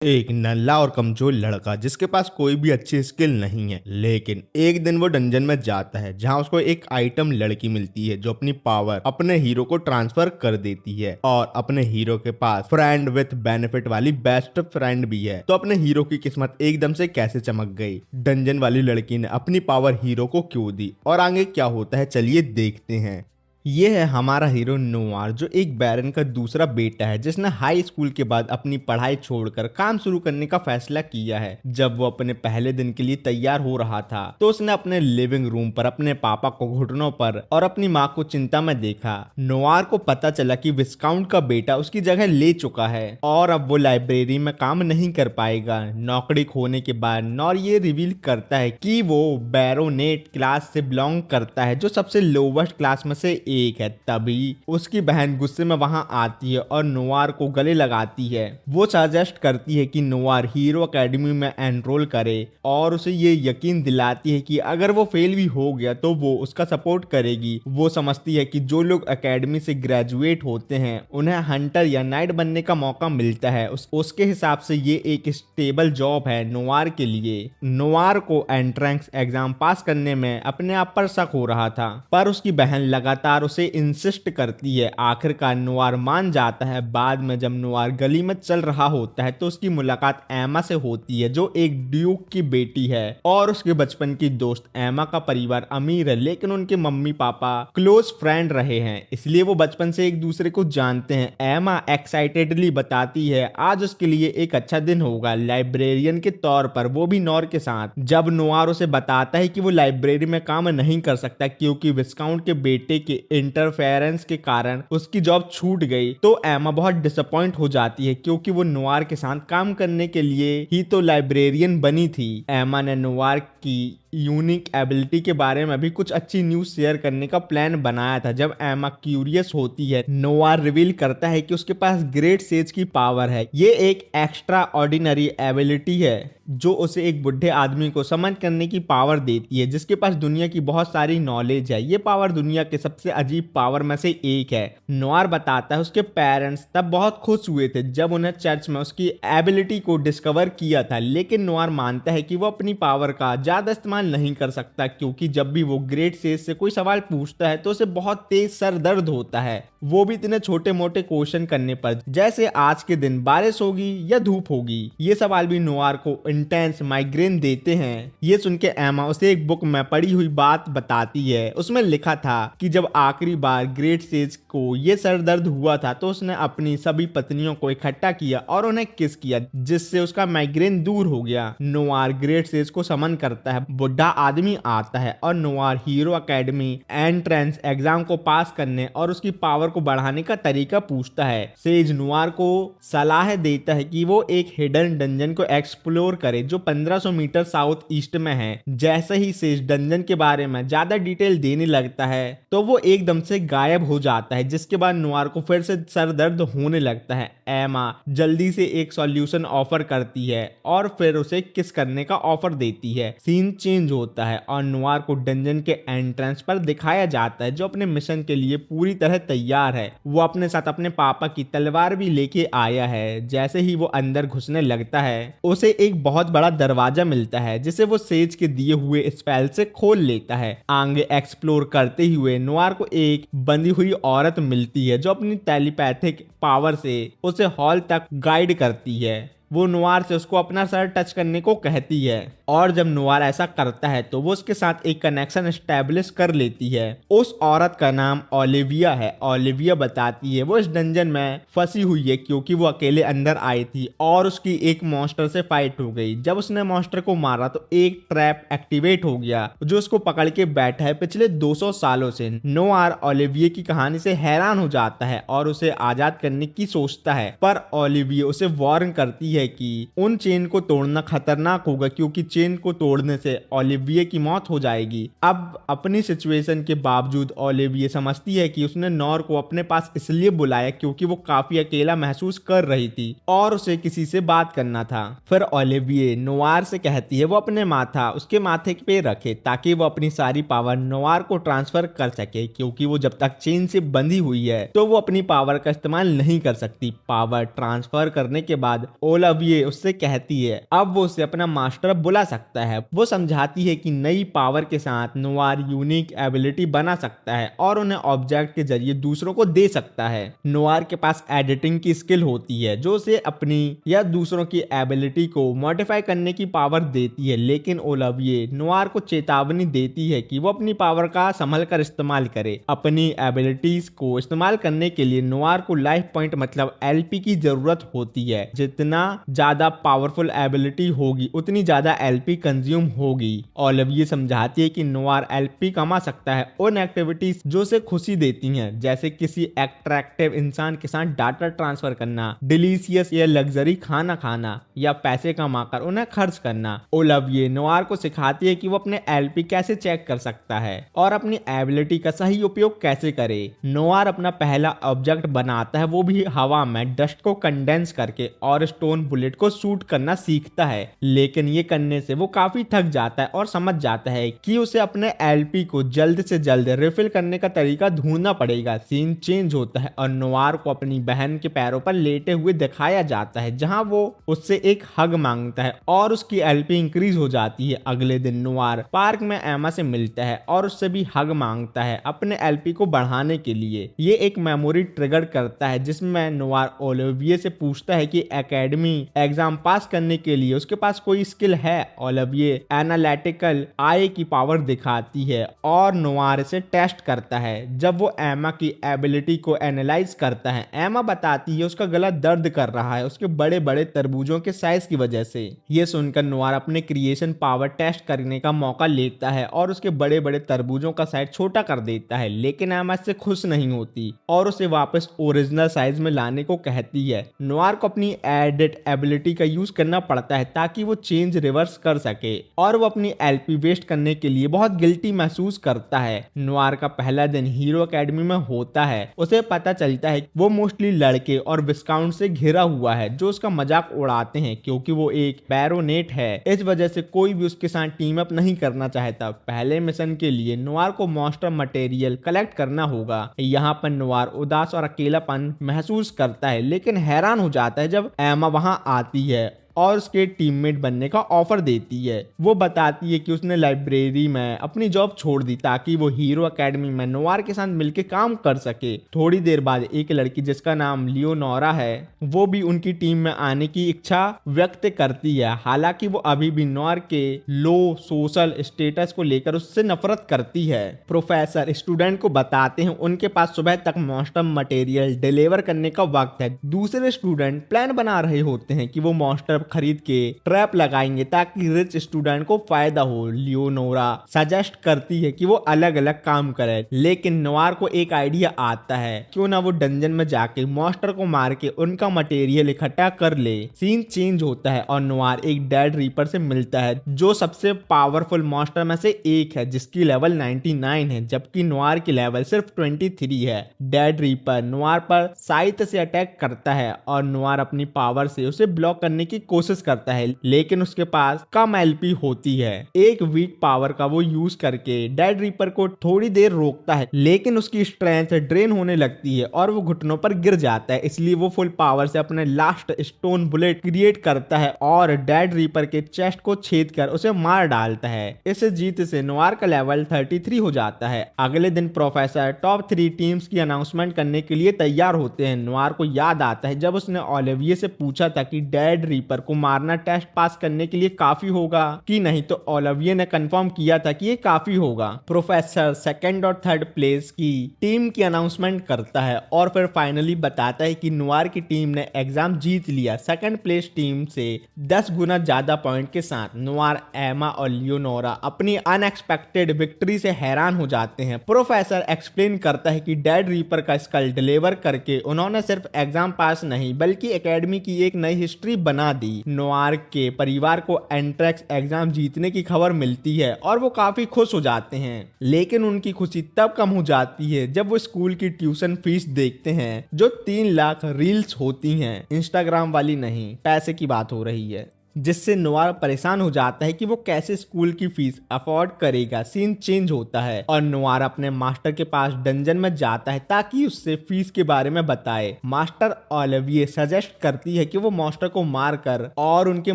एक नल्ला और कमजोर लड़का जिसके पास कोई भी अच्छी स्किल नहीं है, लेकिन एक दिन वो डंजन में जाता है जहां उसको एक आइटम लड़की मिलती है जो अपनी पावर अपने हीरो को ट्रांसफर कर देती है। और अपने हीरो के पास फ्रेंड विथ बेनिफिट वाली बेस्ट फ्रेंड भी है। तो अपने हीरो की किस्मत एकदम से कैसे चमक गई, डंजन वाली लड़की ने अपनी पावर हीरो को क्यों दी और आगे क्या होता है, चलिए देखते हैं। ये है हमारा हीरो नोवार, जो एक बैरन का दूसरा बेटा है जिसने हाई स्कूल के बाद अपनी पढ़ाई छोड़कर काम शुरू करने का फैसला किया है। जब वो अपने पहले दिन के लिए तैयार हो रहा था तो उसने अपने लिविंग रूम पर अपने पापा को घुटनों पर और अपनी माँ को चिंता में देखा। नोवार को पता चला कि विस्काउंट का बेटा उसकी जगह ले चुका है और अब वो लाइब्रेरी में काम नहीं कर पाएगा। नौकरी खोने के बाद नौर ये रिवील करता है कि वो बैरोनेट क्लास से बिलोंग करता है, जो सबसे लोवेस्ट क्लास में से एक है। तभी उसकी बहन गुस्से में वहां आती है और नोवार को गले लगाती है। वो सजेस्ट करती है कि नोवार हीरो एकेडमी में एनरोल करे और उसे ये यकीन दिलाती है कि अगर वो फेल भी हो गया तो वो उसका सपोर्ट करेगी। वो समझती है कि जो लोग एकेडमी से ग्रेजुएट होते हैं उन्हें हंटर या नाइट बनने का मौका मिलता है। उसके हिसाब से ये एक स्टेबल जॉब है नोवार के लिए। नोवार को एंट्रेंस एग्जाम पास करने में अपने आप पर शक हो रहा था, पर उसकी बहन लगातार उसे इंसिस्ट करती है। आखिरकार नोवार मान जाता है। बाद में जब नोवार गली में चल रहा होता है तो उसकी मुलाकात एमा से होती है, जो एक ड्यूक की बेटी है और उसके बचपन की दोस्त। एमा का परिवार अमीर है लेकिन उनके मम्मी पापा क्लोज फ्रेंड रहे हैं, इसलिए वो बचपन से एक दूसरे को जानते हैं। एमा एक्साइटेडली बताती है आज उसके लिए एक अच्छा दिन होगा लाइब्रेरियन के तौर पर, वो भी नौर के साथ। जब नोवार उसे बताता है कि वो लाइब्रेरी में काम नहीं कर सकता क्योंकि विस्काउंट के बेटे के इंटरफेरेंस के कारण उसकी जॉब छूट गई, तो एमा बहुत डिसअपॉइंट हो जाती है क्योंकि वो नोवार के साथ काम करने के लिए ही तो लाइब्रेरियन बनी थी। एमा ने नोवार की यूनिक एबिलिटी के बारे में भी कुछ अच्छी न्यूज शेयर करने का प्लान बनाया था। जब एमा क्यूरियस होती है, नोवार रिवील करता है कि उसके पास ग्रेट सेज की पावर है। ये एक एक्स्ट्रा ऑर्डिनरी एबिलिटी है जो उसे एक बुढ़े आदमी को समन करने की पावर देती है जिसके पास दुनिया की बहुत सारी नॉलेज है। ये पावर दुनिया के सबसे अजीब पावर में से एक है। नोवार बताता है उसके पेरेंट्स तब बहुत खुश हुए थे जब उन्हें चर्च में उसकी एबिलिटी को डिस्कवर किया था, लेकिन नोवार मानता है कि वो अपनी पावर का ज्यादा इस्तेमाल नहीं कर सकता क्योंकि जब भी वो ग्रेट सेज से कोई सवाल पूछता है तो उसे बहुत तेज सर दर्द होता है, वो भी इतने छोटे मोटे क्वेश्चन करने पर, जैसे आज के दिन बारिश होगी या धूप होगी। ये सवाल भी नोवार को इंटेंस माइग्रेन देते हैं। ये सुन के एमा उसे एक बुक में पढ़ी हुई बात बताती है। उसमें लिखा था कि जब आखिरी बार ग्रेट सेज को ये सर दर्द हुआ था तो उसने अपनी सभी पत्नियों को इकट्ठा किया और उन्हें किस किया, जिससे उसका माइग्रेन दूर हो गया। नोवार ग्रेट सेज को समन करता है। बुढ़ा आदमी आता है और Noir hero academy entrance exam को पास करने और उसकी पावर को बढ़ाने का तरीका पूछता है। सेज नोवार को सलाह देता है कि वो एक हिडन डंजन को एक्सप्लोर करे जो 1500 मीटर साउथ ईस्ट में है। जैसे ही सेज डंजन के बारे में ज्यादा डिटेल देने लगता है तो वो एकदम से गायब हो जाता है, जिसके बाद नोवार को फिर से सर दर्द होने लगता है। एमा जल्दी से एक सॉल्यूशन ऑफर करती है और फिर उसे किस करने का ऑफर देती है। सीन चेंज होता है और नोवार को डंजन के एंट्रेंस पर दिखाया जाता है जो अपने मिशन के लिए पूरी तरह तैयार है। वो अपने साथ अपने पापा की तलवार भी लेके आया है। जैसे ही वो अंदर घुसने लगता है उसे एक बहुत बड़ा दरवाजा मिलता है जिसे वो सेज के दिए हुए स्पेल से खोल लेता है। आगे एक्सप्लोर करते हुए नोवार को एक बंधी हुई औरत मिलती है जो अपनी टेलीपैथिक पावर से उसे हॉल तक गाइड करती है। वो नोवार से उसको अपना सर टच करने को कहती है और जब नोवार ऐसा करता है तो वो उसके साथ एक कनेक्शन एस्टेब्लिश कर लेती है। उस औरत का नाम ओलिविया है। ओलिविया बताती है वो इस डंजन में फंसी हुई है क्योंकि वो अकेले अंदर आई थी और उसकी एक मॉन्स्टर से फाइट हो गई। जब उसने मॉन्स्टर को मारा तो एक ट्रैप एक्टिवेट हो गया जो उसको पकड़ के बैठा है पिछले 200 सालों से। नोवार ओलिविया की कहानी से हैरान हो जाता है और उसे आजाद करने की सोचता है, पर ओलिविया उसे वार्न करती है कि उन चेन को तोड़ना खतरनाक होगा क्योंकि चेन को तोड़ने से ओलिविया की मौत हो जाएगी। अब अपनी सिचुएशन के बावजूद ओलिविया समझती है कि उसने नॉर को अपने पास इसलिए बुलाया क्योंकि वो काफी अकेला महसूस कर रही थी और उसे किसी से बात करना था। फिर ओलिविया नोवार से कहती है वो अपने माथा उसके माथे पे रखे ताकि वो अपनी सारी पावर नोवार को ट्रांसफर कर सके, क्योंकि वो जब तक चेन से बंधी हुई है तो वो अपनी पावर का इस्तेमाल नहीं कर सकती। पावर ट्रांसफर करने के बाद ओला ओलिविया उससे कहती है अब वो उसे अपना मास्टर बुला सकता है। वो समझाती है कि नई पावर के साथ नोवार यूनिक एबिलिटी बना सकता है और उन्हें ऑब्जेक्ट के जरिए दूसरों को दे सकता है। नोवार के पास एडिटिंग की स्किल होती है जो उसे अपनी या दूसरों की एबिलिटी को मॉडिफाई करने की पावर देती है, लेकिन ओलिविया नोवार को चेतावनी देती है कि वो अपनी पावर का संभल कर इस्तेमाल करे। अपनी एबिलिटीज को इस्तेमाल करने के लिए नोवार को लाइफ पॉइंट मतलब एलपी की जरूरत होती है। जितना ज्यादा पावरफुल एबिलिटी होगी उतनी ज्यादा एलपी कंज्यूम होगी। ओलिविया समझाती है कि नोवार एलपी कमा सकता है उन एक्टिविटीज जो उसे खुशी देती हैं, जैसे किसी अट्रैक्टिव इंसान के साथ डाटा ट्रांसफर करना, डिलीशियस या लग्जरी खाना खाना या पैसे कमाकर उन्हें खर्च करना। ओलिविया नोवार को सिखाती है कि वो अपने एलपी कैसे चेक कर सकता है और अपनी एबिलिटी का सही उपयोग कैसे करे। नोवार अपना पहला ऑब्जेक्ट बनाता है, वो भी हवा में डस्ट को कंडेंस करके, और स्टोन बुलेट को शूट करना सीखता है। लेकिन ये करने से वो काफी थक जाता है और समझ जाता है कि उसे अपने एलपी को जल्द से जल्द रिफिल करने का तरीका ढूंढना पड़ेगा। सीन चेंज होता है और नोवार को अपनी बहन के पैरों पर लेटे हुए दिखाया जाता है, जहां वो उससे एक हग मांगता है और उसकी एलपी इंक्रीज हो जाती है। अगले दिन नोवार पार्क में एमा से मिलता है और उससे भी हग मांगता है अपने एलपी को बढ़ाने के लिए। ये एक मेमोरी ट्रिगर करता है जिसमें नोवार ओलिविया से पूछता है कि एकेडमी एग्जाम पास करने के लिए उसके पास कोई स्किल है। ओलिविया एनालिटिकल आई की पावर दिखाती है और नोवार से टेस्ट करता है। जब वो एमा की एबिलिटी को एनालाइज करता है, एमा बताती है उसका गला दर्द कर रहा है उसके बड़े बड़े तरबूजों के साइज की वजह से। ये सुनकर नोवार अपने क्रिएशन पावर टेस्ट करने का मौका लेता है और उसके बड़े बड़े तरबूजों का साइज छोटा कर देता है, लेकिन एमा इससे खुश नहीं होती और उसे वापस ओरिजिनल साइज में लाने को कहती है। नोवार को अपनी एडिट एबिलिटी का यूज करना पड़ता है ताकि वो चेंज रिवर्स कर सके और वो अपनी एलपी वेस्ट करने के लिए बहुत गिल्टी महसूस करता है। नोवार का पहला दिन हीरो एकेडमी में होता है। उसे पता चलता है वो मोस्टली लड़के और विस्काउंट से घिरा हुआ है जो उसका मजाक उड़ाते हैं क्योंकि वो एक बैरोनेट है। इस वजह से कोई भी उसके साथ टीम अप नहीं करना चाहता। पहले मिशन के लिए नोवार को मॉन्स्टर मटेरियल कलेक्ट करना होगा। यहाँ पर नोवार उदास और अकेलापन महसूस करता है, लेकिन हैरान हो जाता है जब एमा वहां आती है और उसके टीममेट बनने का ऑफर देती है। वो बताती है कि उसने लाइब्रेरी में अपनी जॉब छोड़ दी ताकि वो हीरो एकेडमी में नोवार के साथ मिलकर काम कर सके। थोड़ी देर बाद एक लड़की जिसका नाम लियोनोरा है वो भी उनकी टीम में आने की इच्छा व्यक्त करती है। हालांकि वो अभी भी नोवार के लो सोशल स्टेटस को लेकर उससे नफरत करती है। प्रोफेसर स्टूडेंट को बताते हैं उनके पास सुबह तक मॉन्स्टर मटेरियल डिलीवर करने का वक्त है। दूसरे स्टूडेंट प्लान बना रहे होते हैं कि वो मॉन्स्टर खरीद के ट्रैप लगाएंगे ताकि रिच स्टूडेंट को फायदा हो। लियोनोरा सजेस्ट करती है कि वो अलग अलग काम करे, लेकिन नोवार को एक आइडिया आता है क्यों ना वो डंजन में जाके मॉन्स्टर को मार के उनका मटेरियल इकट्ठा कर ले। सीन चेंज होता है और नोवार एक डेड रीपर से मिलता है जो सबसे पावरफुल मॉन्स्टर में से एक है जिसकी लेवल 99 है, जबकि नोवार की लेवल सिर्फ 23 है। डेड रीपर नोवार पर साइट से अटैक करता है और नोवार अपनी पावर से उसे ब्लॉक करने की कोशिश करता है, लेकिन उसके पास कम एलपी होती है। एक वीक पावर का वो यूज करके डेड रीपर को थोड़ी देर रोकता है, लेकिन उसकी स्ट्रेंथ ड्रेन होने लगती है और वो घुटनों पर गिर जाता है। इसलिए वो फुल पावर से अपने लास्ट स्टोन बुलेट क्रिएट करता है और डेड रीपर के चेस्ट को छेद कर उसे मार डालता है। इस जीत से नोवार का लेवल 33 हो जाता है। अगले दिन प्रोफेसर टॉप 3 टीम्स की अनाउंसमेंट करने के लिए तैयार होते हैं। नोवार को याद आता है जब उसने ओलिविया से पूछा था कि डेड रीपर को मारना टेस्ट पास करने के लिए काफी होगा कि नहीं, तो ओलिविया ने कंफर्म किया था कि ये काफी होगा। प्रोफेसर सेकंड और थर्ड प्लेस की टीम की अनाउंसमेंट करता है और फिर फाइनली बताता है कि नोवार की टीम ने एग्जाम जीत लिया। सेकंड प्लेस टीम से 10 गुना ज्यादा पॉइंट के साथ नोवार, एमा और लियोनोरा अपनी अनएक्सपेक्टेड विक्ट्री से हैरान हो जाते हैं। प्रोफेसर एक्सप्लेन करता है कि डेड रीपर का स्कल डिलीवर करके उन्होंने सिर्फ एग्जाम पास नहीं बल्कि एकेडमी की एक नई हिस्ट्री बना दी। नोवार के परिवार को एंट्रेंस एग्जाम जीतने की खबर मिलती है और वो काफी खुश हो जाते हैं, लेकिन उनकी खुशी तब कम हो जाती है जब वो स्कूल की ट्यूशन फीस देखते हैं जो 3 लाख रील्स होती हैं, इंस्टाग्राम वाली नहीं, पैसे की बात हो रही है। जिससे नोवार परेशान हो जाता है कि वो कैसे स्कूल की फीस अफोर्ड करेगा। सीन चेंज होता है और नोवार अपने मास्टर के पास डंजन में जाता है ताकि उससे फीस के बारे में बताए। मास्टर ओलिविये सजेस्ट करती है कि वो मास्टर को मारकर और उनके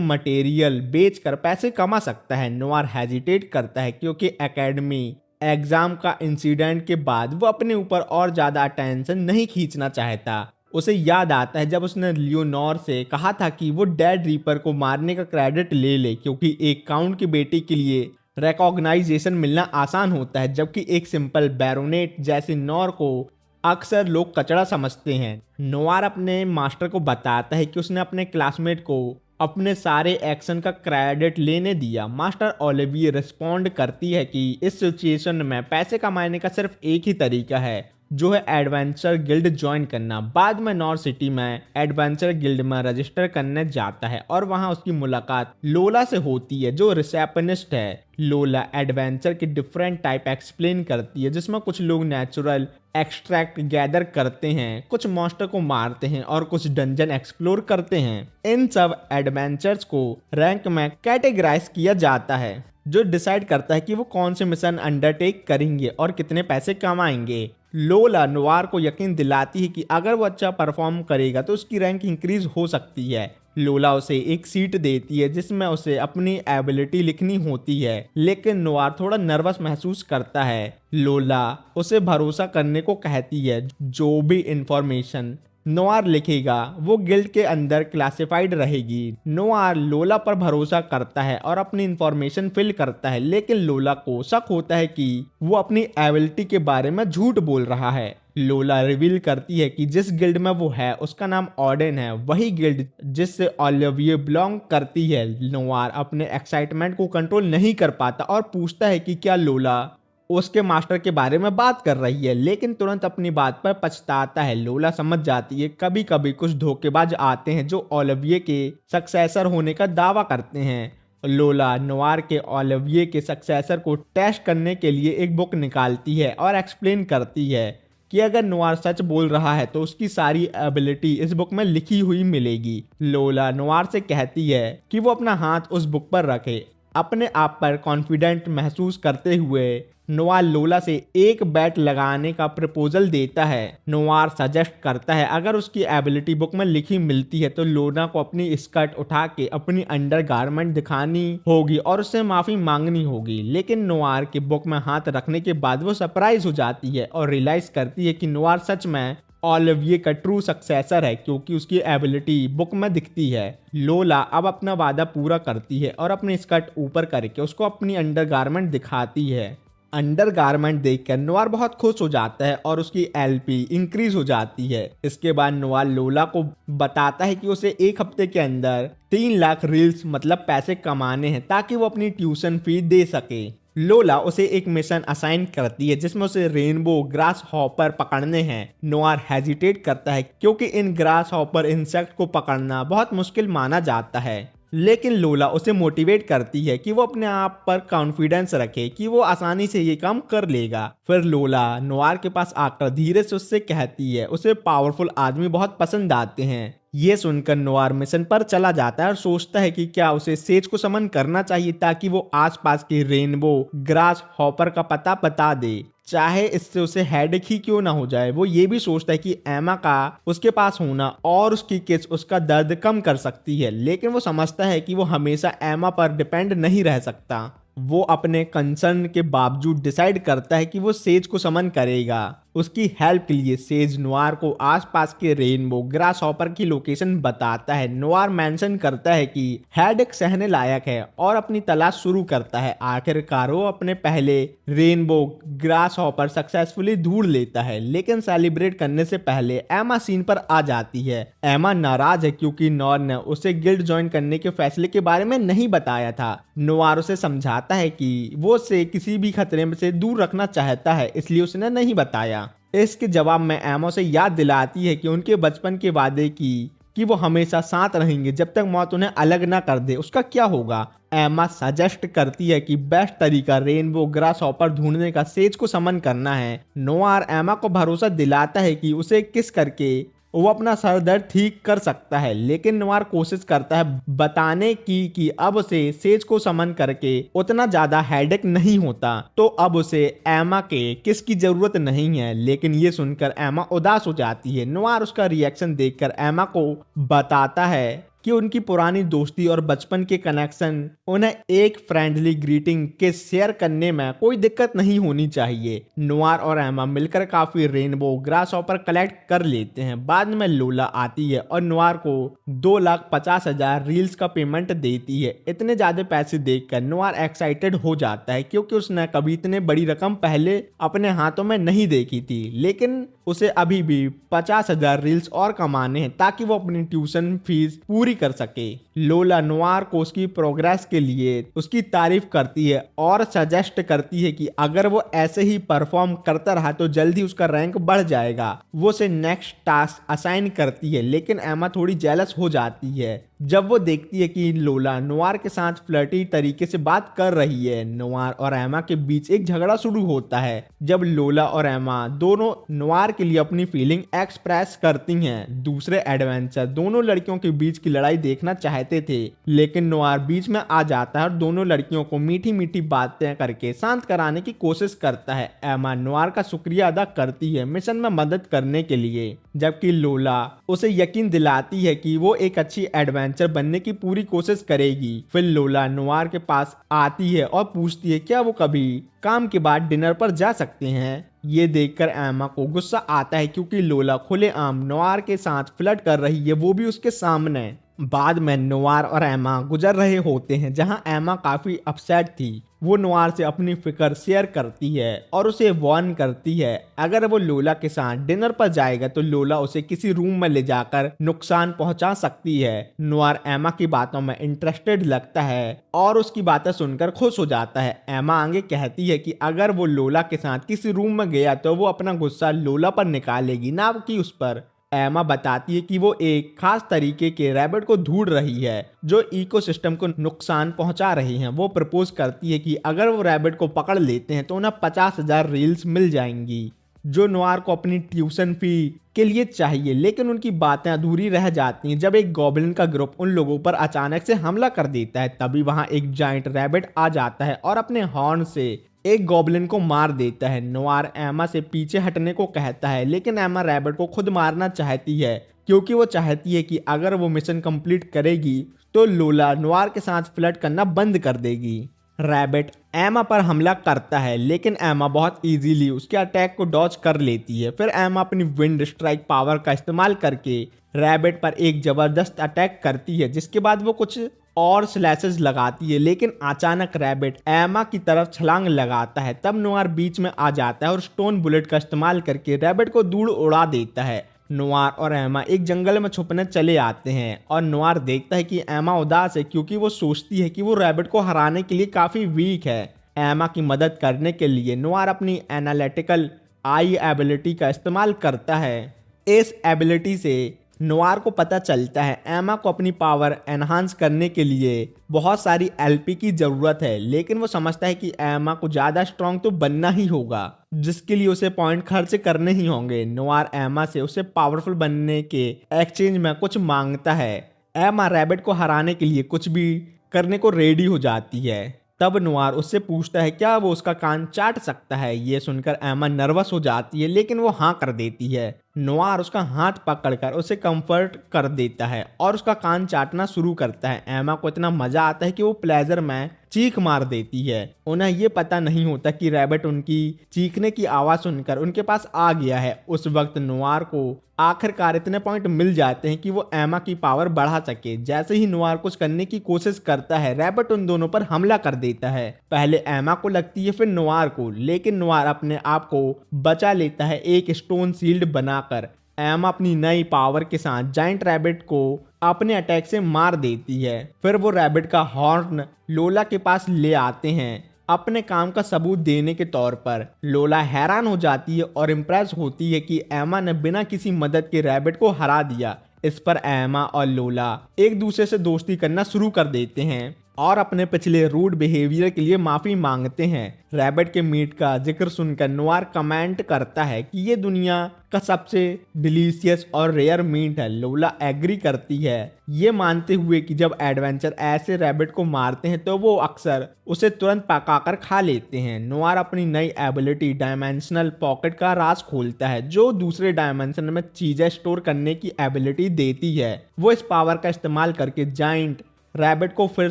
मटेरियल बेचकर पैसे कमा सकता है। नोवार हेजिटेट करता है क्योंकि एकेडमी एग्जाम का इंसिडेंट के बाद वो अपने ऊपर और ज्यादा अटेंशन नहीं खींचना चाहता। उसे याद आता है जब उसने लियोनोर से कहा था कि वो डेड रीपर को मारने का क्रेडिट ले ले, क्योंकि एक काउंट की बेटी के लिए रिकॉग्नाइजेशन मिलना आसान होता है, जबकि एक सिंपल बैरोनेट जैसे नॉर को अक्सर लोग कचड़ा समझते हैं। नोवार अपने मास्टर को बताता है कि उसने अपने क्लासमेट को अपने सारे एक्शन का क्रेडिट लेने दिया। मास्टर ओलिविये रिस्पॉन्ड करती है कि इस सिचुएशन में पैसे कमाने का सिर्फ एक ही तरीका है, जो है एडवेंचर गिल्ड ज्वाइन करना। बाद में नॉर सिटी में एडवेंचर गिल्ड में रजिस्टर करने जाता है और वहां उसकी मुलाकात लोला से होती है, जो रिसेप्शनिस्ट है। लोला एडवेंचर के डिफरेंट टाइप एक्सप्लेन करती है, जिसमें कुछ लोग नेचुरल एक्सट्रैक्ट गैदर करते हैं, कुछ मॉन्स्टर को मारते हैं और कुछ डंजन एक्सप्लोर करते हैं। इन सब एडवेंचर्स को रैंक में कैटेगराइज किया जाता है, जो डिसाइड करता है कि वो कौन से मिशन अंडरटेक करेंगे और कितने पैसे कमाएंगे। लोला नोवार को यकीन दिलाती है कि अगर वो अच्छा परफॉर्म करेगा तो उसकी रैंक इंक्रीज हो सकती है। लोला उसे एक सीट देती है जिसमें उसे अपनी एबिलिटी लिखनी होती है, लेकिन नोवार थोड़ा नर्वस महसूस करता है। लोला उसे भरोसा करने को कहती है, जो भी इंफॉर्मेशन नोवार लिखेगा वो गिल्ड के अंदर क्लासिफाइड रहेगी। नोवार लोला पर भरोसा करता है और अपनी इंफॉर्मेशन फिल करता है, लेकिन लोला को शक होता है कि वो अपनी एबिलिटी के बारे में झूठ बोल रहा है। लोला रिवील करती है कि जिस गिल्ड में वो है उसका नाम ऑर्डन है, वही गिल्ड जिससे ओलिविये बिलोंग करती है। नोवार अपने एक्साइटमेंट को कंट्रोल नहीं कर पाता और पूछता है कि क्या लोला उसके मास्टर के बारे में बात कर रही है, लेकिन तुरंत अपनी बात पर पछताता है। लोला समझ जाती है कभी कभी कुछ धोखेबाज आते हैं जो ओलिविये के सक्सेसर होने का दावा करते हैं। लोला नोवार के ओलिविये के सक्सेसर को टेस्ट करने के लिए एक बुक निकालती है और एक्सप्लेन करती है कि अगर नोवार सच बोल रहा है तो उसकी सारी एबिलिटी इस बुक में लिखी हुई मिलेगी। लोला नोवार से कहती है कि वो अपना हाथ उस बुक पर रखे। अपने आप पर कॉन्फिडेंट महसूस करते हुए नोवार लोला से एक बैट लगाने का प्रपोजल देता है। नोवार सजेस्ट करता है अगर उसकी एबिलिटी बुक में लिखी मिलती है तो लोला को अपनी स्कर्ट उठा के अपनी अंडरगारमेंट दिखानी होगी और उससे माफी मांगनी होगी। लेकिन नोवार के बुक में हाथ रखने के बाद वो सरप्राइज हो जाती है और रियलाइज करती है कि नोवार सच में ओलिविये का ट्रू सक्सेसर है, क्योंकि उसकी एबिलिटी बुक में दिखती है। लोला अब अपना वादा पूरा करती है और अपनी स्कर्ट ऊपर करके उसको अपनी अंडरगारमेंट दिखाती है। अंडरगारमेंट देखकर नोवार बहुत खुश हो जाता है और उसकी एलपी इंक्रीज हो जाती है। इसके बाद नोवार लोला को बताता है कि उसे एक हफ्ते के अंदर 3 लाख रील्स मतलब पैसे कमाने हैं ताकि वो अपनी ट्यूशन फी दे सके। लोला उसे एक मिशन असाइन करती है जिसमें उसे रेनबो ग्रास हॉपर पकड़ने हैं। नोवार हेजिटेट करता है क्योंकि इन ग्रास हॉपर इंसेक्ट को पकड़ना बहुत मुश्किल माना जाता है, लेकिन लोला उसे मोटिवेट करती है कि वो अपने आप पर कॉन्फिडेंस रखे कि वो आसानी से ये काम कर लेगा। फिर लोला नोवार के पास आकर धीरे से उससे कहती है उसे पावरफुल आदमी बहुत पसंद आते हैं। ये सुनकर नोवार मिशन पर चला जाता है और सोचता है कि क्या उसे सेज को समन करना चाहिए ताकि वो आसपास के रेनबो ग्रास हॉपर का पता बता दे, चाहे इससे उसे हेडेक ही क्यों ना हो जाए। वो ये भी सोचता है कि एमा का उसके पास होना और उसकी किस उसका दर्द कम कर सकती है, लेकिन वो समझता है कि वो हमेशा एमा पर डिपेंड नहीं रह सकता। वो अपने कंसर्न के बावजूद डिसाइड करता है कि वो सेज को समन करेगा। उसकी हेल्प के लिए सेज नोवार को आसपास के रेनबो ग्रास हॉपर की लोकेशन बताता है। नोवार मेंशन करता है कि हेडेक सहने लायक है और अपनी तलाश शुरू करता है। आखिरकार वो अपने पहले रेनबो ग्रास हॉपर सक्सेसफुली ढूंढ लेता है, लेकिन सेलिब्रेट करने से पहले एमा सीन पर आ जाती है। एमा नाराज है क्योंकि नोर ने उसे गिल्ड ज्वाइन करने के फैसले के बारे में नहीं बताया था। नोवार उसे समझाता है कि वो उसे किसी भी खतरे से दूर रखना चाहता है, इसलिए उसने नहीं बताया। इसके जवाब में एमा से याद दिलाती है कि उनके बचपन के वादे की कि वो हमेशा साथ रहेंगे जब तक मौत उन्हें अलग ना कर दे, उसका क्या होगा। एमा सजेस्ट करती है कि बेस्ट तरीका रेनबो ग्रास हॉपर ढूंढने का सेज को समन करना है। नोवार एमा को भरोसा दिलाता है कि उसे किस करके वो अपना सर दर्द ठीक कर सकता है, लेकिन नोवार कोशिश करता है बताने की कि अब उसे सेज को समन करके उतना ज्यादा हेडेक नहीं होता, तो अब उसे एमा के किस की जरूरत नहीं है। लेकिन ये सुनकर एमा उदास हो जाती है। नोवार उसका रिएक्शन देखकर एमा को बताता है कि उनकी पुरानी दोस्ती और बचपन के कनेक्शन उन्हें एक फ्रेंडली ग्रीटिंग के शेयर करने में कोई दिक्कत नहीं होनी चाहिए। नोवार और एमा मिलकर काफी रेनबो ग्रास हॉपर कलेक्ट कर लेते हैं। बाद में लोला आती है और नोवार को 2,50,000 रील्स का पेमेंट देती है। इतने ज्यादा पैसे देखकर नोवार एक्साइटेड हो जाता है, क्योंकि उसने कभी इतने बड़ी रकम पहले अपने हाथों में नहीं देखी थी। लेकिन उसे अभी भी 50,000 रील्स और कमाने हैं ताकि वो अपनी ट्यूशन फीस पूरी कर सके। लोला नोवार को उसकी प्रोग्रेस के लिए उसकी तारीफ करती है और सजेस्ट करती है कि अगर वो ऐसे ही परफॉर्म करता रहा तो जल्दी उसका रैंक बढ़ जाएगा। वो उसे नेक्स्ट टास्क असाइन करती है, लेकिन एमा थोड़ी जेलस हो जाती है जब वो देखती है कि लोला नोवार के साथ फ्लर्टी तरीके से बात कर रही है। नोवार और एमा के बीच एक झगड़ा शुरू होता है जब लोला और एमा दोनों नोवार के लिए अपनी फीलिंग एक्सप्रेस करती हैं। दूसरे एडवेंचर दोनों लड़कियों के बीच की लड़ाई देखना चाहते थे, लेकिन नोवार बीच में आ जाता है और दोनों लड़कियों को मीठी मीठी बातें करके शांत कराने की कोशिश करता है। एमा नोवार का शुक्रिया अदा करती है मिशन में मदद करने के लिए, जबकि लोला उसे यकीन दिलाती है कि वो एक अच्छी एडवेंचर बनने की पूरी कोशिश करेगी। फिर लोला नोवार के पास आती है और पूछती है क्या वो कभी काम के बाद डिनर पर जा सकते हैं। ये देखकर एमा को गुस्सा आता है, क्योंकि लोला खुलेआम नोवार के साथ फ्लर्ट कर रही है, वो भी उसके सामने। बाद में नोवार और एमा गुजर रहे होते हैं, जहां एमा काफी अपसेट थी। वो नोवार से अपनी फिक्र शेयर करती है और उसे वार्न करती है अगर वो लोला के साथ डिनर पर जाएगा तो लोला उसे किसी रूम में ले जाकर नुकसान पहुंचा सकती है। नोवार एमा की बातों में इंटरेस्टेड लगता है और उसकी बातें सुनकर खुश हो जाता है। एमा आगे कहती है कि अगर वो लोला के साथ किसी रूम में गया तो वो अपना गुस्सा लोला पर निकालेगी, ना कि उस पर। एमा बताती है कि वो एक खास तरीके के रैबिट को ढूंढ रही है जो इकोसिस्टम को नुकसान पहुंचा रहे हैं। वो प्रपोज करती है कि अगर वो रैबिट को पकड़ लेते हैं तो उन्हें 50,000 रील्स मिल जाएंगी, जो नोवार को अपनी ट्यूशन फी के लिए चाहिए। लेकिन उनकी बातें अधूरी रह जाती हैं जब एक गॉब्लिन का ग्रुप उन लोगों पर अचानक से हमला कर देता है। तभी वहां एक जाइंट रैबिट आ जाता है और अपने हॉर्न से एक गॉब्लिन को मार देता है। नोवार एमा से पीछे हटने को कहता है, लेकिन एमा रैबिट को खुद मारना चाहती है, क्योंकि वो चाहती है कि अगर वो मिशन कंप्लीट करेगी तो लोला नोवार के साथ फ्लर्ट करना बंद कर देगी। रैबिट एमा पर हमला करता है, लेकिन एमा बहुत इजीली उसके अटैक को डॉज कर लेती है। फिर एमा अपनी विंड स्ट्राइक पावर का इस्तेमाल करके रैबिट पर एक जबरदस्त अटैक करती है, जिसके बाद वो कुछ और स्लैशेस लगाती है। लेकिन अचानक रैबिट एमा की तरफ छलांग लगाता है। तब नोवार बीच में आ जाता है और स्टोन बुलेट का इस्तेमाल करके रैबिट को दूर उड़ा देता है। नोवार और एमा एक जंगल में छुपने चले आते हैं और नोवार देखता है कि एमा उदास है, क्योंकि वो सोचती है कि वो रैबिट को हराने के लिए काफी वीक है। एमा की मदद करने के लिए नोवार अपनी एनालिटिकल आई एबिलिटी का इस्तेमाल करता है। इस एबिलिटी से नोवार को पता चलता है एमा को अपनी पावर एनहांस करने के लिए बहुत सारी एलपी की जरूरत है, लेकिन वो समझता है कि एमा को ज्यादा स्ट्रांग तो बनना ही होगा, जिसके लिए उसे पॉइंट खर्च करने ही होंगे। नोवार एमा से उसे पावरफुल बनने के एक्सचेंज में कुछ मांगता है। एमा रैबिट को हराने के लिए कुछ भी करने को रेडी हो जाती है। तब नोवार उससे पूछता है क्या वो उसका कान चाट सकता है। ये सुनकर एमा नर्वस हो जाती है, लेकिन वो हाँ कर देती है। नोवार उसका हाथ पकड़कर उसे कंफर्ट कर देता है और उसका कान चाटना शुरू करता है। एमा को इतना मजा आता है कि वो प्लेजर में चीख मार देती है। उन्हें ये पता नहीं होता कि रैबिट उनकी चीखने की आवाज सुनकर उनके पास आ गया है। उस वक्त नोवार को आखिरकार इतने पॉइंट मिल जाते हैं कि वो एमा की पावर बढ़ा सके। जैसे ही नोवार कुछ करने की कोशिश करता है, रैबिट उन दोनों पर हमला कर देता है। पहले एमा को लगती है, फिर नोवार को, लेकिन नोवार अपने आप को बचा लेता है एक स्टोन शील्ड बनाकर। एमा अपनी नई पावर के साथ जाइंट रैबिट को अपने अटैक से मार देती है। फिर वो रैबिट का हॉर्न लोला के पास ले आते हैं अपने काम का सबूत देने के तौर पर। लोला हैरान हो जाती है और इम्प्रेस होती है कि एमा ने बिना किसी मदद के रैबिट को हरा दिया। इस पर एमा और लोला एक दूसरे से दोस्ती करना शुरू कर देते हैं। और अपने पिछले रूड बिहेवियर के लिए माफी मांगते हैं। रैबिट के मीट का जिक्र सुनकर नोआर कमेंट करता है कि ये दुनिया का सबसे डिलीशियस और रेयर मीट है। लोला एग्री करती है, ये मानते हुए कि जब एडवेंचर ऐसे रैबिट को मारते हैं तो वो अक्सर उसे तुरंत पकाकर खा लेते हैं। नोआर अपनी नई एबिलिटी डायमेंशनल पॉकेट का राज खोलता है, जो दूसरे डायमेंशन में चीजें स्टोर करने की एबिलिटी देती है। वो इस पावर का इस्तेमाल करके जाइंट रैबिट को फिर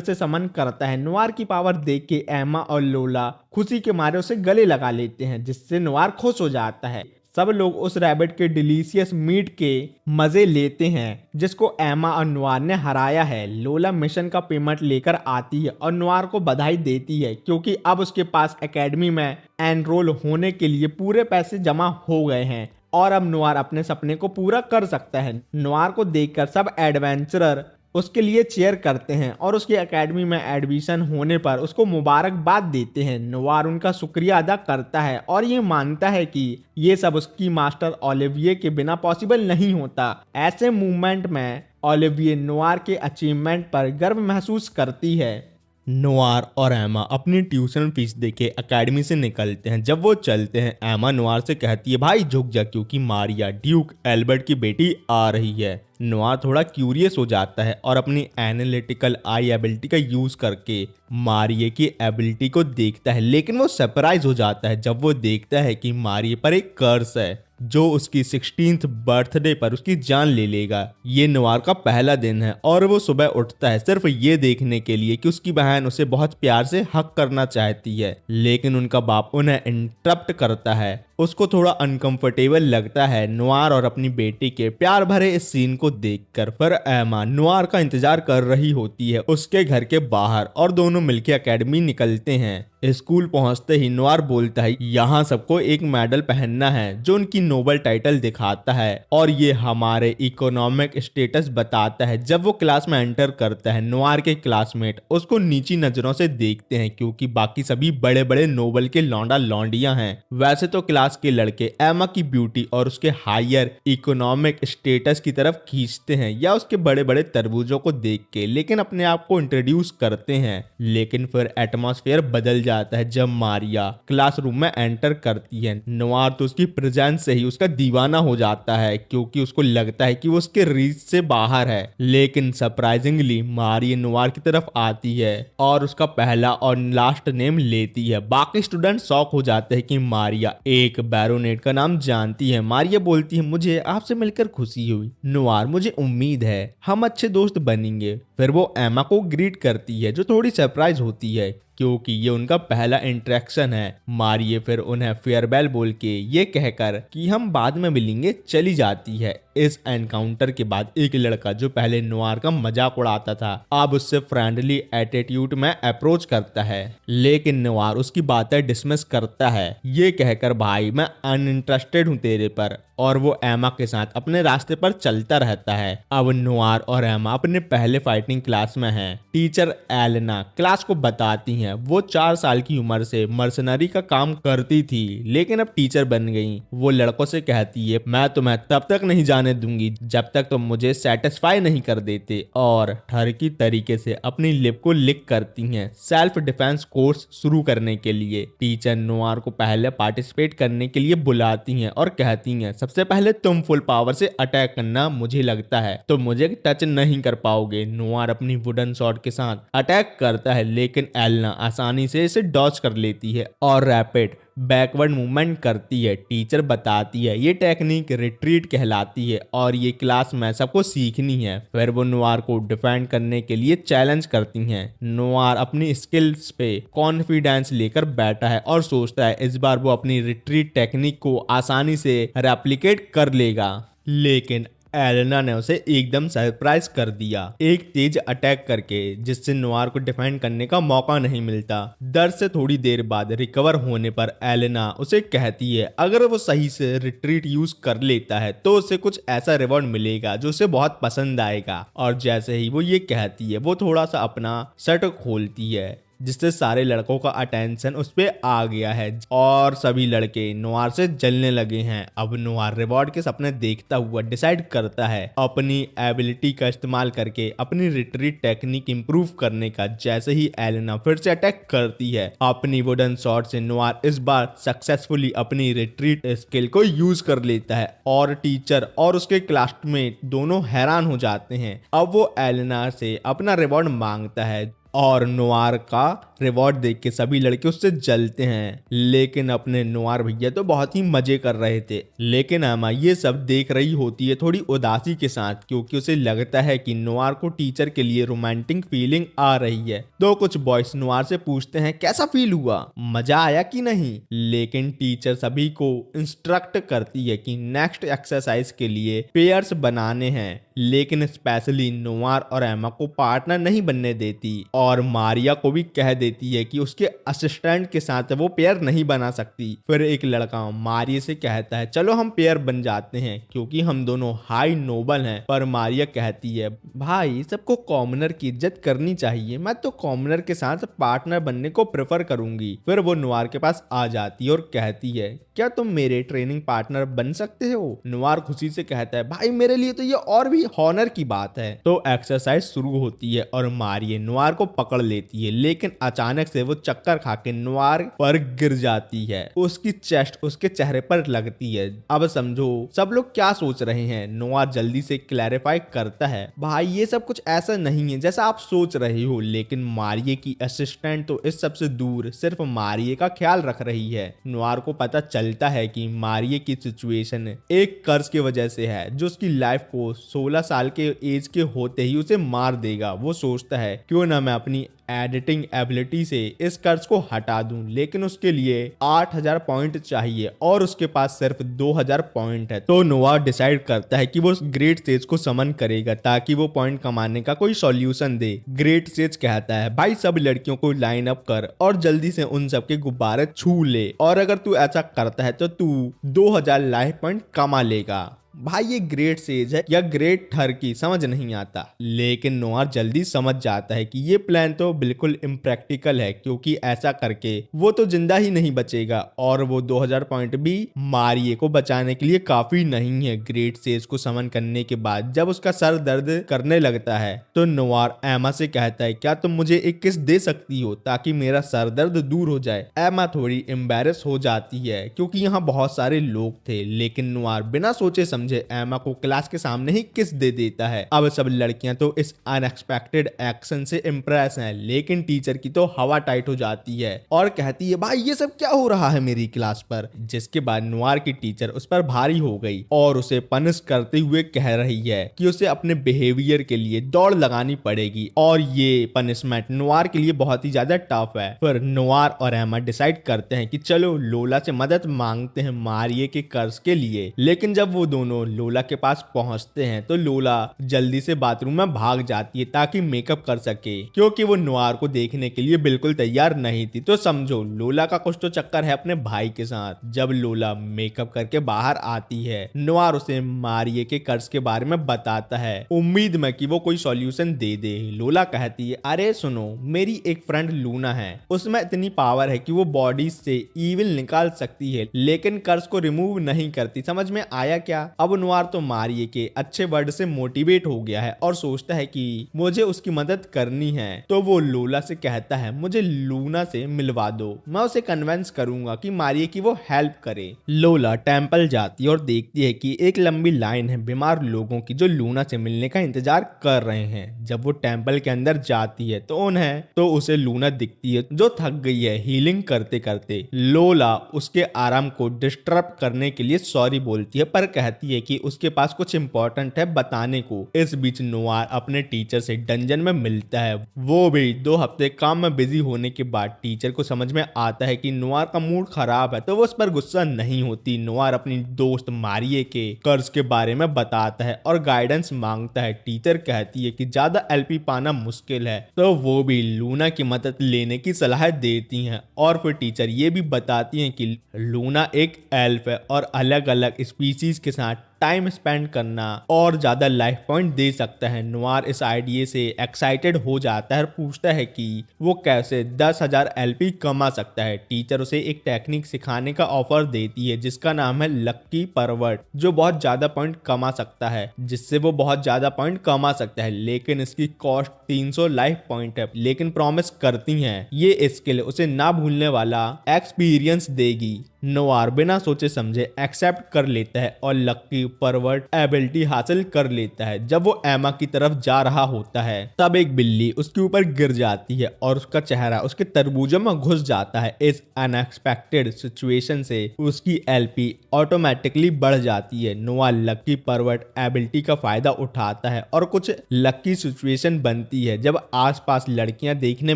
से समन करता है। नोआर की पावर देख के एमा और लोला खुशी के मारे उसे गले लगा लेते हैं, जिससे नोआर खुश हो जाता है। सब लोग उस रैबिट के डिलीशियस मीट के मजे लेते हैं जिसको एमा और नोआर ने हराया है। लोला मिशन का पेमेंट लेकर आती है और नोआर को बधाई देती है, क्योंकि अब उसके पास एकेडमी में एनरोल होने के लिए पूरे पैसे जमा हो गए हैं और अब नोआर अपने सपने को पूरा कर सकता है। नोआर को देखकर सब एडवेंचरर उसके लिए चेयर करते हैं और उसकी एकेडमी में एडमिशन होने पर उसको मुबारकबाद देते हैं। नोआर उनका शुक्रिया अदा करता है और ये मानता है कि ये सब उसकी मास्टर ओलिविये के बिना पॉसिबल नहीं होता। ऐसे मूवमेंट में ओलिविये नोआर के अचीवमेंट पर गर्व महसूस करती है। नोआर और एमा अपनी ट्यूशन फीस देके एकेडमी से निकलते हैं। जब वो चलते हैं, एमा नोआर से कहती है, भाई झुक जा, क्योंकि मारिया ड्यूक एल्बर्ट की बेटी आ रही है। नोआर थोड़ा क्यूरियस हो जाता है और अपनी एनालिटिकल आई एबिलिटी का यूज करके मारिया की एबिलिटी को देखता है, लेकिन वो सरप्राइज हो जाता है जब वो देखता है कि मारिया पर एक कर्स है जो उसकी 16th बर्थडे पर उसकी जान ले लेगा। ये नोआर का पहला दिन है और वो सुबह उठता है सिर्फ ये देखने के लिए कि उसकी बहन उसे बहुत प्यार से हक करना चाहती है, लेकिन उनका बाप उन्हें इंटरप्ट करता है। उसको थोड़ा अनकंफर्टेबल लगता है नोआर और अपनी बेटी के प्यार भरे इस सीन को देखकर। फिर एमा नोआर का इंतजार कर रही होती है उसके घर के बाहर और दोनों मिलकर एकेडमी निकलते हैं। स्कूल पहुंचते ही नोआर बोलता है, यहाँ सबको एक मेडल पहनना है जो उनकी नोबल टाइटल दिखाता है और ये हमारे इकोनॉमिक स्टेटस बताता है। जब वो क्लास में एंटर करता है, नोआर के क्लासमेट उसको नीची नजरों से देखते हैं, क्योंकि बाकी सभी बड़े बड़े नोबल के लौंडा लौंडियां हैं। वैसे तो क्लास के लड़के एमा की ब्यूटी और उसके हायर इकोनॉमिक स्टेटस की तरफ खींचते हैं या उसके बड़े बड़े तरबूजों को देख के, लेकिन अपने आप को इंट्रोड्यूस करते हैं। लेकिन फिर एटमॉस्फेयर बदल जाता है जब मारिया क्लासरूम में एंटर करती है। नोआर तो उसकी प्रेजेंस से ही उसका दीवाना हो जाता है, क्योंकि उसको लगता है कि वो उसके रीच से बाहर है। लेकिन सरप्राइजिंगली मारिया नोआर की तरफ आती है और उसका पहला और लास्ट नेम लेती है। बाकी स्टूडेंट शॉक हो जाते हैं कि मारिया एक बैरोनेट का नाम जानती है। मारिया बोलती है, मुझे आपसे मिलकर खुशी हुई नोआर, मुझे उम्मीद है हम अच्छे दोस्त बनेंगे। फिर वो एमा को ग्रीट करती है जो थोड़ी सरप्राइज होती है, क्योंकि ये उनका पहला इंटरेक्शन है। मारिया फिर उन्हें फेयरवेल बोल के ये कहकर कि हम बाद में मिलेंगे चली जाती है। इस एनकाउंटर के बाद एक लड़का जो पहले नोआर का मजाक उड़ाता था, अब उससे फ्रेंडली एटीट्यूड में अप्रोच करता है, लेकिन नोआर उसकी बातें डिसमिस करता है, ये कहकर भाई मैं अनइंटरेस्टेड हूँ तेरे पर, और वो एमा के साथ अपने रास्ते पर चलता रहता है। अब नोआर और एमा अपने पहले फाइटिंग क्लास में हैं। टीचर एलेना क्लास को बताती हैं वो 4 साल की उम्र से मर्सनरी का काम करती थी, लेकिन अब टीचर बन गई। वो लड़कों से कहती है, मैं तुम्हें तब तक नहीं जाने दूंगी जब तक तुम मुझे सेटिस्फाई नहीं कर देते, और ठरकी तरीके से अपनी लिप को लिक करती हैं सेल्फ डिफेंस कोर्स शुरू करने के लिए। टीचर नोआर को पहले पार्टिसिपेट करने के लिए बुलाती हैं और कहती हैं, सबसे पहले तुम फुल पावर से अटैक करना, मुझे लगता है तुम मुझे टच नहीं कर पाओगे। नोआर अपनी वुडन शॉट के साथ अटैक करता है, लेकिन एलेना आसानी से इसे डॉज कर लेती है और रैपिड बैकवर्ड मूवमेंट करती है। टीचर बताती है ये टेक्निक रिट्रीट कहलाती है और ये क्लास में सबको सीखनी है। फिर वो नोआर को डिफेंड करने के लिए चैलेंज करती हैं। नोआर अपनी स्किल्स पे कॉन्फिडेंस लेकर बैठा है और सोचता है इस बार वो अपनी रिट्रीट टेक्निक को आसानी से रेप्लिकेट कर लेगा, लेकिन एलेना ने उसे एकदम सरप्राइज कर दिया एक तेज अटैक करके, जिससे नोआर को डिफेंड करने का मौका नहीं मिलता। दर्द से थोड़ी देर बाद रिकवर होने पर एलेना उसे कहती है अगर वो सही से रिट्रीट यूज कर लेता है तो उसे कुछ ऐसा रिवॉर्ड मिलेगा जो उसे बहुत पसंद आएगा। और जैसे ही वो ये कहती है वो थोड़ा सा अपना शर्ट खोलती है। जिससे सारे लड़कों का अटेंशन उस पे आ गया है और सभी लड़के नोआर से जलने लगे हैं। अब नोआर रिवॉर्ड के सपने देखता हुआ डिसाइड करता है अपनी एबिलिटी का इस्तेमाल करके अपनी रिट्रीट टेक्निक इंप्रूव करने का। जैसे ही एलेना फिर से अटैक करती है अपनी वुडन शॉट से, नोआर इस बार सक्सेसफुली अपनी रिट्रीट स्किल को यूज कर लेता है और टीचर और उसके क्लासमेट दोनों हैरान हो जाते हैं। अब वो एलेना से अपना रिवॉर्ड मांगता है और नोआर का रिवॉर्ड देख के सभी लड़के उससे जलते हैं, लेकिन अपने नोआर भैया तो बहुत ही मजे कर रहे थे। लेकिन एमा ये सब देख रही होती है थोड़ी उदासी के साथ, क्योंकि उसे लगता है कि नोआर को टीचर के लिए रोमांटिक फीलिंग आ रही है। तो कुछ बॉयज नोआर से पूछते हैं कैसा फील हुआ, मजा आया कि नहीं। लेकिन टीचर सभी को इंस्ट्रक्ट करती है कि नेक्स्ट एक्सरसाइज के लिए पेयर्स बनाने हैं, लेकिन स्पेशली नोआर और एमा को पार्टनर नहीं बनने देती और मारिया को भी कह देती है कि उसके असिस्टेंट के साथ वो पेयर नहीं बना सकती। फिर एक लड़का मारिया से कहता है चलो हम पेयर बन जाते हैं क्योंकि हम दोनों हाई नोबल हैं। पर मारिया कहती है भाई सबको कॉमनर की इज्जत करनी चाहिए, मैं तो कॉमनर के साथ पार्टनर बनने को प्रेफर करूंगी। फिर वो नोआर के पास आ जाती है और कहती है क्या तुम मेरे ट्रेनिंग पार्टनर बन सकते हो। नोआर खुशी से कहता है भाई मेरे लिए तो ये और भी हॉनर की बात है। तो एक्सरसाइज शुरू होती है और मारिया नोआर को पकड़ लेती है, लेकिन अचानक से वो चक्कर खा के नोआर पर गिर जाती है। उसकी चेस्ट उसके चेहरे पर लगती है। अब समझो सब लोग क्या सोच रहे हैं। नोआर जल्दी से क्लैरिफाई करता है भाई ये सब कुछ ऐसा नहीं है जैसा आप सोच रहे हो। लेकिन मारिया की असिस्टेंट तो इस सबसे दूर सिर्फ मारिया का ख्याल रख रही है। नोआर को पता चलता है कि मारिया की सिचुएशन एक कर्ज की वजह से है जो उसकी लाइफ को 16 साल के एज के होते ही उसे मार देगा। वो सोचता है क्यों ना मैं अपनी एडिटिंग एबिलिटी से इस कर्ज को हटा दूं, लेकिन उसके लिए 8000 पॉइंट चाहिए और उसके पास सिर्फ 2000 पॉइंट है। तो नोआर डिसाइड करता है कि वो ग्रेट सेज को समन करेगा ताकि वो पॉइंट कमाने का कोई सॉल्यूशन दे। ग्रेट सेज कहता है भाई सब लड़कियों को लाइन अप कर और जल्दी से उन सबके गुब्बारे छू ले, और अगर तू ऐसा करता है तो तू 2000 लाइफ पॉइंट कमा लेगा। भाई ये ग्रेट सेज है या ग्रेट ठरकी समझ नहीं आता, लेकिन नोआर जल्दी समझ जाता है कि ये प्लान तो बिल्कुल इम्प्रैक्टिकल है क्योंकि ऐसा करके वो तो जिंदा ही नहीं बचेगा और वो 2000 पॉइंट भी मारिया को बचाने के लिए काफी नहीं है। ग्रेट सेज को समन करने के बाद जब उसका सर दर्द करने लगता है तो नोआर एमा से कहता है क्या तुम मुझे एक किस दे सकती हो ताकि मेरा सर दर्द दूर हो जाए। एमा थोड़ी एम्बेरस हो जाती है क्योंकि यहाँ बहुत सारे लोग थे, लेकिन नोआर बिना सोचे समझे एमा को क्लास के सामने ही किस दे देता है। अब सब लड़कियां तो इस अनएक्सपेक्टेड एक्शन से इम्प्रेस हैं, लेकिन टीचर की तो हवा टाइट हो जाती है और कहती है भाई ये सब क्या हो रहा है मेरी क्लास पर। जिसके बाद नोआर की टीचर उस पर भारी हो गई और उसे पनिश करते हुए कह रही है कि उसे अपने बिहेवियर के लिए दौड़ लगानी पड़ेगी और ये पनिशमेंट नोआर के लिए बहुत ही ज्यादा टफ है। फिर नोआर और एमा डिसाइड करते हैं कि चलो लोला से मदद मांगते हैं मारिया के कर्ज के लिए। लेकिन जब वो दोनों लोला के पास पहुंचते हैं तो लोला जल्दी से बाथरूम में भाग जाती है ताकि मेकअप कर सके, क्योंकि वो नोआर को देखने के लिए बिल्कुल तैयार नहीं थी। तो समझो लोला का कुछ तो चक्कर है अपने भाई के साथ। जब लोला मेकअप करके बाहर आती है नोआर उसे मारिया के कर्ज के बारे में बताता है, उम्मीद में कि वो कोई सॉल्यूशन दे दे। लोला कहती है अरे सुनो मेरी एक फ्रेंड लूना है, उसमें इतनी पावर है कि वो बॉडी से ईविल निकाल सकती है लेकिन कर्ज को रिमूव नहीं करती। समझ में आया क्या। अब नोआर तो मारिया के अच्छे वर्ड से मोटिवेट हो गया है और सोचता है कि मुझे उसकी मदद करनी है। तो वो लोला से कहता है मुझे लूना से मिलवा दो, मैं उसे कन्विंस करूंगा कि मारिया की वो हेल्प करे। लोला टेंपल जाती है और देखती है कि एक लंबी लाइन है बीमार लोगों की जो लूना से मिलने का इंतजार कर रहे हैं। जब वो टेंपल के अंदर जाती है तो उसे लूना दिखती है जो थक गई है हीलिंग करते करते। लोला उसके आराम को डिस्टर्ब करने के लिए सॉरी बोलती है पर कहती है कि उसके पास कुछ इंपॉर्टेंट है बताने को। इस बीच नोआर अपने टीचर से डंजन में मिलता है। वो भी 2 हफ्ते काम में बिजी होने के बाद टीचर को समझ में आता है कि नोआर का मूड खराब है तो वो उस पर गुस्सा नहीं होती। नोआर अपनी दोस्त मारिया के कर्ज के बारे में बताता है और गाइडेंस मांगता है। टीचर कहती है कि ज्यादा एलपी पाना मुश्किल है तो वो भी लूना की मदद लेने की सलाह देती हैं और फिर टीचर ये भी बताती हैं कि लूना एक एल्फ है और अलग अलग स्पीशीज के साथ टाइम स्पेंड करना और ज्यादा लाइफ पॉइंट दे सकता है। नोवार इस आइडिया से एक्साइटेड हो जाता है और पूछता है कि वो कैसे 10,000 एलपी कमा सकता है। टीचर उसे एक टेक्निक सिखाने का ऑफर देती है जिसका नाम है लक्की परवर्ट, जो बहुत ज्यादा पॉइंट कमा सकता है, जिससे वो बहुत ज्यादा पॉइंट कमा सकता है। लेकिन इसकी कॉस्ट 300 लाइफ पॉइंट है, लेकिन प्रॉमिस करती हैं ये स्किल उसे ना भूलने वाला एक्सपीरियंस देगी। नोवार बिना सोचे समझे एक्सेप्ट कर लेता है और लक्की परवर्ट एबिलिटी हासिल कर लेता है। जब वो एमा की तरफ जा रहा होता है तब एक बिल्ली उसके ऊपर गिर जाती है और उसका चेहरा उसके तरबूजों में घुस जाता है। इस अनएक्सपेक्टेड सिचुएशन से उसकी एलपी ऑटोमेटिकली बढ़ जाती है। नोवार लक्की परवर्ट एबिलिटी का फायदा उठाता है और कुछ लक्की सिचुएशन बनती है। जब आसपास लड़कियां देखने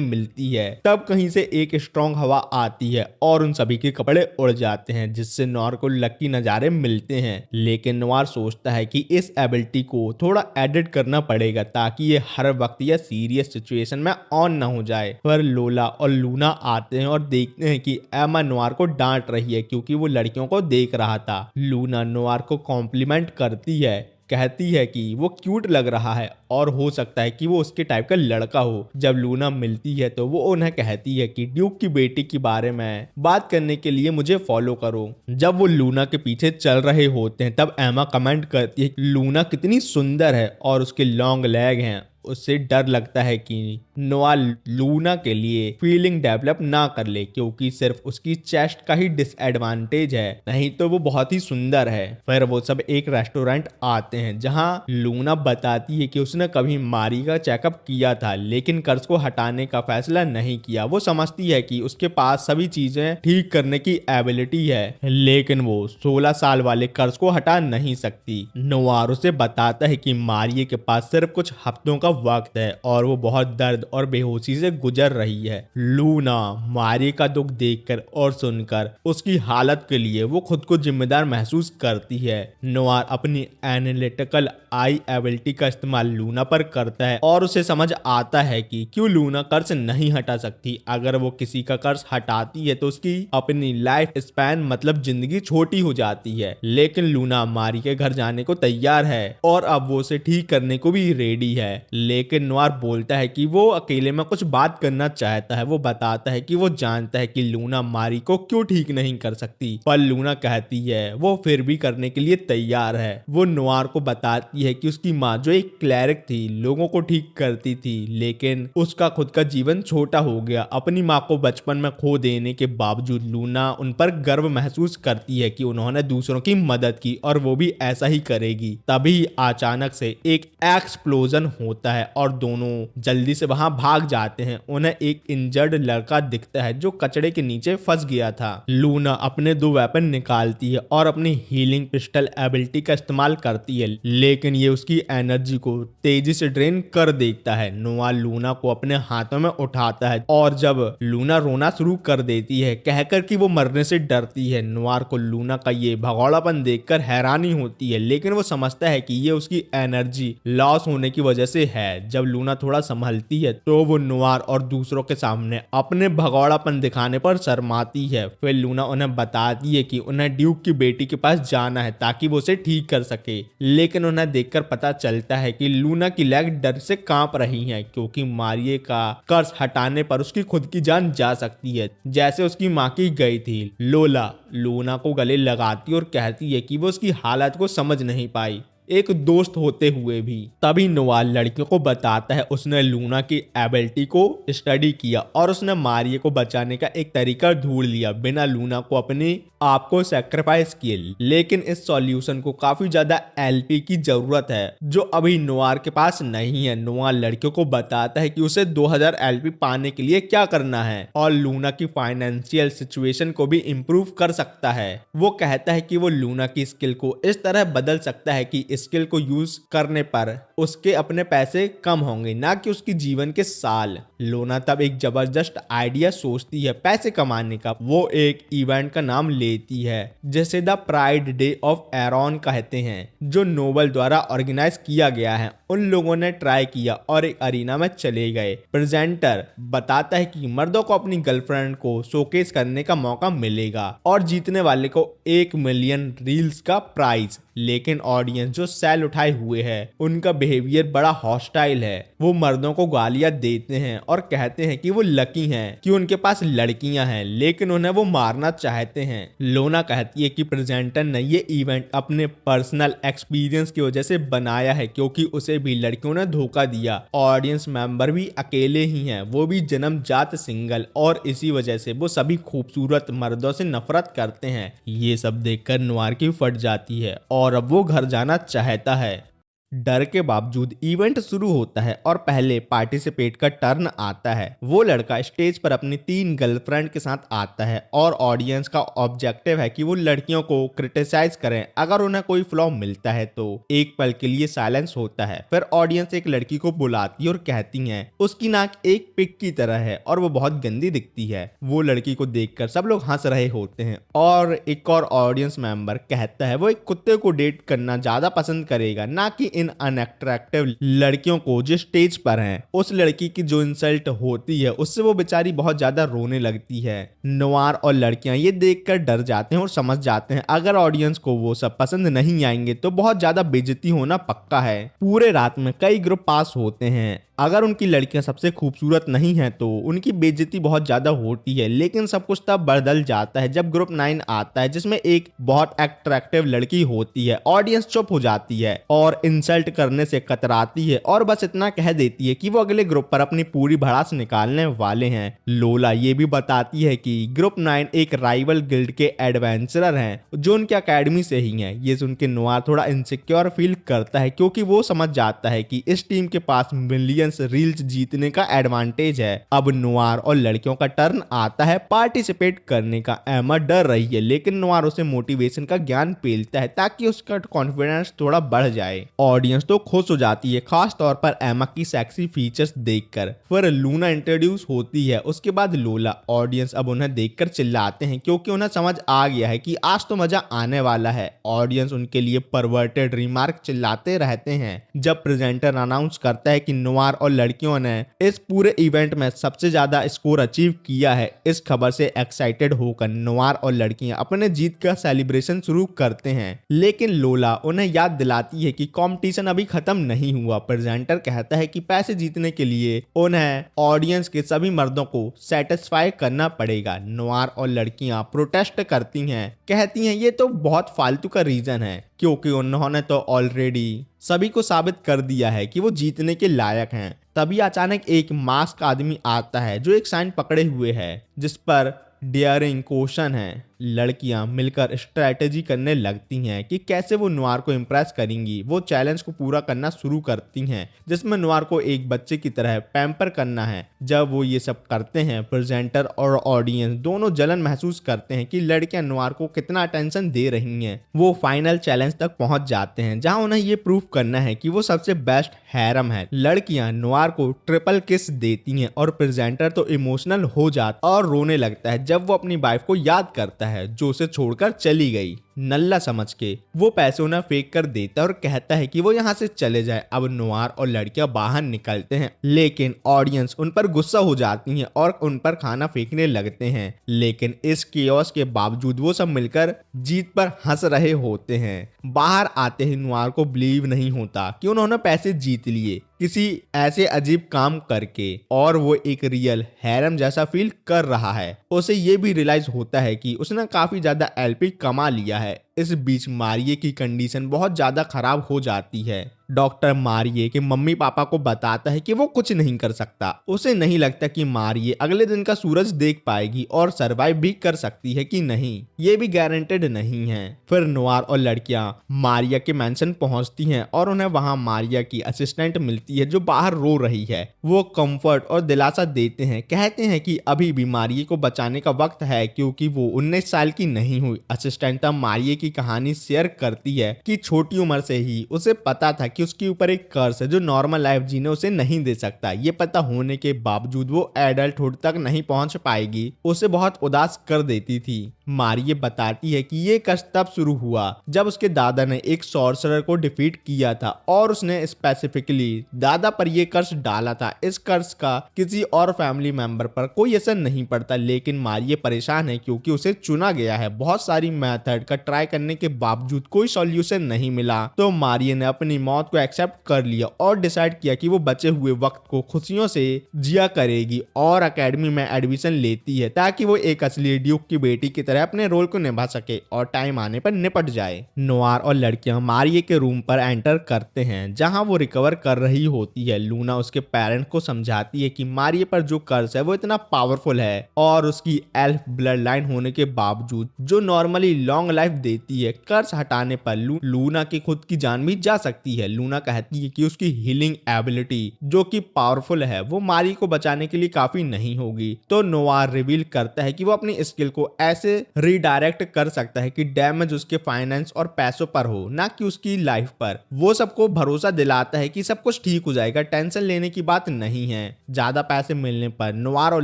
मिलती है तब कहीं से एक स्ट्रॉन्ग हवा आती है और उन सभी के कपड़े उड़ जाते हैं, जिससे नोवार को लकी नजारे मिलते हैं। लेकिन नोवार सोचता है कि इस एबिलिटी को थोड़ा एडिट करना पड़ेगा ताकि ये हर वक्त या सीरियस सिचुएशन में ऑन ना हो जाए। पर लोला और लूना आते हैं और देखते हैं कि एमा नोवार को डांट रही है क्योंकि वो लड़कियों को देख रहा था। लूना नोवार को कॉम्प्लीमेंट करती है, कहती है कि वो क्यूट लग रहा है और हो सकता है कि वो उसके टाइप का लड़का हो। जब लूना मिलती है तो वो उन्हें कहती है कि ड्यूक की बेटी के बारे में बात करने के लिए मुझे फॉलो करो। जब वो लूना के पीछे चल रहे होते हैं तब एमा कमेंट करती है लूना कितनी सुंदर है और उसके लॉन्ग लेग हैं। उससे डर लगता है कि नोवार लूना के लिए फीलिंग डेवलप ना कर ले क्योंकि सिर्फ उसकी चेस्ट का ही डिसएडवांटेज है, नहीं तो वो बहुत ही सुंदर है। फिर वो सब एक रेस्टोरेंट आते हैं जहां लूना बताती है कि उसने कभी मारी का चेकअप किया था लेकिन कर्ज को हटाने का फैसला नहीं किया। वो समझती है कि उसके पास सभी चीजें ठीक करने की एबिलिटी है लेकिन वो 16 साल वाले कर्ज को हटा नहीं सकती। नोवार उसे बताता है कि मारिये के पास सिर्फ कुछ हफ्तों का वक्त है और वो बहुत दर्द और बेहोशी से गुजर रही है। लूना मारिये का दुख देखकर और सुनकर उसकी हालत के लिए वो खुद को जिम्मेदार महसूस करती है। नोवार अपनी एनालिटिकल आई एबिलिटी का इस्तेमाल लूना पर करता है और उसे समझ आता है कि क्यों लूना कर्ज नहीं हटा सकती। अगर वो किसी का कर्ज हटाती है तो उसकी अपनी लाइफ स्पैन मतलब जिंदगी छोटी हो जाती है। लेकिन लूना मारिये के घर जाने को तैयार है और अब वो उसे ठीक करने को भी रेडी है। लेकिन नोवार बोलता है कि वो अकेले में कुछ बात करना चाहता है। वो बताता है कि वो जानता है कि लूना मारी को क्यों ठीक नहीं कर सकती, पर लूना कहती है वो फिर भी करने के लिए तैयार है। वो नोवार को बताती है कि उसकी माँ जो एक क्लैरिक थी लोगों को ठीक करती थी लेकिन उसका खुद का जीवन छोटा हो गया। अपनी माँ को बचपन में खो देने के बावजूद लूना उन पर गर्व महसूस करती है कि उन्होंने दूसरों की मदद की और वो भी ऐसा ही करेगी। तभी अचानक से एक एक्सप्लोजन होता है और दोनों जल्दी से वहां भाग जाते हैं। उन्हें एक इंजर्ड लड़का दिखता है जो कचड़े के नीचे फंस गया था। लूना अपने 2 वेपन निकालती है और अपनी हीलिंग पिस्टल एबिलिटी का इस्तेमाल करती है लेकिन ये उसकी एनर्जी को तेजी से ड्रेन कर देता है। नोवार लूना को अपने हाथों में उठाता है और जब लूना रोना शुरू कर देती है कहकर कि वो मरने से डरती है। नोवार को लूना का ये भगौड़ापन देखकर हैरानी होती है लेकिन वो समझता है कि ये उसकी एनर्जी लॉस होने की वजह से है। जब लूना थोड़ा संभलती है तो वो नोवार और दूसरों के सामने अपने भगौड़ापन दिखाने पर शर्माती है। फिर लूना उन्हें बताती है कि उन्हें ड्यूक की बेटी के पास जाना है ताकि वो उसे ठीक कर सके। लेकिन उन्हें देखकर पता चलता है कि लूना की लेग डर से कांप रही हैं क्योंकि मारिये का कर्ज हटाने पर उसकी खुद की जान जा सकती है जैसे उसकी माँ की गई थी। लोला लूना को गले लगाती और कहती है कि वो उसकी हालत को समझ नहीं पाई एक दोस्त होते हुए भी। तभी नोवार लड़कियों को बताता है उसने लूना की एबिलिटी को स्टडी किया और उसने मारिये को बचाने का एक तरीका ढूंढ लिया बिना लूना को अपने आप को सैक्रिफाइस किए। लेकिन इस सॉल्यूशन को काफी ज्यादा एलपी की जरूरत है जो अभी नोवार के पास नहीं है। नोवार लड़कियों को बताता है कि उसे 2000 एलपी पाने के लिए क्या करना है और लूना की फाइनेंशियल सिचुएशन को भी इम्प्रूव कर सकता है। वो कहता है कि वो लूना की स्किल को इस तरह बदल सकता है कि स्किल को यूज करने पर उसके अपने पैसे कम होंगे ना कि उसकी जीवन के साल। लूना तब एक जबरदस्त आइडिया सोचती है पैसे कमाने का। वो एक इवेंट का नाम लेती है जिसे the pride day of Aaron कहते हैं जो नोबल द्वारा ऑर्गेनाइज किया गया है। उन लोगों ने ट्राई किया और एक अरीना में चले गए। प्रेजेंटर बताता है कि मर्दों को अपनी गर्लफ्रेंड को शोकेस करने का मौका मिलेगा और जीतने वाले को 1 मिलियन रील्स का प्राइज। लेकिन ऑडियंस जो सेल उठाए हुए है उनका बिहेवियर बड़ा हॉस्टाइल है। वो मर्दों को गालियां देते हैं और कहते हैं कि वो लकी हैं कि उनके पास लड़कियां हैं, लेकिन उन्हें वो मारना चाहते हैं। लोना कहती है कि प्रेजेंटर ने ये इवेंट अपने पर्सनल एक्सपीरियंस की वजह से बनाया है, क्योंकि उसे भी लड़कियों ने धोखा दिया। ऑडियंस मेंबर भी अकेले ही हैं, वो भी जन्मजात सिंगल, और इसी वजह से वो सभी खूबसूरत मर्दों से नफरत करते हैं। ये सब देखकर नवार की फट जाती है और अब वो घर जाना चाहता है। डर के बावजूद इवेंट शुरू होता है और पहले पार्टिसिपेट का टर्न आता है। वो लड़का स्टेज पर अपनी 3 गर्लफ्रेंड के साथ आता है और ऑडियंस का ऑब्जेक्टिव है कि वो लड़कियों को क्रिटिसाइज करें। अगर उन्हें कोई फ्लॉ मिलता है तो एक पल के लिए साइलेंस होता है। फिर ऑडियंस एक लड़की को बुलाती है और कहती है उसकी नाक एक पिग की तरह है और वो बहुत गंदी दिखती है। वो लड़की को देखकर सब लोग हंस रहे होते हैं और एक और ऑडियंस मेंबर कहता है वो एक कुत्ते को डेट करना ज्यादा पसंद करेगा, ना कि इन अनअट्रैक्टिव लड़कियों को जो स्टेज पर हैं। उस लड़की की जो इंसल्ट होती है उससे वो बेचारी बहुत ज्यादा रोने लगती है। नवार और लड़कियां ये देखकर डर जाते हैं और समझ जाते हैं अगर ऑडियंस को वो सब पसंद नहीं आएंगे तो बहुत ज्यादा बेइज्जती होना पक्का है। पूरे रात में कई ग्रुप पास होते हैं। अगर उनकी लड़कियां सबसे खूबसूरत नहीं हैं तो उनकी बेइज्जती बहुत ज्यादा होती है, लेकिन सब कुछ तब बदल जाता है जब ग्रुप 9 आता है जिसमें एक बहुत अट्रैक्टिव लड़की होती है। ऑडियंस चुप हो जाती है और इंसल्ट करने से कतराती है और बस इतना कह देती है कि वो अगले ग्रुप पर अपनी पूरी भड़ास निकालने वाले हैं। लोला ये भी बताती है कि ग्रुप 9 एक राइवल गिल्ड के एडवेंचरर हैं जो उनके अकेडमी से ही हैं। ये सुन के नोआर थोड़ा इनसिक्योर फील करता है, क्योंकि वो समझ जाता है कि इस टीम के पास मिलियन रील्स जीतने का एडवांटेज है। अब नोआर और लड़कियों का टर्न आता है पार्टिसिपेट करने का। एमा डर रही है, लेकिन नोआर उसे मोटिवेशन का ज्ञान पेलता है ताकि उसका कॉन्फिडेंस थोड़ा बढ़ जाए। ऑडियंस तो खुश हो जाती है, खास तौर पर एमा की सेक्सी फीचर्स देखकर। फिर लूना इंट्रोड्यूस होती है, उसके बाद लोला। ऑडियंस अब उन्हें देखकर चिल्लाते हैं क्योंकि उन्हें समझ आ गया है कि आज तो मजा आने वाला है। ऑडियंस उनके लिए परवर्टेड रिमार्क चिल्लाते रहते हैं। जब प्रेजेंटर अनाउंस करता है कि नोआर और लड़कियों ने इस पूरे इवेंट में सबसे ज्यादा स्कोर अचीव किया है, इस खबर से एक्साइटेड होकर नोआर और लड़कियां अपने जीत का सेलिब्रेशन शुरू करते हैं। लेकिन लोला उन्हें याद दिलाती है कि कंपटीशन अभी खत्म नहीं हुआ। प्रेजेंटर कहता है कि पैसे जीतने के लिए उन्हें ऑडियंस के सभी मर्दों को सेटिस्फाई करना पड़ेगा। नोआर और लड़कियां प्रोटेस्ट करती हैं, कहती हैं ये तो बहुत फालतू का रीजन है, क्योंकि उन्होंने तो ऑलरेडी सभी को साबित कर दिया है कि वो जीतने के लायक हैं। तभी अचानक एक मास्क आदमी आता है जो एक साइन पकड़े हुए है जिस पर डेयरिंग क्वेश्चन है। लड़कियां मिलकर स्ट्रेटेजी करने लगती हैं कि कैसे वो नोआर को इम्प्रेस करेंगी। वो चैलेंज को पूरा करना शुरू करती हैं, जिसमें नोआर को एक बच्चे की तरह पैम्पर करना है। जब वो ये सब करते हैं, प्रेजेंटर और ऑडियंस दोनों जलन महसूस करते हैं कि लड़कियां नोआर को कितना अटेंशन दे रही हैं। वो फाइनल चैलेंज तक पहुंच जाते हैं जहां उन्हें ये प्रूव करना है कि वो सबसे बेस्ट हैरम है। लड़कियां नोआर को ट्रिपल किस देती हैं और प्रेजेंटर तो इमोशनल हो जाता और रोने लगता है जब वो अपनी वाइफ को याद करता है जो उसे छोड़कर चली गई। नल्ला समझ के वो पैसे उन्हें फेंक कर देता है और कहता है कि वो यहाँ से चले जाए। अब नोआर और लड़कियां बाहर निकलते हैं, लेकिन ऑडियंस उन पर गुस्सा हो जाती है और उन पर खाना फेंकने लगते हैं। लेकिन इस केओस के बावजूद वो सब मिलकर जीत पर हंस रहे होते हैं। बाहर आते ही नोआर को बिलीव नहीं होता कि उन्होंने पैसे जीत लिए किसी ऐसे अजीब काम करके, और वो एक रियल हैरम जैसा फील कर रहा है। उसे ये भी रियलाइज होता है कि उसने काफी ज्यादा एलपी कमा लिया है। इस बीच मारिये की कंडीशन बहुत ज्यादा खराब हो जाती है। डॉक्टर मारिये के मम्मी पापा को बताता है कि वो कुछ नहीं कर सकता। उसे नहीं लगता कि मारिये अगले दिन का सूरज देख पाएगी और सरवाइव भी कर सकती है कि नहीं, ये भी गारंटेड नहीं है। फिर नोआर और लड़कियां मारिया के मेंशन पहुंचती हैं और उन्हें वहां मारिया की असिस्टेंट मिलती है जो बाहर रो रही है। वो कंफर्ट और दिलासा देते हैं, कहते हैं कि अभी भी मारिये को बचाने का वक्त है क्योंकि वो 19 साल की नहीं हुई। असिस्टेंट तब मारिये की कहानी शेयर करती है कि छोटी उम्र से ही उसे पता था कि उसके ऊपर एक कर्स है जो नॉर्मल लाइफ जीने उसे नहीं दे सकता। ये पता होने के बावजूद वो एडल्टहुड तक नहीं पहुंच पाएगी। उसे बहुत उदास कर देती थी। मारिये बताती है कि ये कर्ज तब शुरू हुआ जब उसके दादा ने एक सॉर्सरर को डिफीट किया था और उसने स्पेसिफिकली दादा पर ये कर्ज डाला था। इस कर्ज का किसी और फैमिली मेंबर पर कोई असर नहीं पड़ता, लेकिन मारिये परेशान है क्योंकि उसे चुना गया है। बहुत सारी मेथड का ट्राई करने के बावजूद कोई सॉल्यूशन नहीं मिला, तो मारिये ने अपनी मौत को एक्सेप्ट कर लिया और डिसाइड किया कि वो बचे हुए वक्त को खुशियों से जिया करेगी और एकेडमी में एडमिशन लेती है ताकि वो एक असली ड्यूक की बेटी की तरह अपने रोल को निभा सके और टाइम आने पर निपट जाए। नोआर और लड़कियां मारिये के रूम पर एंटर करते हैं जहां वो रिकवर कर रही होती है। लूना उसके पेरेंट्स को समझाती है कि मारिये पर जो कर्ज है वो इतना पावरफुल है और उसकी एल्फ ब्लड लाइन होने के बावजूद जो नॉर्मली लॉन्ग लाइफ देती है, कर्ज हटाने पर लूना की खुद की जान भी जा सकती है। लूना कहती है कि उसकी हीलिंग एबिलिटी जो कि पावरफुल है वो मारिये को बचाने के लिए काफी नहीं होगी, तो नोआर रिवील करता है कि वो अपनी स्किल को ऐसे रीडायरेक्ट कर सकता है कि डैमेज उसके फाइनेंस और पैसों पर हो, ना कि उसकी लाइफ पर। वो सबको भरोसा दिलाता है कि सब कुछ ठीक हो जाएगा, टेंशन लेने की बात नहीं है। ज्यादा पैसे मिलने पर नोआर और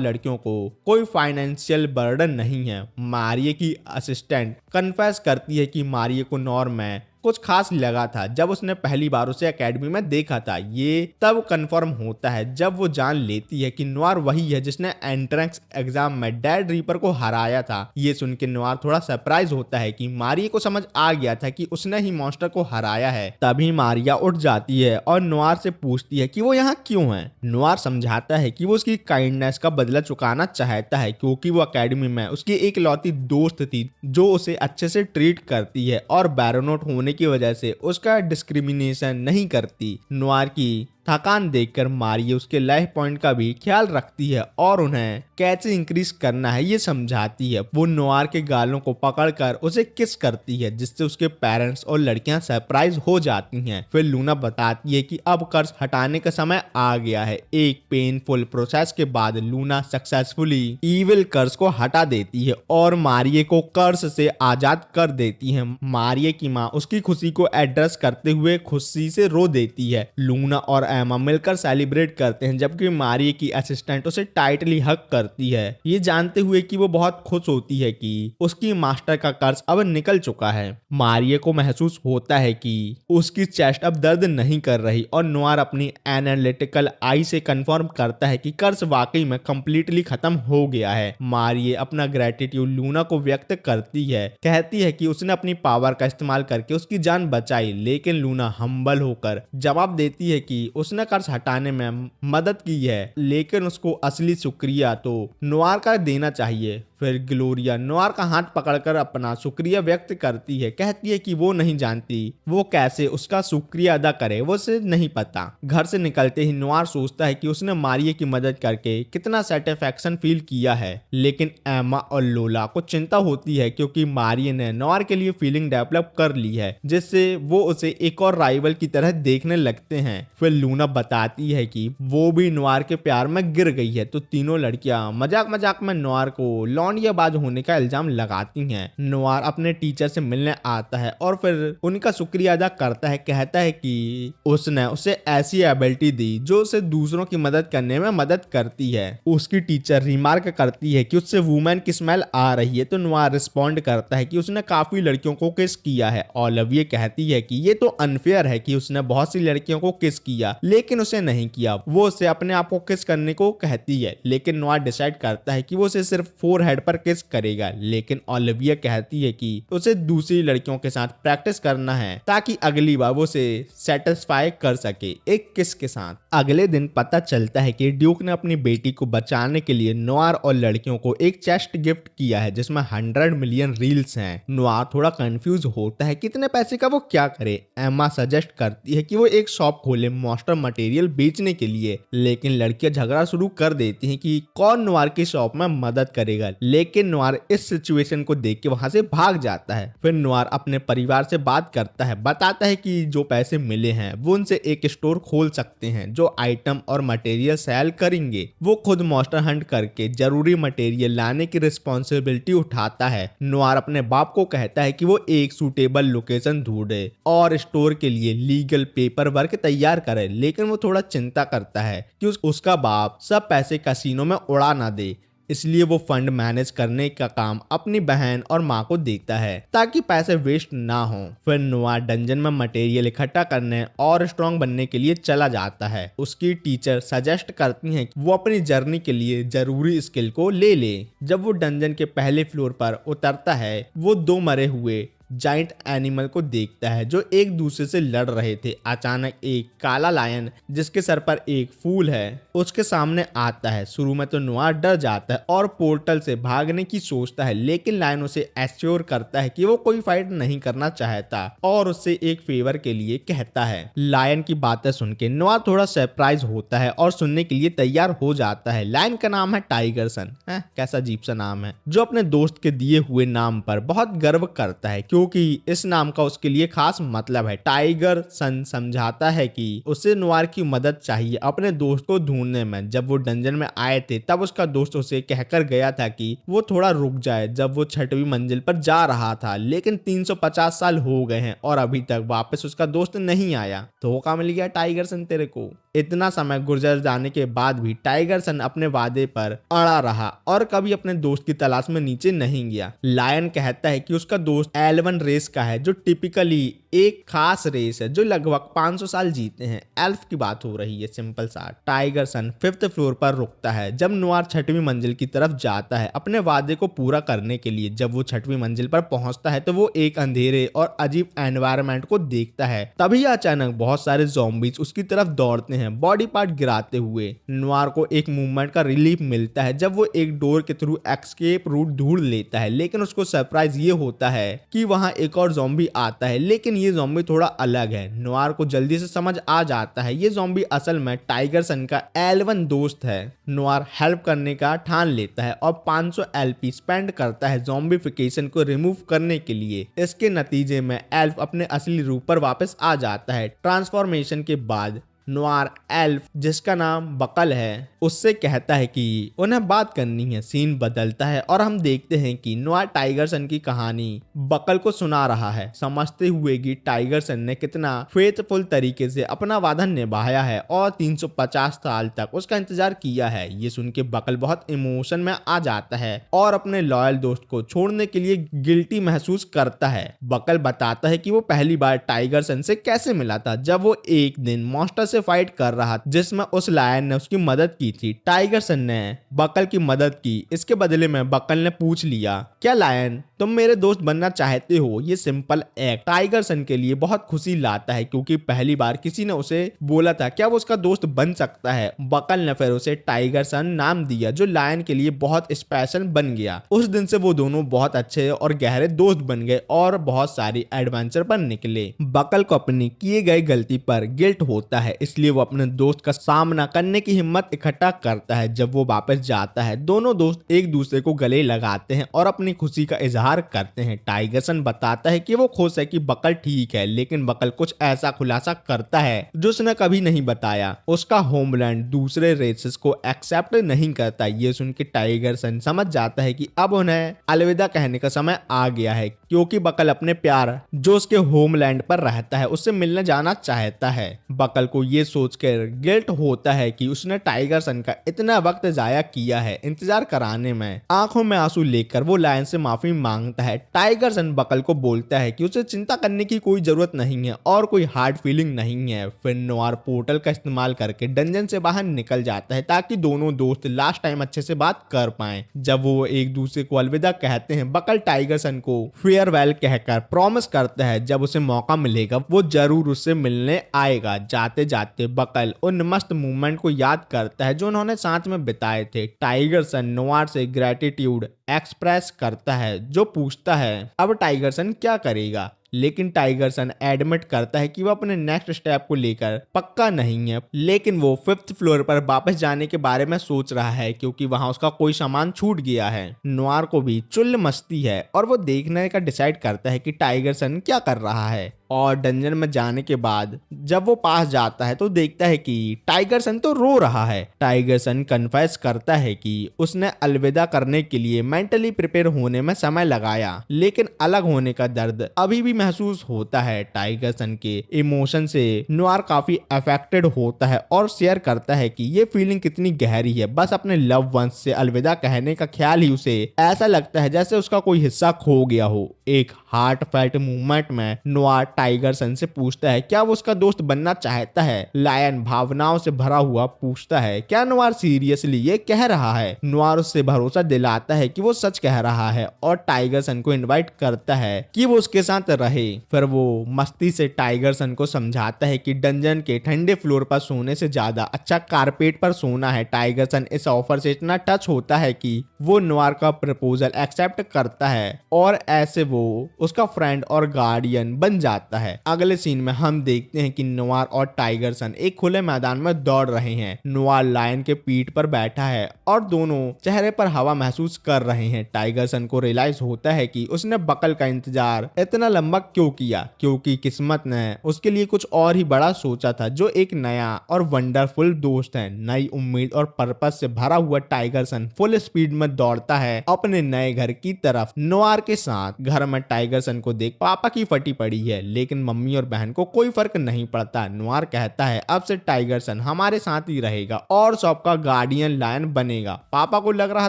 लड़कियों को कोई फाइनेंशियल बर्डन नहीं है। मारिये की असिस्टेंट कन्फेस करती है कि मारिये को नॉर में कुछ खास लगा था जब उसने पहली बार उसे एकेडमी में देखा था। ये तब कंफर्म होता है जब वो जान लेती है कि नोआर वही है जिसने एंट्रेंस एग्जाम में डेड रीपर को हराया था। ये सुन के नोआर थोड़ा सरप्राइज होता है कि मारिया को समझ आ गया था कि उसने ही मॉन्स्टर को हराया है। तभी मारिया उठ जाती है और नोआर से पूछती है कि वो यहाँ क्यों है। नोआर समझाता है कि वो उसकी काइंडनेस का बदला चुकाना चाहता है क्योंकि वो एकेडमी में उसकी एक लौती दोस्त थी जो उसे अच्छे से ट्रीट करती है और बैरोनोट होने की वजह से उसका डिस्क्रिमिनेशन नहीं करती। नोआर की थकान देखकर मारिया उसके लाइफ पॉइंट का भी ख्याल रखती है और उन्हें कैसे इंक्रीज करना है ये समझाती है। वो नोआर के गालों को पकड़कर उसे किस करती है जिससे उसके पेरेंट्स और लड़कियां सरप्राइज हो जाती हैं। फिर लूना बताती है कि अब कर्ज हटाने का समय आ गया है। एक पेनफुल प्रोसेस के बाद लूना सक्सेसफुली इविल कर्ज को हटा देती है और मारिया को कर्ज से आजाद कर देती है। मारिया की माँ उसकी खुशी को एड्रेस करते हुए खुशी से रो देती है। लूना और एमा मिलकर सेलिब्रेट करते हैं जबकि मारिया की असिस्टेंट उसे टाइटली हग करती है, ये जानते हुए कि वो बहुत खुश होती है कि उसकी मास्टर का कर्ज अब निकल चुका है। मारिया को महसूस होता है कि उसकी चेस्ट अब दर्द नहीं कर रही और नोआर अपनी एनालिटिकल आई से कंफर्म करता है कि कर्ज वाकई में कंप्लीटली खत्म हो गया है। मारिया अपना ग्रेटिट्यूड लूना को व्यक्त करती है, कहती है कि उसने अपनी पावर का इस्तेमाल करके उसकी जान बचाई, लेकिन लूना हम्बल होकर जवाब देती है कि उसने कर्ज हटाने में मदद की है लेकिन उसको असली शुक्रिया तो नोआर का देना चाहिए। फिर ग्लोरिया नोआर का हाथ पकड़कर अपना शुक्रिया व्यक्त करती है, कहती है कि वो नहीं जानती वो कैसे उसका शुक्रिया अदा करे, वो उसे नहीं पता। घर से निकलते ही नोआर सोचता है कि उसने मारिया की मदद करके कितना सेटिस्फैक्शन फील किया है, लेकिन एमा और लोला को चिंता होती है क्योंकि मारिया ने नोआर के लिए फीलिंग डेवलप कर ली है जिससे वो उसे एक और राइवल की तरह देखने लगते हैं। फिर लूना बताती है कि वो भी नोआर के प्यार में गिर गई है, तो तीनों लड़कियां मजाक मजाक में नोआर को लौंडियाबाज होने का इल्जाम लगाती हैं। नोआर अपने टीचर से मिलने आता है और फिर उनका शुक्रिया अदा करता है, कहता है कि उसने उसे ऐसी एबिलिटी दी जो उसे दूसरों की मदद करने में मदद करती है। उसकी टीचर रिमार्क करती है कि उससे वुमेन की स्मेल आ रही है, तो नोआर रिस्पॉन्ड करता है कि उसने काफी लड़कियों को किस किया है। ओलिविया कहती है कि ये तो अनफेयर है कि उसने बहुत सी लड़कियों को किस किया लेकिन उसे नहीं किया। वो उसे अपने आप को किस करने को कहती है, लेकिन नोआर डिसाइड करता है कि वो उसे सिर्फ फोरहेड पर किस करेगा, लेकिन ओलिविया कहती है कि उसे दूसरी लड़कियों के साथ प्रैक्टिस करना है ताकि अगली बार वो उसे सेटिस्फाई कर सके एक किस के साथ। अगले दिन पता चलता है कि ड्यूक ने अपनी बेटी को बचाने के लिए नोआर और लड़कियों को एक चेस्ट गिफ्ट किया है जिसमें 100 मिलियन रील्स हैं। नोआर थोड़ा कंफ्यूज होता है कितने पैसे का वो क्या करे। एमा सजेस्ट करती है कि वो एक शॉप खोले मॉन्स्टर मटेरियल बेचने के लिए, लेकिन लड़कियां झगड़ा शुरू कर देती हैं कि कौन नोआर की शॉप में मदद करेगा, लेकिन नोआर इस सिचुएशन को देख के वहां से भाग जाता है। फिर नोआर अपने परिवार से बात करता है, बताता है कि जो पैसे मिले हैं वो उनसे एक स्टोर खोल सकते हैं जो आइटम और मटेरियल सेल करेंगे। वो खुद मॉन्स्टर हंट करके जरूरी मटेरियल लाने की रिस्पॉन्सिबिलिटी उठाता है। नोआर अपने बाप को कहता है कि वो एक सूटेबल लोकेशन ढूंढे और स्टोर के लिए लीगल पेपर वर्क तैयार करे, लेकिन वो थोड़ा चिंता करता है कि उसका बाप सब पैसे कैसीनो में उड़ा ना दे। इसलिए वो फंड मैनेज करने का काम अपनी बहन और माँ को देता है ताकि पैसे वेस्ट ना हो। फिर नोआ डंजन में मटेरियल इकट्ठा करने और स्ट्रॉन्ग बनने के लिए चला जाता है। उसकी टीचर सजेस्ट करती हैं कि वो अपनी जर्नी के लिए जरूरी स्किल को ले ले। जब वो डंजन के पहले फ्लोर पर उतरता है वो दो मरे हुए जाइंट एनिमल को देखता है जो एक दूसरे से लड़ रहे थे। अचानक एक काला लायन जिसके सर पर एक फूल है उसके सामने आता है। शुरू में तो नोआ डर जाता है और पोर्टल से भागने की सोचता है, लेकिन लायन उसे एश्योर करता है कि वो कोई फाइट नहीं करना चाहता और उससे एक फेवर के लिए कहता है। लायन की बातें सुन के नोआ थोड़ा सरप्राइज होता है और सुनने के लिए तैयार हो जाता है। लायन का नाम है टाइगर सन, कैसा अजीब सा नाम है, जो अपने दोस्त के दिए हुए नाम पर बहुत गर्व करता है क्योंकि इस नाम का उसके लिए खास मतलब है। टाइगर सन समझाता है कि उसे नोआर की मदद चाहिए अपने दोस्त को ढूंढने में। जब वो डंजन में आए थे तब उसका दोस्त उसे कहकर गया था कि वो थोड़ा रुक जाए जब वो 6वीं मंजिल पर जा रहा था, लेकिन 350 साल हो गए हैं और अभी तक वापस उसका दोस्त नहीं आया। धोखा मिल गया टाइगर सन तेरे को। इतना समय गुजर जाने के बाद भी टाइगर सन अपने वादे पर अड़ा रहा और कभी अपने दोस्त की तलाश में नीचे नहीं गया। लायन कहता है कि उसका दोस्त एल्वन रेस का है जो टिपिकली एक खास रेस है जो लगभग 500 साल जीते हैं। एल्फ की बात हो रही है, सिंपल सा। टाइगर सन 5th फ्लोर पर रुकता है जब नोआर 6वीं मंजिल की तरफ जाता है अपने वादे को पूरा करने के लिए। जब वो 6वीं मंजिल पर पहुंचता है तो वो एक अंधेरे और अजीब एनवायरनमेंट को देखता है। तभी अचानक बहुत सारे ज़ॉम्बीज उसकी तरफ दौड़ते हैं बॉडी पार्ट गिराते हुए। नोआर को एक मूवमेंट का रिलीफ मिलता है जब वो एक डोर के थ्रू एस्केप रूट ढूंढ लेता है, लेकिन उसको सरप्राइज ये होता है कि वहां एक और ज़ॉम्बी आता है, लेकिन ये ज़ॉम्बी थोड़ा अलग है। नोआर को जल्दी से समझ आ जाता है ये ज़ॉम्बी असल में टाइगर सन का एल्वन दोस्त है। नोआर हेल्प करने का ठान लेता है और 500 एलपी स्पेंड करता है ज़ॉम्बीफिकेशन को रिमूव करने के लिए। इसके नतीजे में एल्फ अपने असली रूप पर वापस आ जाता है। ट्रांसफॉर्मेशन के बाद नोआर एल्फ जिसका नाम बकल है उससे कहता है कि उन्हें बात करनी है। सीन बदलता है और हम देखते हैं कि नोआर टाइगर सन की कहानी बकल को सुना रहा है, समझते हुए कि टाइगर सन ने कितना फेथफुल तरीके से अपना वादा निभाया है और 350 साल तक उसका इंतजार किया है। ये सुन के बकल बहुत इमोशन में आ जाता है और अपने लॉयल दोस्त को छोड़ने के लिए गिल्टी महसूस करता है। बकल बताता है कि वो पहली बार टाइगर सन से कैसे मिला था जब वो एक दिन मॉन्स्टर से फाइट कर रहा जिसमें उस लायन ने उसकी मदद की थी। टाइगर सन ने बकल की मदद की। इसके बदले में बकल ने पूछ लिया, क्या लायन तुम मेरे दोस्त बनना चाहते हो? ये सिंपल एक्ट टाइगर सन के लिए बहुत खुशी लाता है क्योंकि पहली बार किसी ने उसे बोला था क्या वो उसका दोस्त बन सकता है। बकल ने फिर उसे टाइगर सन नाम दिया जो लायन के लिए बहुत स्पेशल बन गया। उस दिन से वो दोनों बहुत अच्छे और गहरे दोस्त बन गए और बहुत सारी एडवेंचर पर निकले। बकल को अपनी किए गए गलती पर गिल्ट होता है, इसलिए वो अपने दोस्त का सामना करने की हिम्मत इकट्ठा करता है। जब वो वापस जाता है दोनों दोस्त एक दूसरे को गले लगाते हैं और अपनी खुशी का इजहार करते हैं। टाइगर सन बताता है कि वो खुश है कि बकल ठीक है, लेकिन बकल कुछ ऐसा खुलासा करता है जो उसने कभी नहीं बताया। उसका होमलैंड दूसरे रेसेस को एक्सेप्ट नहीं करता। ये सुन के टाइगर सन समझ जाता है कि अब उन्हें अलविदा कहने का समय आ गया है क्योंकि बकल अपने प्यार जो उसके होमलैंड पर रहता है उससे मिलने जाना चाहता है। बकल को ये सोचकर गिल्ट होता है कि उसने टाइगर सन का इतना वक्त जाया किया है इंतजार कराने में। आंखों में आंसू लेकर वो लायन से माफी मांगता है। टाइगर सन बकल को बोलता है कि उसे चिंता करने की कोई जरूरत नहीं है और कोई हार्ड फीलिंग नहीं है। फिर नोआर पोर्टल का इस्तेमाल करके डंजन से बाहर निकल जाता है ताकि दोनों दोस्त लास्ट टाइम अच्छे से बात कर पाए। जब वो एक दूसरे को अलविदा कहते हैं बकल टाइगर सन को फेयरवेल कहकर प्रॉमिस करता है जब उसे मौका मिलेगा वो जरूर उससे मिलने आएगा। जाते जाते बकल उन मस्त मूवमेंट को याद करता है जो उन्होंने साथ में बिताए थे। टाइगर सन नोआर से ग्रेटिट्यूड एक्सप्रेस करता है जो पूछता है अब टाइगर सन क्या करेगा, लेकिन टाइगर सन एडमिट करता है कि वो अपने नेक्स्ट स्टेप को लेकर पक्का नहीं है। लेकिन वो 5th फ्लोर पर वापस जाने के बारे में सोच रहा है क्योंकि वहां उसका कोई सामान छूट गया है। नोआर को भी चुल्ल मस्ती है और वो देखने का डिसाइड करता है कि टाइगर सन क्या कर रहा है। और डंजन में जाने के बाद जब वो पास जाता है तो देखता है कि टाइगर सन तो रो रहा है। टाइगर सन कन्फेस करता है कि उसने अलविदा करने के लिए मेंटली प्रिपेयर होने में समय लगाया, लेकिन अलग होने का दर्द अभी भी महसूस होता है। टाइगर सन के इमोशन से नोआर काफी अफेक्टेड होता है और शेयर करता है कि ये फीलिंग कितनी गहरी है। बस अपने लव वंस से अलविदा कहने का ख्याल ही उसे ऐसा लगता है जैसे उसका कोई हिस्सा खो गया हो। एक हार्ट फेल्ट मूवमेंट में नोआर टाइगर सन से पूछता है क्या वो उसका दोस्त बनना चाहता है। लायन भावनाओं से भरा हुआ पूछता है क्या नोआर सीरियसली ये कह रहा है। नोआर उससे भरोसा दिलाता है कि वो सच कह रहा है और टाइगर सन को इनवाइट करता है कि वो उसके साथ रहे। फिर वो मस्ती से टाइगर सन को समझाता है कि डंजन के ठंडे फ्लोर पर सोने से ज्यादा अच्छा कारपेट पर सोना है। टाइगर सन इस ऑफर से इतना टच होता है कि वो नोआर का प्रपोजल एक्सेप्ट करता है और ऐसे वो उसका फ्रेंड और गार्डियन बन जाता है। अगले सीन में हम देखते हैं कि नोआर और टाइगर सन एक खुले मैदान में दौड़ रहे हैं। नोआर लायन के पीठ पर बैठा है और दोनों चेहरे पर हवा महसूस कर रहे हैं। टाइगर सन को रियलाइज होता है कि उसने बकल का इंतजार इतना लंबा क्यों किया, क्योंकि किस्मत ने उसके लिए कुछ और ही बड़ा सोचा था, जो एक नया और वंडरफुल दोस्त है। नई उम्मीद और पर्पस से भरा हुआ टाइगर सन फुल स्पीड में दौड़ता है अपने नए घर की तरफ नोआर के साथ। घर में टाइगर सन को देख पापा की फटी पड़ी है, लेकिन मम्मी और बहन को कोई फर्क नहीं पड़ता। नोआर कहता है अब से टाइगर सन हमारे साथ ही रहेगा और सबका गार्डियन लायन बनेगा। पापा को लग रहा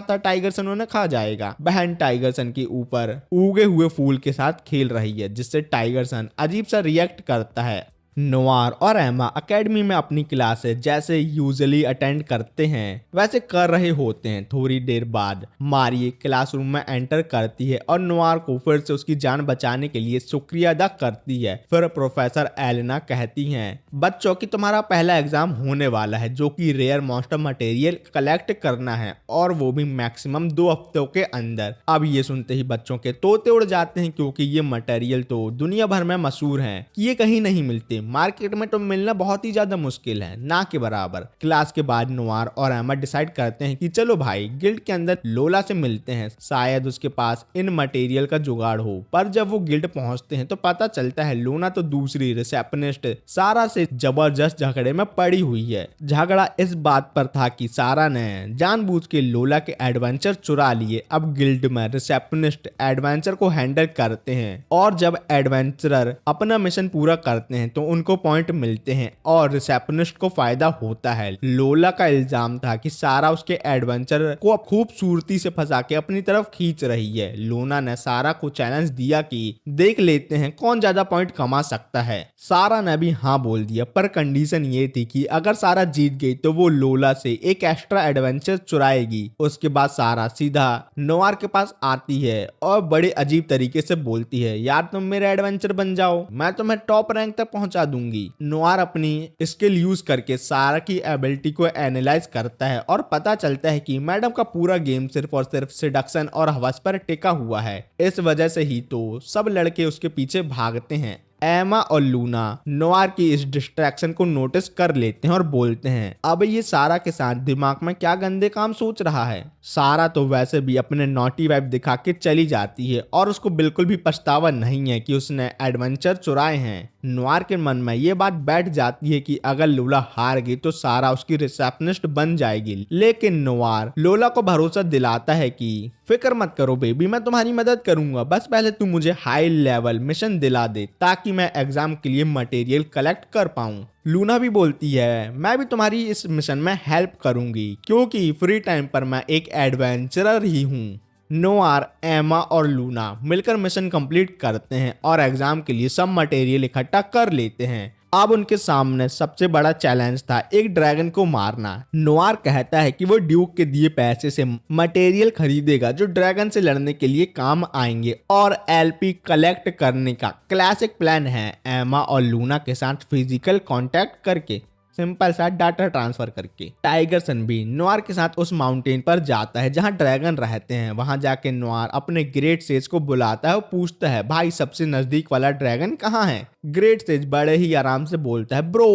था टाइगर सन उन्हें खा जाएगा। बहन टाइगर सन के ऊपर उगे हुए फूल के साथ खेल रही है, जिससे टाइगर सन अजीब सा रिएक्ट करता है। नोआर और एमा एकेडमी में अपनी क्लासेस जैसे यूजुअली अटेंड करते हैं वैसे कर रहे होते हैं। थोड़ी देर बाद मारी क्लासरूम में एंटर करती है और नोआर को फिर से उसकी जान बचाने के लिए शुक्रिया अदा करती है। फिर प्रोफेसर एलेना कहती हैं बच्चों की तुम्हारा पहला एग्जाम होने वाला है, जो कि रेयर मॉन्स्टर मटेरियल कलेक्ट करना है, और वो भी मैक्सिमम 2 हफ्तों के अंदर। अब ये सुनते ही बच्चों के तोते उड़ जाते हैं, क्योंकि ये मटेरियल तो दुनिया भर में मशहूर है कि ये कहीं नहीं मिलते। मार्केट में तो मिलना बहुत ही ज्यादा मुश्किल है, ना के बराबर। क्लास के बाद नोआर और एमा डिसाइड करते हैं कि चलो भाई गिल्ड के अंदर लोला से मिलते हैं, शायद उसके पास इन मटेरियल का जुगाड़ हो। पर जब वो गिल्ड पहुंचते हैं तो पता चलता है लोना तो दूसरी रिसेप्शनिस्ट सारा से जबरदस्त झगड़े में पड़ी हुई है। झगड़ा इस बात पर था कि सारा ने जानबूझ के लोला के एडवेंचर चुरा लिए। अब गिल्ड में रिसेप्शनिस्ट एडवेंचर को हैंडल करते हैं और जब एडवेंचरर अपना मिशन पूरा करते हैं तो उनको पॉइंट मिलते हैं और रिसेप्शनिस्ट को फायदा होता है। लोला का इल्जाम था कि सारा उसके एडवेंचर को खूबसूरती से फंसा के अपनी तरफ खींच रही है। लोना ने सारा को चैलेंज दिया कि देख लेते हैं कौन ज्यादा पॉइंट कमा सकता है। सारा ने भी हाँ बोल दिया, पर कंडीशन ये थी कि अगर सारा जीत गई तो वो लोला से एक एक्स्ट्रा एडवेंचर चुराएगी। उसके बाद सारा सीधा नोआर के पास आती है और बड़े अजीब तरीके से बोलती है यार तुम मेरे एडवेंचर बन जाओ, मैं तुम्हें टॉप रैंक तक पहुंचा दूंगी। नोआर अपनी स्किल यूज करके सारा की एबिलिटी को एनालाइज करता है और पता चलता है कि मैडम का पूरा गेम सिर्फ और सिर्फ सिडक्शन और हवस पर टिका हुआ है। इस वजह से ही तो सब लड़के उसके पीछे भागते हैं। एमा और लूना नोआर की इस डिस्ट्रैक्शन को नोटिस कर लेते हैं और बोलते हैं अब ये सारा के साथ दिमाग में क्या गंदे काम सोच रहा है। सारा तो वैसे भी अपने नॉटी वाइब दिखा के चली जाती है और उसको बिल्कुल भी पछतावा नहीं है कि उसने एडवेंचर चुराए हैं। नोआर के मन में ये बात बैठ जाती है कि अगर लोला हार गई तो सारा उसकी रिसेप्शनिस्ट बन जाएगी, लेकिन नोआर लोला को भरोसा दिलाता है कि फिक्र मत करो बेबी, मैं तुम्हारी मदद करूंगा, बस पहले तुम मुझे हाई लेवल मिशन दिला दे ताकि मैं एग्जाम के लिए मटेरियल कलेक्ट कर पाऊं। लूना भी बोलती है मैं भी तुम्हारी इस मिशन में हेल्प करूंगी, क्योंकि फ्री टाइम पर मैं एक एडवेंचरर ही हूँ। नोआर, एमा और लूना मिलकर मिशन कंप्लीट करते हैं और एग्जाम के लिए सब मटेरियल इकट्ठा कर लेते हैं। अब उनके सामने सबसे बड़ा चैलेंज था एक ड्रैगन को मारना। नोआर कहता है कि वो ड्यूक के दिए पैसे से मटेरियल खरीदेगा जो ड्रैगन से लड़ने के लिए काम आएंगे और एलपी कलेक्ट करने का क्लासिक प्लान है एमा और लूना के साथ फिजिकल कांटेक्ट करके। सिंपल सा डाटा ट्रांसफर करके। टाइगर सन भी नोआर के साथ उस माउंटेन पर जाता है जहां ड्रैगन रहते हैं। वहां जाके नोआर अपने ग्रेट सेज को बुलाता है और पूछता है, भाई सबसे नजदीक वाला ड्रैगन कहाँ है? ग्रेट सेज बड़े ही आराम से बोलता है, ब्रो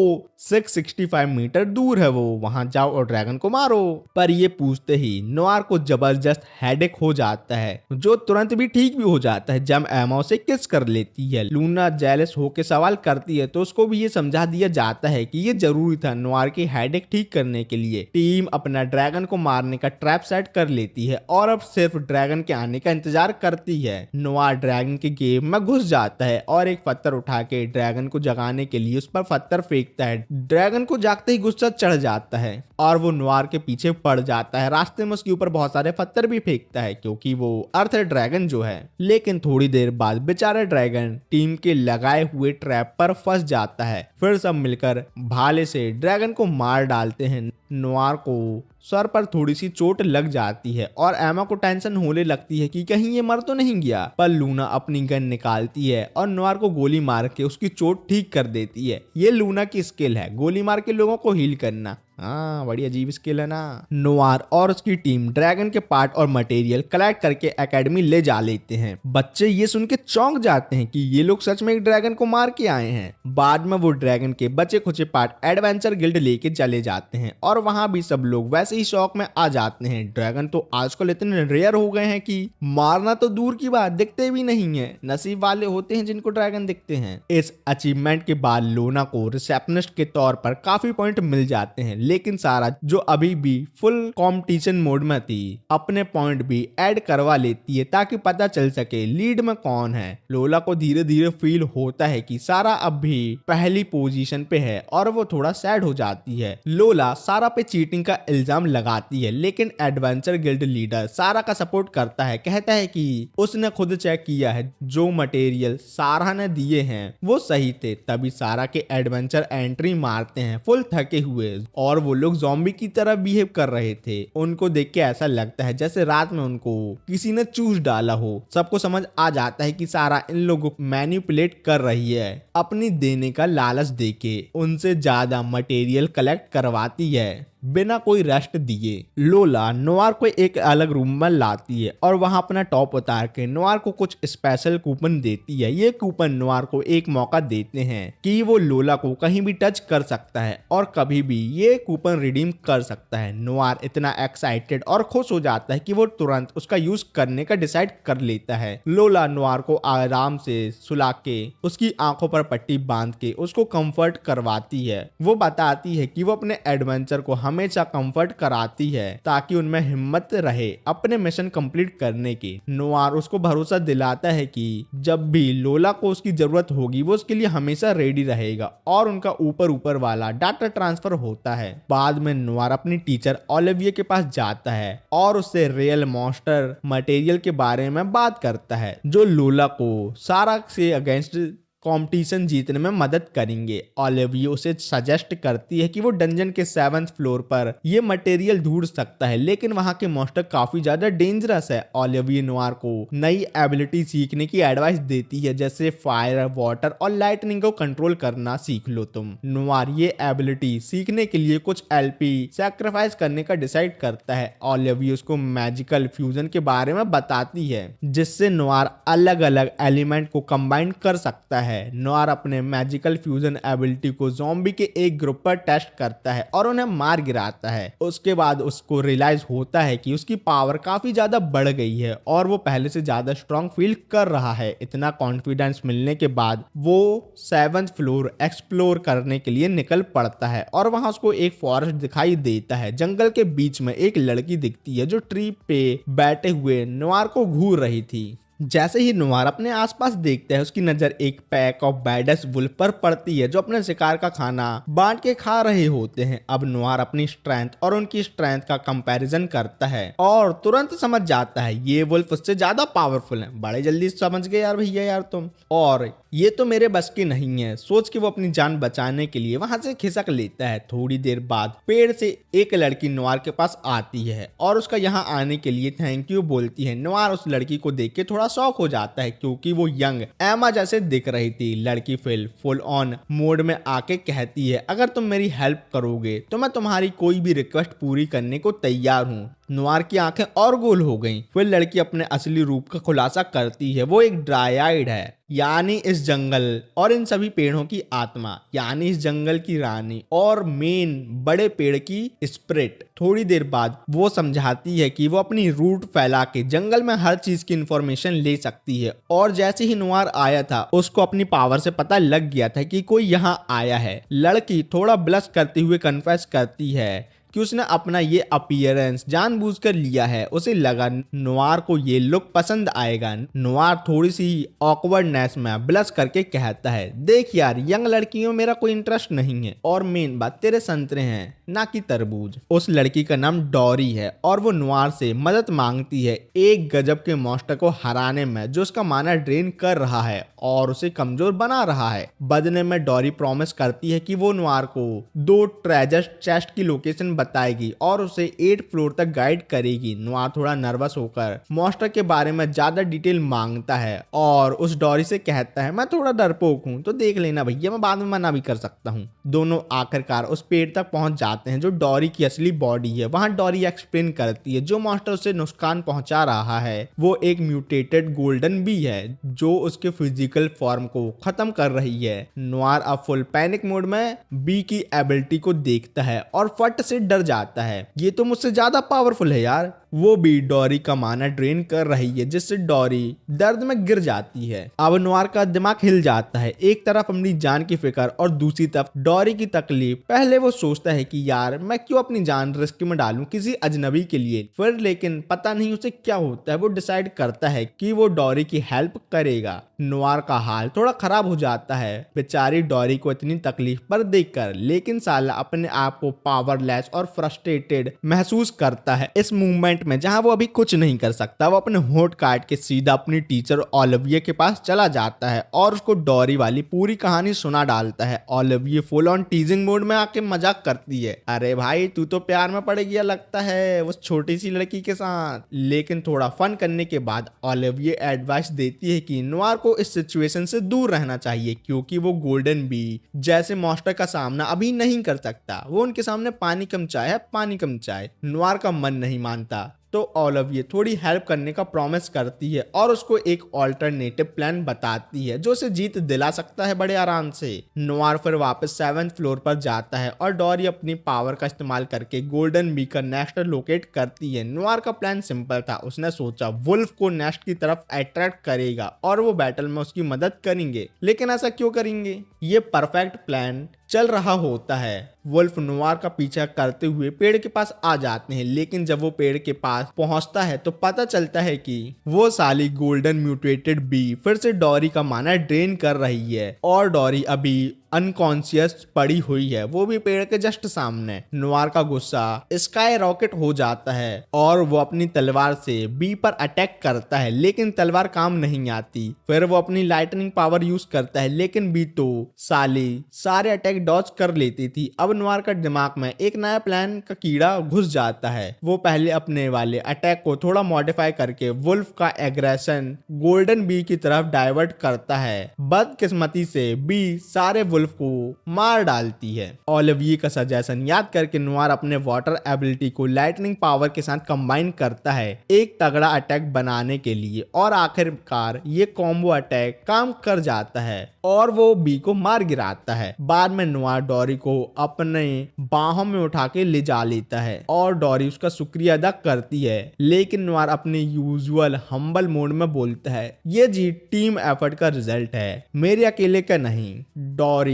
665 मीटर दूर है वो, वहां जाओ और ड्रैगन को मारो। पर ये पूछते ही नोआर को जबरदस्त हेडेक हो जाता है, जो तुरंत भी ठीक भी हो जाता है जब एमा से किस कर लेती है। लूना जेलस होके सवाल करती है तो उसको भी ये समझा दिया जाता है कि ये जरूरी था नोआर की हेडेक ठीक करने के लिए। टीम अपना ड्रैगन को मारने का ट्रैप सेट कर लेती है और अब सिर्फ ड्रैगन के आने का इंतजार करती है। नोआर ड्रैगन के गेम में घुस जाता है और एक पत्थर उठा के ड्रैगन को जगाने के लिए उस पर पत्थर फेंकता है। ड्रैगन को जागते ही गुस्सा चढ़ जाता है और वो नोआर के पीछे पड़ जाता है। रास्ते में उसके ऊपर बहुत सारे पत्थर भी फेंकता है क्योंकि वो अर्थ ड्रैगन जो है। लेकिन थोड़ी देर बाद बेचारा ड्रैगन टीम के लगाए हुए ट्रैप पर फंस जाता है। फिर सब मिलकर भाले से ड्रैगन को मार डालते हैं। नोआर को सर पर थोड़ी सी चोट लग जाती है और एमा को टेंशन होने लगती है कि कहीं ये मर तो नहीं गया। पर लूना अपनी गन निकालती है और नोआर को गोली मार के उसकी चोट ठीक कर देती है। ये लूना की स्किल है, गोली मार के लोगों को हील करना। हाँ, बड़ी अजीब स्किल है ना। नोआर और उसकी टीम ड्रैगन के पार्ट और मटेरियल कलेक्ट करके एकेडमी ले जा लेते हैं। बच्चे ये सुन के चौंक जाते हैं कि ये लोग सच में एक ड्रैगन को मार के आए हैं। बाद में वो ड्रैगन के बचे खुचे पार्ट एडवेंचर गिल्ड लेके चले जाते हैं और वहां भी सब लोग वैसे ही शौक में आ जाते हैं। ड्रैगन तो आजकल इतने रेयर हो गए हैं कि मारना तो दूर की बात, दिखते भी नहीं है। नसीब वाले होते हैं जिनको ड्रैगन दिखते हैं। इस अचीवमेंट के बाद लोना को रिसेप्शनिस्ट के तौर पर काफी पॉइंट मिल जाते हैं, लेकिन सारा जो अभी भी फुल कंपटीशन मोड में थी अपने पॉइंट भी ऐड करवा लेती है ताकि पता चल सके लीड में कौन है। लोला को धीरे धीरे फील होता है कि सारा अब भी पहली पोजीशन पे है और वो थोड़ा सैड हो जाती है। लोला सारा पे चीटिंग का इल्जाम लगाती है, लेकिन एडवेंचर गिल्ड लीडर सारा का सपोर्ट करता है। कहता है कि उसने खुद चेक किया है, जो मटेरियल सारा ने दिए हैं वो सही थे। तभी सारा के एडवेंचर एंट्री मारते हैं फुल थके हुए और वो लोग ज़ॉम्बी की तरह बिहेव कर रहे थे। उनको देख के ऐसा लगता है जैसे रात में उनको किसी ने चूस डाला हो। सबको समझ आ जाता है कि सारा इन लोगों को मैनिपुलेट कर रही है। अपनी देने का लालच देके उनसे ज्यादा मटेरियल कलेक्ट करवाती है बिना कोई रेस्ट दिए। लोला नोआर को एक अलग रूम में लाती है और वहां अपना टॉप उतार के नोआर को कुछ स्पेशल कूपन देती है। ये कूपन नोआर को एक मौका देते हैं कि वो लोला को कहीं भी टच कर सकता है और कभी भी ये कूपन रिडीम कर सकता है। नोआर इतना एक्साइटेड और खुश हो जाता है कि वो तुरंत उसका यूज करने का डिसाइड कर लेता है। लोला नोआर को आराम से सुला के उसकी आंखों पर पट्टी बांध के उसको कंफर्ट करवाती है। वो बताती है कि वो अपने एडवेंचर को हमेशा कंफर्ट कराती है ताकि उनमें हिम्मत रहे अपने मिशन कंप्लीट करने की। नोआर उसको भरोसा दिलाता है कि जब भी लोला को उसकी जरूरत होगी वो उसके लिए हमेशा रेडी रहेगा और उनका ऊपर वाला डाटा ट्रांसफर होता है। बाद में नोआर अपनी टीचर ओलिविया के पास जाता है और उससे रियल मॉन्स्टर मटेरियल के बारे में बात करता है जो लोला को सारा से अगेंस्ट कंपटीशन जीतने में मदद करेंगे। ओलिविया उसे सजेस्ट करती है कि वो डंजन के 7th फ्लोर पर ये मटेरियल ढूंढ सकता है, लेकिन वहां के मॉन्स्टर काफी ज्यादा डेंजरस है। ओलिविया नोआर को नई एबिलिटी सीखने की एडवाइस देती है, जैसे फायर, वाटर और लाइटनिंग को कंट्रोल करना सीख लो तुम। नोआर ये एबिलिटी सीखने के लिए कुछ एलपी सैक्रिफाइस करने का डिसाइड करता है। ओलिविया उसको मैजिकल फ्यूजन के बारे में बताती है जिससे नोआर अलग अलग एलिमेंट को कंबाइन कर सकता है। नोआर अपने मैजिकल फ्यूजन एबिलिटी को ज़ॉम्बी के एक ग्रुप पर टेस्ट करता है और उन्हें मार गिराता है। उसके बाद उसको रियलाइज होता है कि उसकी पावर काफी ज्यादा बढ़ गई है और वो पहले से ज्यादा स्ट्रॉन्ग फील कर रहा है। इतना कॉन्फिडेंस मिलने के बाद वो 7th फ्लोर एक्सप्लोर करने के लिए निकल पड़ता है और वहां उसको एक फॉरेस्ट दिखाई देता है। जंगल के बीच में एक लड़की दिखती है जो ट्री पे बैठे हुए नोआर को घूर रही थी। जैसे ही नोआर अपने आसपास देखता है उसकी नजर एक पैक ऑफ बैडस वुल्फ पर पड़ती है जो अपने शिकार का खाना बांट के खा रहे होते हैं। अब नोआर अपनी स्ट्रेंथ और उनकी स्ट्रेंथ का कंपैरिजन करता है और तुरंत समझ जाता है ये वुल्फ उससे ज्यादा पावरफुल है। बड़े जल्दी समझ गए यार भैया यार तुम, और ये तो मेरे बस की नहीं है। सोच के वो अपनी जान बचाने के लिए वहां से खिसक लेता है। थोड़ी देर बाद पेड़ से एक लड़की नोआर के पास आती है और उसका यहाँ आने के लिए थैंक यू बोलती है। नोआर उस लड़की को देख के थोड़ा शौक हो जाता है क्योंकि वो यंग एमा जैसे दिख रही थी। लड़की फुल ऑन मोड में आके कहती है अगर तुम मेरी हेल्प करोगे तो मैं तुम्हारी कोई भी रिक्वेस्ट पूरी करने को तैयार हूँ। नोआर की आंखें और गोल हो गईं। फिर लड़की अपने असली रूप का खुलासा करती है। वो एक ड्राइड है, यानी इस जंगल और इन सभी पेड़ों की आत्मा, यानी इस जंगल की रानी और मेन बड़े पेड़ की स्पिरिट। थोड़ी देर बाद वो समझाती है कि वो अपनी रूट फैला के जंगल में हर चीज की इंफॉर्मेशन ले सकती है। और जैसे ही नोआर आया था उसको अपनी पावर से पता लग गया था कि कोई यहाँ आया है। लड़की थोड़ा ब्लश करते हुए कन्फेस करती है कि उसने अपना ये अपीयरेंस जानबूझकर लिया है। उसे लगा नोआर को ये लुक पसंद आएगा। नोआर थोड़ी सी ऑकवर्डनेस में ब्लश करके कहता है देख यार, यंग लड़कियों मेरा कोई इंटरेस्ट नहीं है और मेन बात तेरे संतरे हैं ना कि तरबूज। उस लड़की का नाम डॉरी है और वो नोआर से मदद मांगती है एक गजब के मॉन्स्टर को हराने में जो उसका माना ड्रेन कर रहा है और उसे कमजोर बना रहा है। बदले में डॉरी प्रॉमिस करती है कि वो नोआर को 2 ट्रेजर चेस्ट की लोकेशन बताएगी और उसे 8 फ्लोर तक गाइड करेगी। नोआर थोड़ा नर्वस होकर मॉन्स्टर के बारे में ज्यादा डिटेल मांगता है और उस डॉरी से कहता है मैं थोड़ा डरपोक हूँ तो देख लेना भैया, मैं बाद में मना भी कर सकता हूँ। दोनों आखिरकार उस पेड़ तक पहुंच जाते हैं जो डॉरी की असली बॉडी है। वहां डॉरी एक्सप्लेन करती है जो मॉन्स्टर उसे नुकसान पहुंचा रहा है वो एक म्यूटेटेड गोल्डन बी है जो उसके फिजिकल फॉर्म को खत्म कर रही है। नोआर अब फुल पैनिक मोड में बी की एबिलिटी को देखता है और फट से डर जाता है। ये तो मुझसे ज्यादा पावरफुल है यार। वो भी डॉरी का माना ड्रेन कर रही है जिससे डॉरी दर्द में गिर जाती है। अब नोआर का दिमाग हिल जाता है, एक तरफ अपनी जान की फिक्र और दूसरी तरफ डॉरी की तकलीफ। पहले वो सोचता है कि यार मैं क्यों अपनी जान रिस्क में डालूं किसी अजनबी के लिए। फिर लेकिन पता नहीं उसे क्या होता है, वो डिसाइड करता है कि वो डॉरी की हेल्प करेगा। नोआर का हाल थोड़ा खराब हो जाता है बेचारी डॉरी को इतनी तकलीफ पर देखकर, लेकिन साला अपने आप को पावरलेस और फ्रस्ट्रेटेड महसूस करता है इस मूवमेंट में जहां वो अभी कुछ नहीं कर सकता। वो अपने होठ काट के सीधा अपनी टीचर ओलिविये के पास चला जाता है और उसको डॉरी वाली पूरी कहानी सुना डालता है। ओलिविये फुल ऑन टीजिंग मोड में आके मजाक करती है, अरे भाई तू तो प्यार में पड़ गया लगता है उस छोटी सी लड़की के साथ। लेकिन थोड़ा फन करने के बाद ओलिविये एडवाइस देती है कि नोआर को इस सिचुएशन से दूर रहना चाहिए क्योंकि वो गोल्डन बी जैसे मॉन्स्टर का सामना अभी नहीं कर सकता। वो उनके सामने पानी कम चाय है, पानी कम चाय। नोआर का मन नहीं मानता तो ओलिविये थोड़ी हेल्प करने का प्रॉमिस करती है और उसको एक ऑल्टरनेटिव प्लान बताती है जो उसे जीत दिला सकता है बड़े आराम से। नोआर फिर वापस 7th फ्लोर पर जाता है और डॉरी अपनी पावर का इस्तेमाल करके गोल्डन बी का नेस्ट लोकेट करती है। नोआर का प्लान सिंपल था, उसने सोचा वुल्फ को नेस्ट की तरफ अट्रैक्ट करेगा और वो बैटल में उसकी मदद करेंगे। लेकिन ऐसा क्यों करेंगे? ये परफेक्ट प्लान चल रहा होता है। वुल्फ नोआर का पीछा करते हुए पेड़ के पास आ जाते हैं, लेकिन जब वो पेड़ के पास पहुंचता है तो पता चलता है कि वो साली गोल्डन म्यूटेटेड बी फिर से डॉरी का माना ड्रेन कर रही है और डॉरी अभी अनकॉन्शियस पड़ी हुई है, वो भी पेड़ के जस्ट सामने। नोआर का गुस्सा स्काई रॉकेट हो जाता है और वो अपनी तलवार से बी पर अटैक करता है, लेकिन तलवार काम नहीं आती। फिर वो अपनी लाइटनिंग पावर यूज करता है, लेकिन बी तो साली सारे अटैक डॉज कर लेती थी। अब नोआर का दिमाग में एक नया प्लान का कीड़ा घुस जाता है। वो पहले अपने वाले अटैक को थोड़ा मॉडिफाई करके वुल्फ का एग्रेशन गोल्डन बी की तरफ डाइवर्ट करता है। बदकिस्मती से बी सारे वुल्फ को मार डालती है। ओलिविये का सजेशन याद करके नोआर अपने वाटर एबिलिटी को लाइटनिंग पावर के साथ कंबाइन करता है एक तगड़ा अटैक बनाने के लिए और आखिरकार ये कॉम्बो अटैक काम कर जाता है और वो बी को मार गिराता है। बाद में नोआर डॉरी को अपने बाहों में उठा के ले जा लेता है और डॉरी उसका शुक्रिया अदा करती है, लेकिन नोआर अपने यूजुअल हम्बल मोड में बोलता है ये जीत टीम एफर्ट का रिजल्ट है, मेरे अकेले का नहीं। डॉरी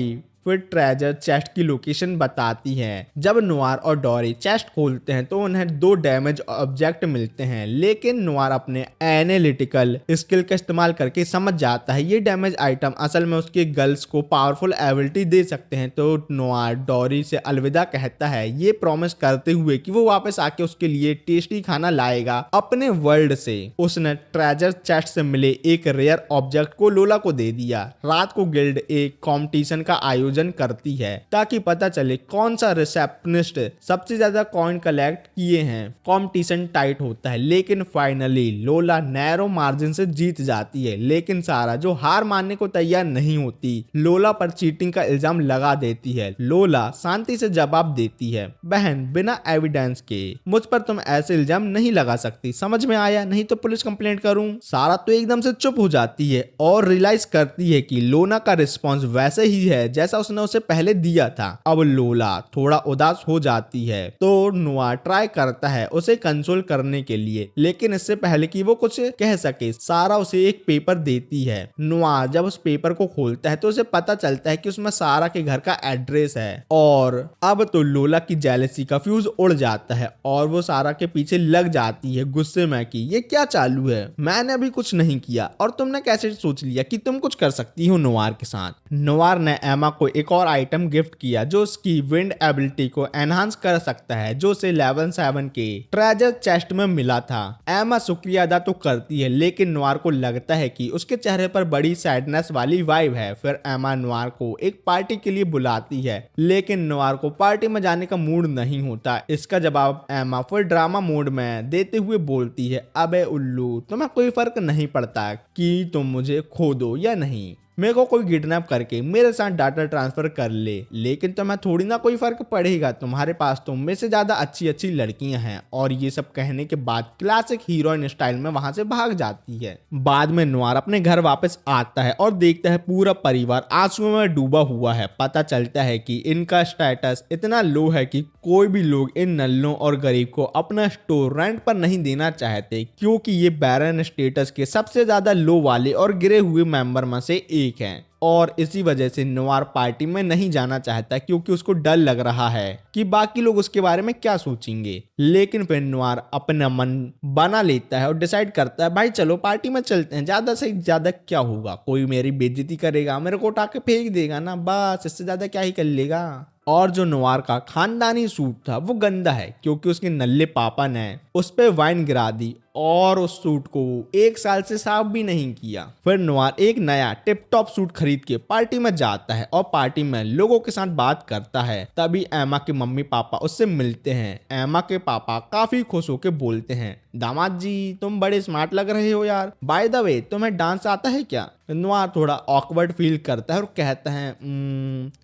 फिर ट्रेजर चेस्ट की लोकेशन बताती है। जब नोआर और डॉरी चेस्ट खोलते हैं तो उन्हें 2 डैमेज ऑब्जेक्ट मिलते हैं, लेकिन नोआर अपने एनालिटिकल स्किल का इस्तेमाल करके समझ जाता है ये डैमेज आइटम असल में उसके गर्ल्स को पावरफुल एबिलिटी दे सकते हैं। तो नोआर डॉरी से अलविदा कहता है, ये प्रॉमिस करते हुए कि वो वापस आके उसके लिए टेस्टी खाना लाएगा अपने वर्ल्ड से। उसने ट्रेजर चेस्ट से मिले एक रेयर ऑब्जेक्ट को लोला को दे दिया। रात को गिल्ड एक कॉम्पिटिशन का आयोजन खोजन करती है ताकि पता चले कौन सा रिसेप्शनिस्ट सबसे ज्यादा कॉइन कलेक्ट किए हैं। कॉम्पिटिशन टाइट होता है लेकिन फाइनली लोला नैरो मार्जिन से जीत जाती है, लेकिन सारा जो हार मानने को तैयार नहीं होती लोला पर चीटिंग का इल्जाम लगा देती है। लोला शांति से जवाब देती है, बहन बिना एविडेंस के मुझ पर तुम ऐसे इल्जाम नहीं लगा सकती, समझ में आया? नहीं तो पुलिस कंप्लेंट करूं। सारा तो एकदम से चुप हो जाती है और रियलाइज करती है कि लोना का रिस्पॉन्स वैसे ही है जैसा उसने उसे पहले दिया था। अब लोला थोड़ा उदास हो जाती है तो नोआ ट्राई करता है उसे कंसोल करने के लिए, लेकिन इससे पहले कि वो कुछ कह सके सारा उसे एक पेपर देती है। नोआ जब उस पेपर को खोलता है तो उसे पता चलता है कि उसमें सारा के घर का एड्रेस है और अब तो लोला की जेलसी का फ्यूज उड़ जाता है और वो सारा के पीछे लग जाती है गुस्से में कि ये क्या चालू है, मैंने अभी कुछ नहीं किया और तुमने कैसे सोच लिया कि तुम कुछ कर सकती हो नोवार के साथ। नोवार ने एमा को एक और आइटम गिफ्ट किया जो उसकी विंड एबिलिटी को एनहांस कर सकता है, जो उसे लेवल 7 के ट्रेजर चेस्ट में मिला था। एमा शुक्रिया अदा तो करती है लेकिन नोवार को लगता है कि उसके चेहरे पर बड़ी सैडनेस वाली वाइब है। फिर एमा नोवार को एक पार्टी के लिए बुलाती है लेकिन नोवार को पार्टी में जाने का मूड नहीं होता। इसका जवाब एमा फिर ड्रामा मोड में देते हुए बोलती है, अबे उल्लू तुम्हें कोई फर्क नहीं पड़ता कि तुम मुझे खो दो या नहीं, मेरे को कोई किडनैप करके मेरे साथ डाटा ट्रांसफर कर ले, लेकिन तुम्हें थोड़ी ना कोई फर्क पड़ेगा, तुम्हारे पास तो मेरे से ज्यादा अच्छी अच्छी लड़कियां हैं। और ये सब कहने के बाद क्लासिक हीरोइन स्टाइल में वहां से भाग जाती है। बाद में नोवार अपने घर वापस आता है और देखता है पूरा परिवार आंसुओं में डूबा हुआ है। पता चलता है कि इनका स्टेटस इतना लो है कि कोई भी लोग इन नल्लों और गरीब को अपना स्टोर रेंट पर नहीं देना चाहते, क्योंकि ये बैरन स्टेटस के सबसे ज्यादा लो वाले और गिरे हुए मेंबर में से एक है। और इसी वजह से नोवार पार्टी में नहीं जाना चाहता क्योंकि उसको डर लग रहा है कि बाकी लोग उसके बारे में क्या सोचेंगे। लेकिन फिर नोवार अपना मन बना लेता है और डिसाइड करता है, भाई चलो पार्टी में चलते हैं, ज्यादा से ज्यादा क्या होगा, कोई मेरी बेइज्जती करेगा, मेरे को उठा के फेंक देगा ना, बस इससे ज्यादा क्या ही कर लेगा। और जो नोवार का खानदानी सूट था वो गंदा है क्योंकि उसके नल्ले पापा ने उस पे वाइन गिरा दी और उस सूट को 1 साल से साफ भी नहीं किया। फिर नोवार एक नया टिप टॉप सूट खरीद के पार्टी में जाता है और पार्टी में लोगों के साथ बात करता है। तभी एमा के मम्मी पापा उससे मिलते हैं। एमा के पापा काफी खुश होकर बोलते हैं, दामाद जी तुम बड़े स्मार्ट लग रहे हो यार, बाय द वे तुम्हें डांस आता है क्या? नोवार थोड़ा ऑकवर्ड फील करता है और कहता है,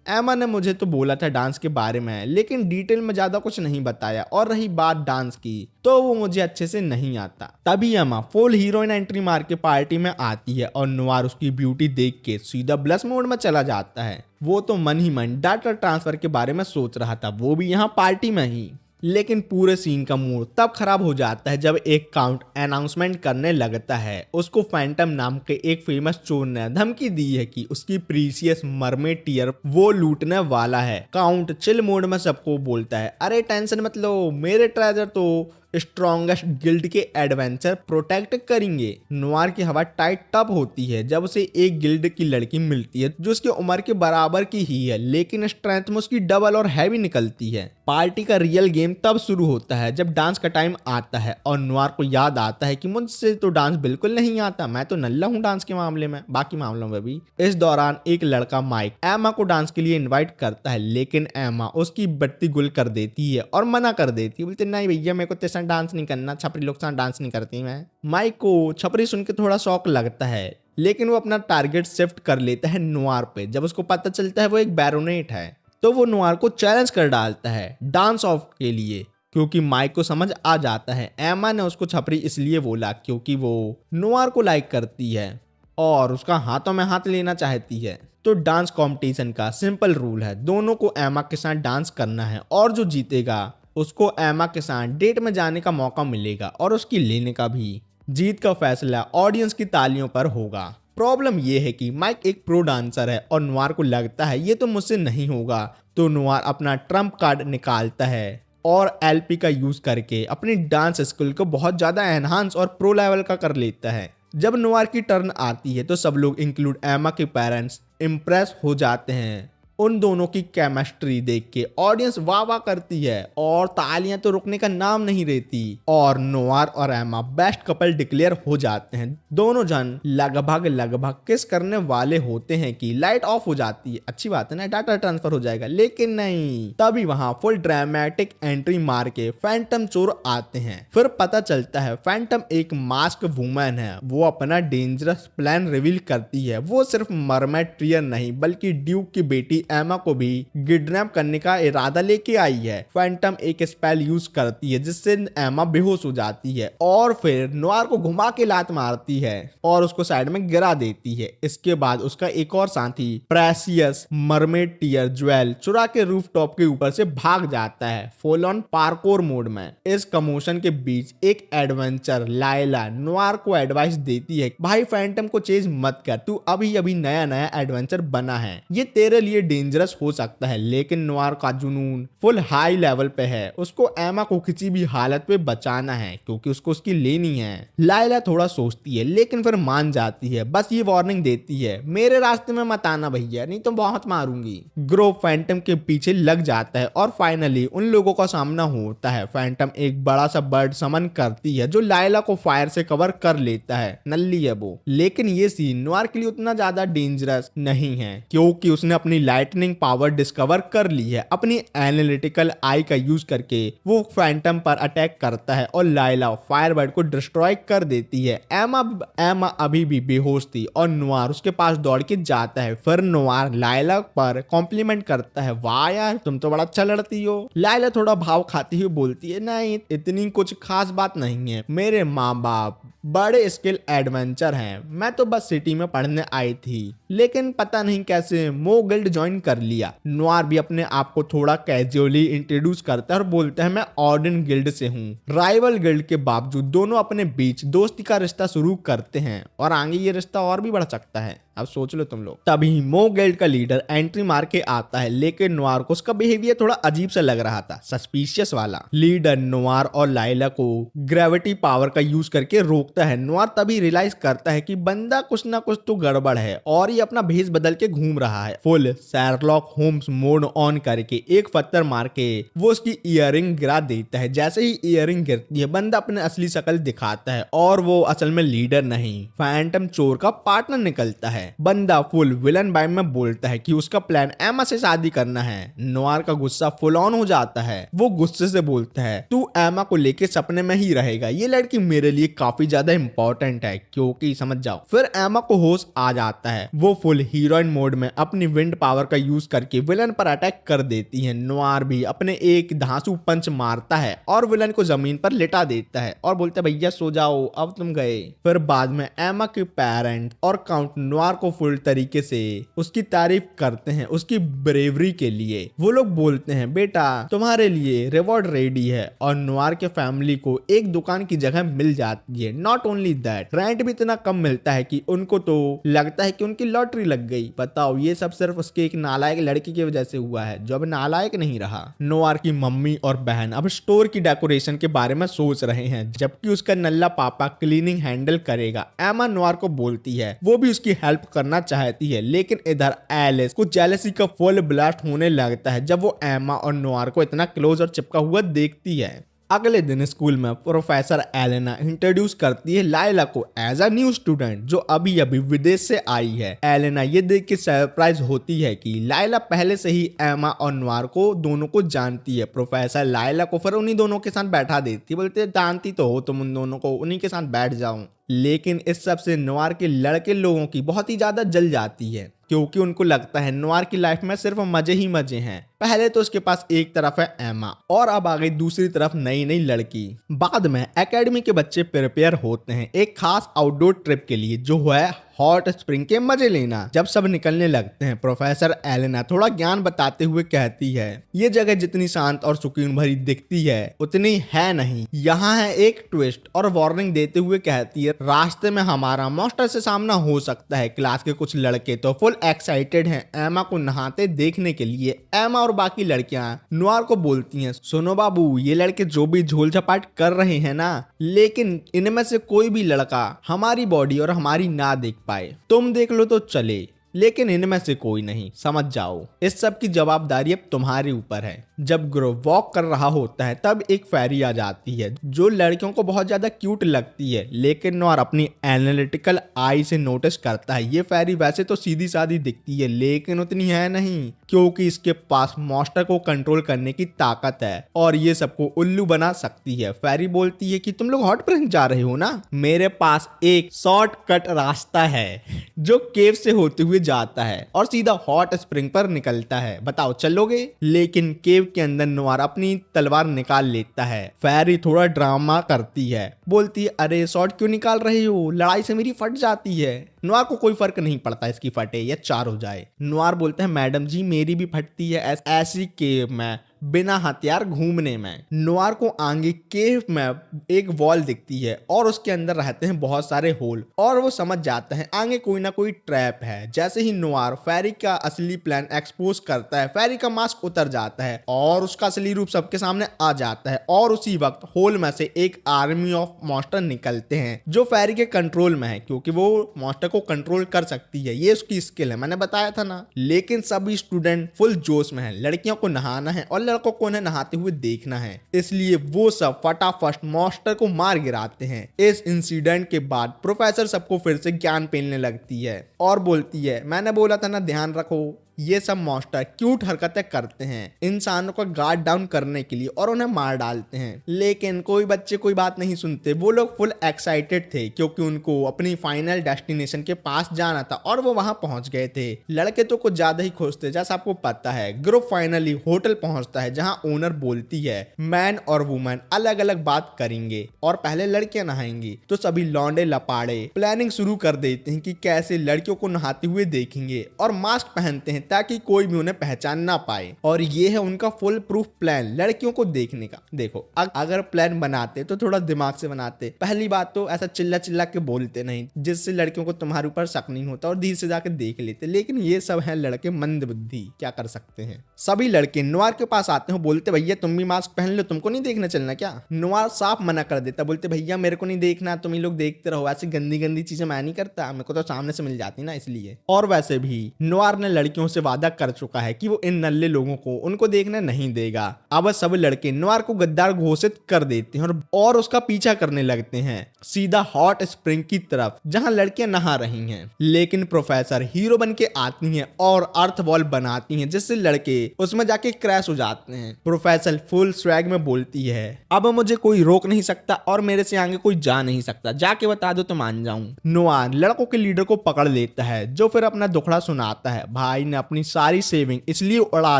एमा ने मुझे तो बोला था डांस के बारे में, लेकिन डिटेल में ज्यादा कुछ नहीं बताया, और रही बात डांस की तो वो मुझे अच्छे से नहीं आता। तभी एमा फुल हीरोइन एंट्री मार के पार्टी में आती है और नोवार उसकी ब्यूटी देख के सीधा ब्लश मोड में चला जाता है। वो तो मन ही मन डाटा ट्रांसफर के बारे में सोच रहा था, वो भी यहाँ पार्टी में ही। लेकिन पूरे सीन का मूड तब खराब हो जाता है जब एक काउंट अनाउंसमेंट करने लगता है। उसको फैंटम नाम के एक फेमस चोर ने धमकी दी है कि उसकी प्रीसियस मरमेड टीयर वो लूटने वाला है। काउंट चिल मोड में सबको बोलता है, अरे टेंशन मत लो, मेरे ट्रेजर तो स्ट्रॉन्गेस्ट गिल्ड के एडवेंचर प्रोटेक्ट करेंगे। नोवार की हवा टाइट तब होती है जब उसे एक गिल्ड की लड़की मिलती है जो उसकी उम्र के बराबर की ही है, लेकिन स्ट्रेंथ में उसकी डबल और हैवी निकलती है। पार्टी का रियल गेम तब शुरू होता है जब डांस का टाइम आता है और नोवार को याद आता है कि मुझसे तो डांस बिल्कुल नहीं आता, मैं तो नल्ला हूँ डांस के मामले में, बाकी मामलों में भी। इस दौरान एक लड़का माइक एमा को डांस के लिए इन्वाइट करता है, लेकिन एमा उसकी बत्ती गुल कर देती है और मना कर देती है, बोलते नहीं भैया मेरे को तेरे साथ डांस नहीं करना, छपरी लोग साथ डांस नहीं करती मैं। माइक को छपरी सुन के थोड़ा शौक लगता है, लेकिन वो अपना टारगेट शिफ्ट कर लेता है नोवार पे। जब उसको पता चलता है वो एक बैरोनेट है तो वो नोवार को चैलेंज कर डालता है डांस ऑफ के लिए, क्योंकि माइक को समझ आ जाता है एमा ने उसको छपरी इसलिए बोला क्योंकि वो नोवार को लाइक करती है और उसका हाथों में हाथ लेना चाहती है। तो डांस कंपटीशन का सिंपल रूल है, दोनों को एमा के साथ डांस करना है और जो जीतेगा उसको एमा के साथ डेट में जाने का मौका मिलेगा और उसकी लेने का भी। जीत का फैसला ऑडियंस की तालियों पर होगा। प्रॉब्लम यह है कि माइक एक प्रो डांसर है और नोवार को लगता है ये तो मुझसे नहीं होगा, तो नोवार अपना ट्रम्प कार्ड निकालता है और एलपी का यूज करके अपनी डांस स्किल को बहुत ज्यादा एनहांस और प्रो लेवल का कर लेता है। जब नोवार की टर्न आती है तो सब लोग इंक्लूड एमा के पेरेंट्स इम्प्रेस हो जाते हैं उन दोनों की केमिस्ट्री देख के ऑडियंस वाह वाह करती है और तालियां तो रुकने का नाम नहीं रहती और नोआर और एमा बेस्ट कपल डिक्लेयर हो जाते हैं। दोनों जन लगभग किस करने वाले होते हैं कि लाइट ऑफ हो जाती है। अच्छी बात है ना, डाटा ट्रांसफर हो जाएगा, लेकिन नहीं, तभी वहां फुल ड्रामेटिक एंट्री मार के फैंटम चोर आते हैं। फिर पता चलता है फैंटम एक मास्क वुमन है। वो अपना डेंजरस प्लान रिवील करती है। वो सिर्फ मरमेड ट्रियर नहीं बल्कि ड्यूक की बेटी एमा को भी किडनैप करने का इरादा लेके आई है। फैंटम एक स्पेल यूज करती है जिससे एमा बेहोश हो जाती है और फिर नोआर को घुमा के लात मारती है और उसको साइड में गिरा देती है। इसके बाद उसका एक और साथी प्रेसियस मरमेड टियर ज्वेल चुरा के रूफटॉप के ऊपर से भाग जाता है फुल ऑन पार्कोर मोड में। इस कमोशन के बीच एक एडवेंचर लायला नोआर को एडवाइस देती है, भाई फैंटम को चेज मत कर, तू अभी अभी नया नया एडवेंचर बना है, ये तेरे लिए डेंजरस हो सकता है। लेकिन नोआर का जुनून फुल हाई लेवल पे है। उसको एमा को किसी भी हालत पे बचाना है क्योंकि उसको उसकी लेनी है। लायला थोड़ा सोचती है लेकिन फिर मान जाती है, बस ये वार्निंग देती है, मेरे रास्ते में मत आना भैया, नहीं तो बहुत मारूंगी। ग्रोव फैंटम के पीछे लग जाता है और फाइनली उन लोगों का सामना होता है। फैंटम एक बड़ा सा बर्ड समन करती है जो लायला को फायर से कवर कर लेता है, नल्ली है वो। लेकिन ये सीन नोआर के लिए उतना ज्यादा डेंजरस नहीं है क्योंकि उसने अपनी लाइटनिंग पावर डिस्कवर कर ली है। अपनी एनालिटिकल आई का यूज करके वो फैंटम पर अटैक करता है और लायला फायरबर्ड को डिस्ट्रॉय कर देती है। एमा अभी भी बेहोश थी और नोआर उसके पास दौड़ के जाता है। फिर नोआर लायला पर कॉम्प्लीमेंट करता है, वाह यार तुम तो बड़ा अच्छा लड़ती हो। लायला थोड़ा भाव खाती हुई बोलती है, नहीं इतनी कुछ खास बात नहीं है, मेरे माँ बाप बड़े स्किल एडवेंचर हैं, मैं तो बस सिटी में पढ़ने आई थी लेकिन पता नहीं कैसे मो गिल्ड ज्वाइन कर लिया। नोआर भी अपने आप को थोड़ा कैजुअली इंट्रोड्यूस करता है और बोलता है मैं ऑर्डन गिल्ड से हूँ। राइवल गिल्ड के बावजूद दोनों अपने बीच दोस्ती का रिश्ता शुरू करते हैं और आगे ये रिश्ता और भी बढ़ सकता है, अब सोच लो तुम लोग। तभी मो गिल्ड का लीडर एंट्री मार के आता है लेकिन नोआर को उसका बिहेवियर थोड़ा अजीब सा लग रहा था, सस्पिशियस वाला। लीडर नोआर और लायला को ग्रेविटी पावर का यूज करके रोकता है। नोआर तभी रियलाइज करता है कि बंदा कुछ ना कुछ तो गड़बड़ है और ये अपना भेष बदल के घूम रहा है। Full Sherlock Holmes mode on करके एक पत्थर मार के वो उसकी इयररिंग गिरा देता है। जैसे ही इयररिंग गिरती है बंदा अपने असली शक्ल दिखाता है और वो असल में लीडर नहीं फैंटम चोर का पार्टनर निकलता है। बंदा फुल विलन वाइब में बोलता है कि उसका प्लान एमा से शादी करना है। नोआर का गुस्सा फुल ऑन हो जाता है। वो गुस्से से बोलता है, तू एमा को लेके सपने में ही रहेगा, ये लड़की मेरे लिए काफी ज्यादा इंपॉर्टेंट है क्योंकि समझ जाओ। फिर एमा को होश आ जाता है। वो फुल हीरोइन मोड में अपनी विंड पावर का यूज करके विलन पर अटैक कर देती है। नोआर भी अपने एक धांसू पंच मारता है और विलन को जमीन पर लेटा देता है और बोलता है भैया सो जाओ अब तुम गए। फिर बाद में एमा के पेरेंट और काउंट नोआर को फुल तरीके से उसकी तारीफ करते हैं उसकी ब्रेवरी के लिए। वो लोग बोलते हैं बेटा तुम्हारे लिए रिवॉर्ड रेडी है और नोआर के फैमिली को एक दुकान की जगह मिल जाती है। नॉट ओनली दैट, रेंट भी इतना कम मिलता है कि उनको तो लगता है कि उनकी लॉटरी लग गई। बताओ ये सब सिर्फ उसके एक नालायक लड़की की वजह से हुआ है जो अब नालायक नहीं रहा। नोआर की मम्मी और बहन अब स्टोर की डेकोरेशन के बारे में सोच रहे हैं जबकि उसका नल्ला पापा क्लीनिंग हैंडल करेगा। एमा नोआर को बोलती है वो भी उसकी हेल्प करना चाहती है लेकिन इधर एलिस को जेलसी का फुल ब्लास्ट होने लगता है जब वो एमा और नोआर को इतना क्लोज और चिपका हुआ देखती है। अगले दिन स्कूल में प्रोफेसर एलेना इंट्रोड्यूस करती है लायला को एज अ न्यू स्टूडेंट जो अभी अभी विदेश से आई है। एलेना ये देख के सरप्राइज होती है कि लायला पहले से ही एमा और नोआर को दोनों को जानती है। प्रोफेसर लायला को फिर उन्हीं दोनों के साथ बैठा देती है, बोलते जानती तो हो तुम उन दोनों को, उन्हीं के साथ बैठ जाऊं। लेकिन इस सब से नोआर के लड़के लोगों की बहुत ही ज्यादा जल जाती है क्योंकि उनको लगता है नोआर की लाइफ में सिर्फ मजे ही मजे हैं। पहले तो उसके पास एक तरफ है एमा और अब आ गई दूसरी तरफ नई नई लड़की। बाद में एकेडमी के बच्चे प्रिपेयर होते हैं एक खास आउटडोर ट्रिप के लिए जो है हॉट स्प्रिंग के मजे लेना। जब सब निकलने लगते हैं प्रोफेसर एलेना थोड़ा ज्ञान बताते हुए कहती है ये जगह जितनी शांत और सुकून भरी दिखती है उतनी है नहीं, यहाँ है एक ट्विस्ट, और वार्निंग देते हुए कहती है रास्ते में हमारा मॉन्स्टर से सामना हो सकता है। क्लास के कुछ लड़के तो फुल एक्साइटेड हैं एमा को नहाते देखने के लिए। एमा और बाकी लड़कियां नोआर को बोलती हैं सुनो बाबू ये लड़के जो भी झोल झपाट कर रहे हैं ना, लेकिन इनमें से कोई भी लड़का हमारी बॉडी और हमारी ना देख पाए, तुम देख लो तो चले। लेकिन इनमें से कोई नहीं, समझ जाओ। इस सब की जवाबदारी अब तुम्हारे ऊपर है। जब ग्रो वॉक कर रहा होता है तब एक फेरी आ जाती है जो लड़कियों को बहुत ज्यादा क्यूट लगती है, लेकिन नॉर अपनी एनालिटिकल आई से नोटिस करता है ये फेरी वैसे तो सीधी सादी दिखती है लेकिन उतनी है नहीं, क्योंकि इसके पास मॉन्स्टर को कंट्रोल करने की ताकत है और ये सबको उल्लू बना सकती है। फेरी बोलती है कि तुम लोग हॉट स्प्रिंग जा रहे हो ना, मेरे पास एक शॉर्टकट रास्ता है जो केव से होते हुए जाता है और सीधा हॉट स्प्रिंग पर निकलता है, बताओ चलोगे? लेकिन केव के अंदर नोआर अपनी तलवार निकाल लेता है। फेरी थोड़ा ड्रामा करती है, बोलती है अरे शॉर्ट क्यों निकाल रहे हो, लड़ाई से मेरी फट जाती है। नोआर को कोई फर्क नहीं पड़ता इसकी फटे या 4 हो जाए। नोआर बोलते हैं मैडम जी मेरी भी फटती है ऐसी केव में बिना हथियार घूमने में। नोआर को आगे केव में एक वॉल दिखती है और उसके अंदर रहते हैं बहुत सारे होल और वो समझ जाते हैं आगे कोई ना कोई ट्रैप है। जैसे ही नोआर फेरी का असली प्लान एक्सपोज करता है, फेरी का मास्क उतर जाता है और उसका असली रूप सबके सामने आ जाता है और उसी वक्त होल में से एक आर्मी ऑफ मॉन्स्टर निकलते हैं जो फेरी के कंट्रोल में है, क्योंकि वो मॉन्स्टर को कंट्रोल कर सकती है, ये उसकी स्किल है, मैंने बताया था ना। लेकिन सभी स्टूडेंट फुल जोश में है, लड़कियों को नहाना है और लड़कों को उन्हें नहाते हुए देखना है, इसलिए वो सब फटाफट मॉन्स्टर को मार गिराते हैं। इस इंसिडेंट के बाद प्रोफेसर सबको फिर से ज्ञान पेलने लगती है और बोलती है मैंने बोला था ना ध्यान रखो, ये सब मॉन्स्टर क्यूट हरकतें करते हैं इंसानों का गार्ड डाउन करने के लिए और उन्हें मार डालते हैं। लेकिन कोई बच्चे कोई बात नहीं सुनते, वो लोग फुल एक्साइटेड थे क्योंकि उनको अपनी फाइनल डेस्टिनेशन के पास जाना था और वो वहां पहुंच गए थे। लड़के तो कुछ ज्यादा ही खुश थे, जैसा आपको पता है। ग्रुप फाइनली होटल पहुंचता है जहां ओनर बोलती है मैन और वुमेन अलग अलग बात करेंगे और पहले लड़कियां नहाएंगी। तो सभी लौंडे लपाड़े प्लानिंग शुरू कर देते हैं कि कैसे लड़कियों को नहाते हुए देखेंगे और मास्क पहनते हैं ताकि कोई भी उन्हें पहचान ना पाए। और ये है उनका फुल प्रूफ प्लान लड़कियों को देखने का। देखो अगर प्लान बनाते तो थोड़ा दिमाग से बनाते। पहली बात तो ऐसा चिल्ला चिल्ला के बोलते नहीं जिससे लड़कियों को तुम्हारे ऊपर शक नहीं होता और धीरे से जाके देख लेते। लेकिन ये सब है लड़के मंद बुद्धि, क्या कर सकते हैं। सभी लड़के नोआर के पास आते हैं, बोलते भैया तुम भी मास्क पहन लो, तुमको नहीं देखना चलना क्या? नोआर साफ मना कर देता, बोलते भैया मेरे को नहीं देखना, तुम ही लोग देखते रहो, ऐसी गंदी गंदी चीजें मैं नहीं करता, मेरे को तो सामने से मिल जाती ना इसलिए। और वैसे भी नोआर ने लड़कियों से वादा कर चुका है कि वो इन नल्ले लोगों को उनको देखने नहीं देगा। अब सब लड़के नोआर को गद्दार घोषित कर देते हैं और उसका पीछा करने लगते हैं सीधा हॉट स्प्रिंग की तरफ जहां लड़कियां नहा रही हैं। लेकिन प्रोफेसर हीरो बन के आती हैं और अर्थ वॉल बनाती हैं जिससे लड़के उसमें जाके क्रैश हो जाते हैं। प्रोफेसर फुल स्वैग में बोलती है अब मुझे कोई रोक नहीं सकता और मेरे से आगे कोई जा नहीं सकता, जाके बता दो तो मान जाऊं। नोआर लड़कों के लीडर को पकड़ लेता है जो फिर अपना दुखड़ा सुनाता है। भाई ने अपनी सारी सेविंग इसलिए उड़ा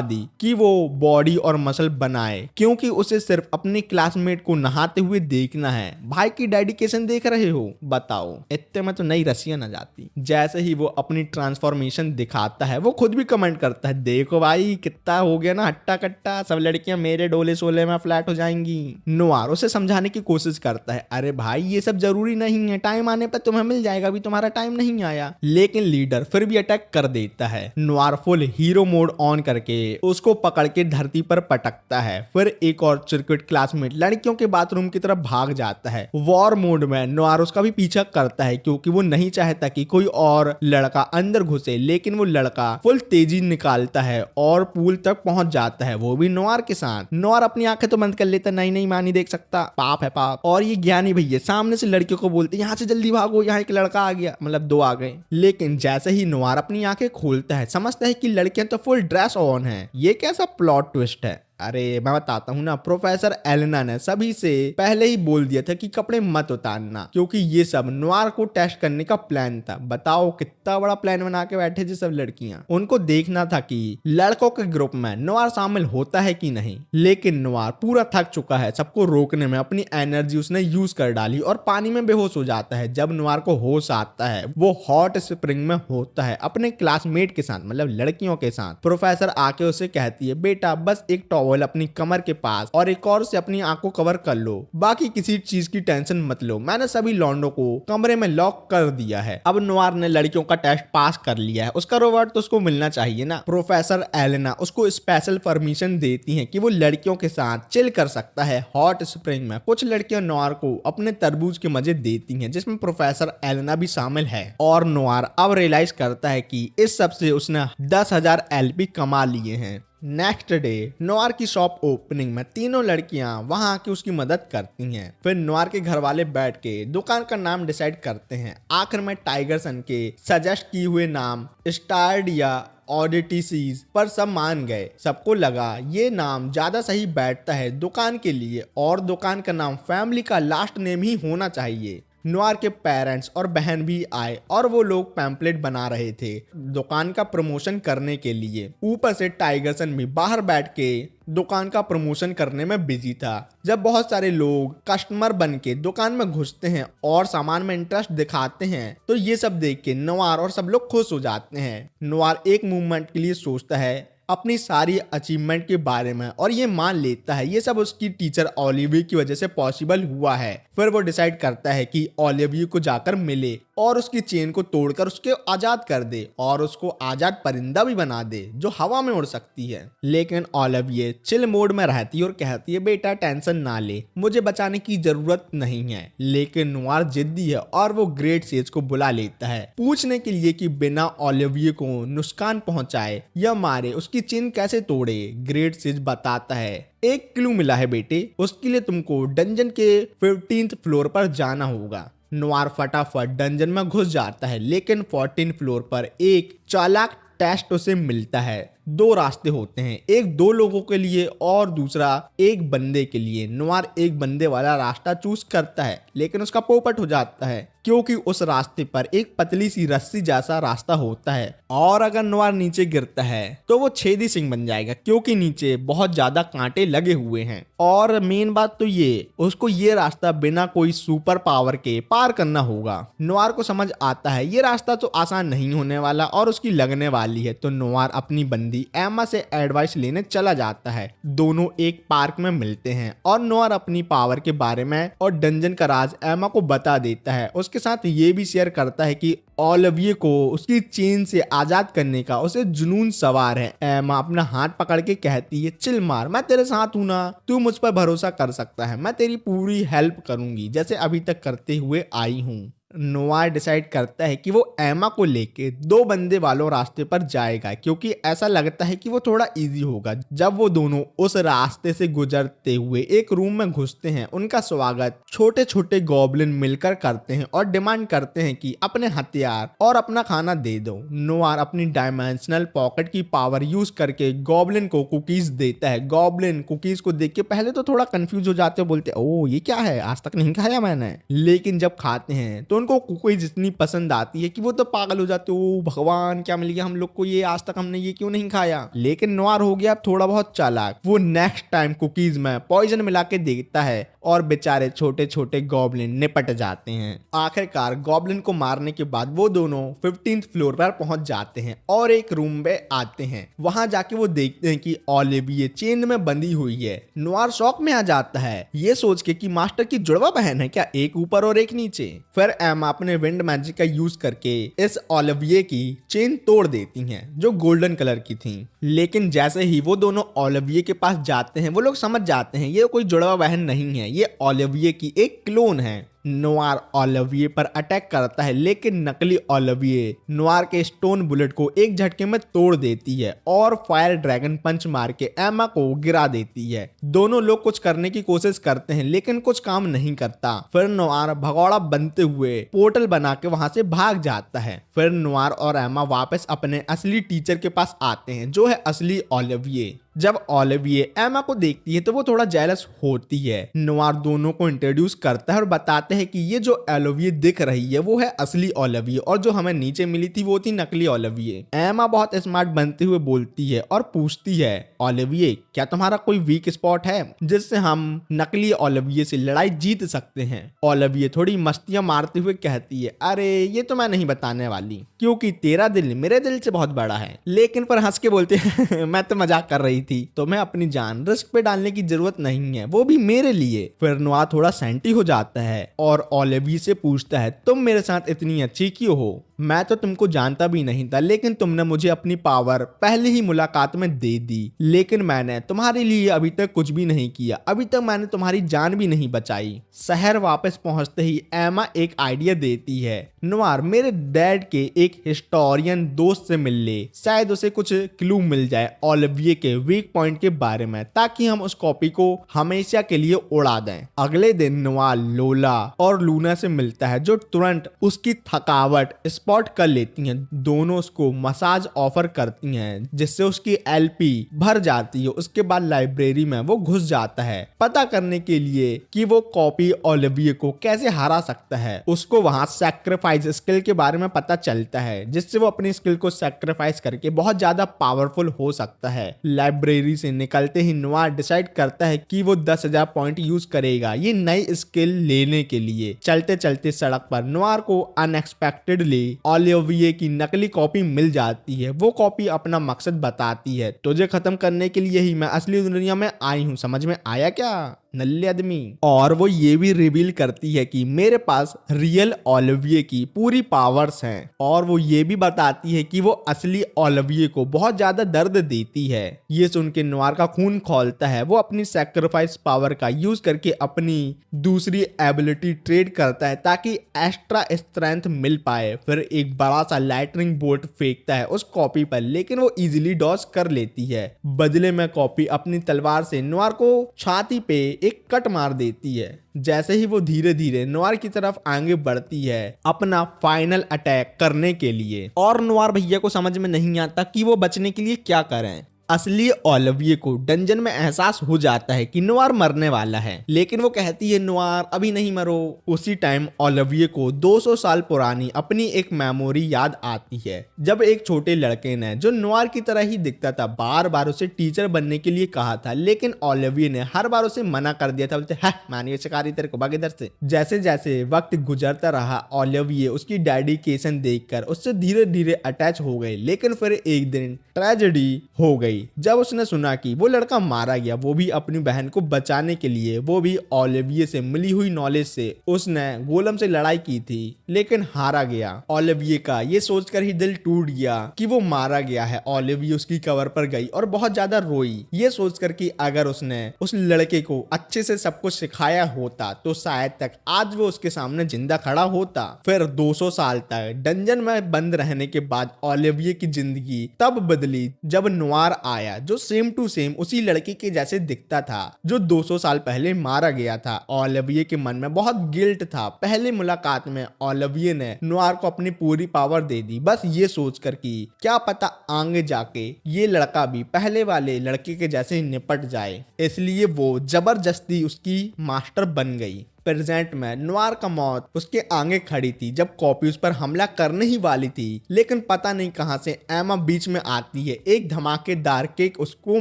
दी कि वो बॉडी और मसल बनाए क्योंकि उसे सिर्फ अपने क्लासमेट को नहाते हुए देखना है। भाई की डेडिकेशन देख रहे हो, बताओ इतने में तो नई रस्सियां न जाती। जैसे ही वो अपनी ट्रांसफॉर्मेशन दिखाता है वो खुद भी कमेंट करता है देखो भाई कितना हो गया ना हट्टा कट्टा, सब लड़कियां मेरे डोले सोले में फ्लैट हो जाएंगी। नोआर उसे समझाने की कोशिश करता है अरे भाई ये सब जरूरी नहीं है, टाइम आने पर तुम्हें मिल जाएगा, अभी तुम्हारा टाइम नहीं आया। लेकिन लीडर फिर भी अटैक कर देता है। Noir full hero mode on करके उसको पकड़ के धरती पर पटकता है। फिर एक और चिरकुट क्लासमेट लड़कियों के बाथरूम की तरफ भाग जाता है। वॉर मोड में नोआर उसका भी पीछा करता है क्योंकि वो नहीं चाहता कि कोई और लड़का अंदर घुसे। लेकिन वो लड़का फुल तेजी निकालता है और पूल तक पहुंच जाता है, वो भी नोआर के साथ। नोआर अपनी आंखें तो बंद कर लेता, नहीं मानी देख सकता, पाप है पाप। और ये ज्ञानी भैया सामने से लड़कियों को बोलते यहाँ से जल्दी भागो, यहाँ एक लड़का आ गया, मतलब 2 आ गए। लेकिन जैसे ही नोआर अपनी आंखें खोलता है समझता है कि लड़कियां तो फुल ड्रेस ऑन है। ये कैसा प्लॉट ट्विस्ट है? अरे मैं बताता हूँ ना, प्रोफेसर एलेना ने सभी से पहले ही बोल दिया था कि कपड़े मत उतारना क्योंकि ये सब नोआर को टेस्ट करने का प्लान था। बताओ कितना बड़ा प्लान बना के बैठे थे सब लड़कियां। उनको देखना था कि लड़कों के ग्रुप में नोआर शामिल होता है कि नहीं। लेकिन नोआर पूरा थक चुका है, सबको रोकने में अपनी एनर्जी उसने यूज कर डाली और पानी में बेहोश हो जाता है। जब नोआर को होश आता है वो हॉट स्प्रिंग में होता है अपने क्लासमेट के साथ, मतलब लड़कियों के साथ। प्रोफेसर आके उसे कहती है बेटा बस एक टॉवल टॉवल अपनी कमर के पास और एक और से अपनी आंख को कवर कर लो, बाकी किसी चीज की टेंशन मत लो, मैंने सभी लॉन्डो को कमरे में लॉक कर दिया है। अब नोवार ने लड़कियों का टेस्ट पास कर लिया है, उसका रिवॉर्ड तो उसको मिलना चाहिए ना। प्रोफेसर एलेना उसको स्पेशल परमिशन देती है कि वो लड़कियों के साथ चिल कर सकता है हॉट स्प्रिंग में। कुछ लड़कियां नोवार को अपने तरबूज के मजे देती हैं, जिसमें प्रोफेसर एलेना भी शामिल है। और नोवार अब रियलाइज करता है कि इस सब से उसने 10,000 LP कमा लिए हैं। नेक्स्ट डे नोवार की शॉप ओपनिंग में तीनों लड़कियां वहां आके उसकी मदद करती हैं। फिर नोवार के घर वाले बैठ के दुकान का नाम डिसाइड करते हैं। आखिर में टाइगर सन के सजेस्ट किए हुए नाम स्टार्ड या ऑडिटीसीज पर सब मान गए। सबको लगा ये नाम ज्यादा सही बैठता है दुकान के लिए, और दुकान का नाम फैमिली का लास्ट नेम ही होना चाहिए। नोवार के पेरेंट्स और बहन भी आए और वो लोग पैम्पलेट बना रहे थे दुकान का प्रमोशन करने के लिए। ऊपर से टाइगर सन भी बाहर बैठ के दुकान का प्रमोशन करने में बिजी था। जब बहुत सारे लोग कस्टमर बन के दुकान में घुसते हैं और सामान में इंटरेस्ट दिखाते हैं, तो ये सब देख के नोवार और सब लोग खुश हो जाते हैं। नोवार एक मूवमेंट के लिए सोचता है अपनी सारी अचीवमेंट के बारे में और ये मान लेता है ये सब उसकी टीचर ओलिविया की वजह से पॉसिबल हुआ है। फिर वो डिसाइड करता है कि ओलिविया को जाकर मिले और उसकी चेन को तोड़कर उसके आजाद कर दे और उसको आजाद परिंदा भी बना दे जो हवा में उड़ सकती है। लेकिन ओलिविया चिल मोड में रहती है और कहती है बेटा टेंशन ना ले, मुझे बचाने की जरूरत नहीं है। लेकिन नोवार जिद्दी है और वो ग्रेट सेज को बुला लेता है पूछने के लिए कि बिना ओलिविया को नुकसान पहुंचाए या मारे उसकी चेन कैसे तोड़े। ग्रेट सेज बताता है एक क्लू मिला है बेटे, उसके लिए तुमको डंजन के 15th फ्लोर पर जाना होगा। नोवार फटाफट डंजन में घुस जाता है, लेकिन 14th फ्लोर पर एक चालाक टेस्ट उसे मिलता है। दो रास्ते होते हैं, एक 2 लोगों के लिए और दूसरा एक बंदे के लिए। नोवार एक बंदे वाला रास्ता चूज करता है, लेकिन उसका पोपट हो जाता है क्योंकि उस रास्ते पर एक पतली सी रस्सी जैसा रास्ता होता है और अगर नोवार नीचे गिरता है तो वो छेदी सिंह बन जाएगा क्योंकि नीचे बहुत ज्यादा कांटे लगे हुए हैं। और मेन बात तो ये उसको ये रास्ता बिना कोई सुपर पावर के पार करना होगा। नोवार को समझ आता है ये रास्ता तो आसान नहीं होने वाला और उसकी लगने वाली है, तो नोवार अपनी बंदी एमा से एडवाइस लेने चला जाता है। दोनों एक पार्क में मिलते हैं और नोवार अपनी पावर के बारे में और डंजन का राज एमा को बता देता है। उसके साथ ये भी शेयर करता है कि ओलिविया को उसकी चेन से आजाद करने का उसे जुनून सवार है। एमा अपना हाथ पकड़ के कहती है चिल मार, मैं तेरे साथ हूं ना, तू मुझ पर भरोसा कर सकता है, मैं तेरी पूरी हेल्प करूंगी जैसे अभी तक करते हुए आई हूं। नोवार डिसाइड करता है कि वो एमा को लेके 2 बंदे वालों रास्ते पर जाएगा क्योंकि ऐसा लगता है कि वो थोड़ा इजी होगा। जब वो दोनों उस रास्ते से गुजरते हुए एक रूम में घुसते हैं, उनका स्वागत छोटे छोटे गॉब्लिन मिलकर करते हैं और डिमांड करते हैं कि अपने हथियार और अपना खाना दे दो। नोवार अपनी डायमेंशनल पॉकेट की पावर यूज करके गॉब्लिन को कुकीज देता है। गॉब्लिन कुकीज को देख के पहले तो थोड़ा कंफ्यूज हो जाते हैं, बोलते ओ ये क्या है, आज तक नहीं खाया मैंने। लेकिन जब खाते हैं तो उनको कुकीज इतनी पसंद आती है कि वो तो पागल हो जाते, ओ भगवान क्या मिल गया हम लोग को ये, आज तक हमने ये क्यों नहीं खाया। लेकिन नोवार हो गया अब थोड़ा बहुत चालाक, वो नेक्स्ट टाइम कुकीज में पॉइजन मिला के देखता है और बेचारे छोटे छोटे गॉब्लिन निपट जाते हैं। आखिरकार गॉब्लिन को मारने के बाद वो दोनों 15th फ्लोर पर पहुंच जाते हैं और एक रूम में आते हैं। वहां जाके वो देखते हैं कि ओलिविया चेन में बंधी हुई है। नोवार शॉक में आ जाता है ये सोच के कि मास्टर की जुड़वा बहन है क्या, एक ऊपर और एक नीचे। फिर एमा अपने विंड मैजिक का यूज करके इस ओलिविया की चेन तोड़ देती हैं जो गोल्डन कलर की थी। लेकिन जैसे ही वो दोनों ओलिविया के पास जाते हैं वो लोग समझ जाते हैं ये कोई जुड़वा बहन नहीं है, ये ओलिविया की एक क्लोन है। नोवार ओलिविया पर अटैक करता है लेकिन नकली ओलिविया नोवार के स्टोन बुलेट को एक झटके में तोड़ देती है और फायर ड्रैगन पंच मार के एमा को गिरा देती है। दोनों लोग कुछ करने की कोशिश करते हैं लेकिन कुछ काम नहीं करता। फिर नोवार भगौड़ा बनते हुए पोर्टल बना के वहां से भाग जाता है। फिर नोवार और एमा वापस अपने असली टीचर के पास आते हैं जो है असली ओलिविया। जब ओलिविया एमा को देखती है तो वो थोड़ा जेलस होती है। नोवार दोनों को इंट्रोड्यूस करता है और बताते हैं कि ये जो ओलिविया दिख रही है वो है असली ओलिविया और जो हमें नीचे मिली थी वो थी नकली ओलिविया। एमा बहुत स्मार्ट बनते हुए बोलती है और पूछती है ओलिविया क्या तुम्हारा कोई वीक स्पॉट है जिससे हम नकली ओलिविया से लड़ाई जीत सकते हैं। ओलिविया थोड़ी मस्तियां मारते हुए कहती है अरे ये तो मैं नहीं बताने वाली क्योंकि तेरा दिल मेरे दिल से बहुत बड़ा है। लेकिन पर हंस के बोलते हैं मैं तो मजाक कर रही थी तुम्हें अपनी जान रिस्क पे डालने की जरूरत नहीं है, वो भी मेरे लिए। फिर नोआ थोड़ा सेंटी हो जाता है और ओलिविये से पूछता है तुम मेरे साथ इतनी अच्छी क्यों हो? मैं तो तुमको जानता भी नहीं था, लेकिन तुमने मुझे अपनी पावर पहले ही मुलाकात में दे दी। लेकिन मैंने तुम्हारे लिए अभी तक कुछ भी नहीं किया, अभी तक मैंने तुम्हारी जान भी नहीं बचाई। शहर वापस पहुंचते ही एमा एक आइडिया देती है, नोआर मेरे डैड के एक हिस्टोरियन दोस्त से मिल ले, शायद उसे कुछ क्लू मिल जाए ओलिविये के वीक पॉइंट के बारे में, ताकि हम उस कॉपी को हमेशा के लिए उड़ा दें। अगले दिन नोआर लोला और लूना से मिलता है, जो तुरंत उसकी थकावट स्पॉट कर लेती हैं। दोनों उसको मसाज ऑफर करती हैं, जिससे उसकी एलपी भर जाती है। उसके बाद लाइब्रेरी में वो घुस जाता है, पता करने के लिए कि वो कॉपी ओलिविये को कैसे हरा सकता है। उसको वहां सैक्रिफाइस स्किल के बारे में पता चलता है, जिससे वो अपनी स्किल को सैक्रिफाइस करके बहुत ज्यादा पावरफुल हो सकता है। लाइब्रेरी से निकलते ही नोआर डिसाइड करता है कि वो 10,000 पॉइंट यूज करेगा ये नई स्किल लेने के लिए। चलते चलते सड़क पर नोआर को अनएक्सपेक्टेडली ओलिविये की नकली कॉपी मिल जाती है। वो कॉपी अपना मकसद बताती है, तुझे खत्म करने के लिए ही मैं असली दुनिया में आई हूँ, समझ में आया क्या नल्ले आदमी? और वो ये भी रिवील करती है कि मेरे पास रियल ओलिविये की पूरी पावर्स हैं, और वो ये भी बताती है कि वो असली ओलिविये को बहुत ज्यादा दर्द देती है। ये सुन के नोआर का खून खौलता है। वो अपनी सैक्रिफाइस पावर का यूज करके अपनी दूसरी एबिलिटी ट्रेड करता है, ताकि एक्स्ट्रा स्ट्रेंथ मिल पाए। फिर एक बड़ा सा लाइटनिंग बोल्ट फेंकता है उस कॉपी पर, लेकिन वो इजीली डॉज कर लेती है। बदले में कॉपी अपनी तलवार से नोआर को छाती पे एक कट मार देती है। जैसे ही वो धीरे धीरे नोआर की तरफ आगे बढ़ती है अपना फाइनल अटैक करने के लिए, और नोआर भैया को समझ में नहीं आता कि वो बचने के लिए क्या करें। असली ओलिविये को डंजन में एहसास हो जाता है कि नोआर मरने वाला है, लेकिन वो कहती है नोआर अभी नहीं मरो। उसी टाइम ओलिविये को 200 साल पुरानी अपनी एक मेमोरी याद आती है, जब एक छोटे लड़के ने, जो नोआर की तरह ही दिखता था, बार बार उसे टीचर बनने के लिए कहा था, लेकिन ओलिविये ने हर बार उसे मना कर दिया था, बोलते है मानिए शिकारी तेरे को भाग इधर से। जैसे जैसे वक्त गुजरता रहा, ओलिविये उसकी डेडिकेशन देखकर उससे धीरे धीरे अटैच हो गए। लेकिन फिर एक दिन ट्रेजेडी हो गई जब उसने सुना कि वो लड़का मारा गया, वो भी अपनी बहन को बचाने के लिए। वो भी ओलिविये से मिली हुई नॉलेज से उसने गोलम से लड़ाई की थी, लेकिन हारा गया। ओलिविये का ये सोचकर ही दिल टूट गया कि वो मारा गया है। ओलिविये उसकी कबर पर गई और बहुत ज्यादा रोई, ये सोचकर कि अगर उसने उस लड़के को अच्छे से सब कुछ सिखाया होता तो शायद तक आज वो उसके सामने जिंदा खड़ा होता। फिर 200 साल तक डंजन में बंद रहने के बाद ओलिविये की जिंदगी तब बदली जब नोआर आया, जो सेम टू सेम उसी लड़के के जैसे दिखता था जो 200 साल पहले मारा गया था। ओलिविये के मन में बहुत गिल्ट था। पहले मुलाकात में ओलिविये ने नोआर को अपनी पूरी पावर दे दी, बस ये सोचकर कि क्या पता आगे जाके ये लड़का भी पहले वाले लड़के के जैसे निपट जाए, इसलिए वो जबरदस्ती उसकी मास्टर बन गई। प्रेजेंट में नोआर का मौत उसके आगे खड़ी थी जब कॉपी उस पर हमला करने ही वाली थी, लेकिन पता नहीं कहां से एमा बीच में आती है, एक धमाकेदार केक उसको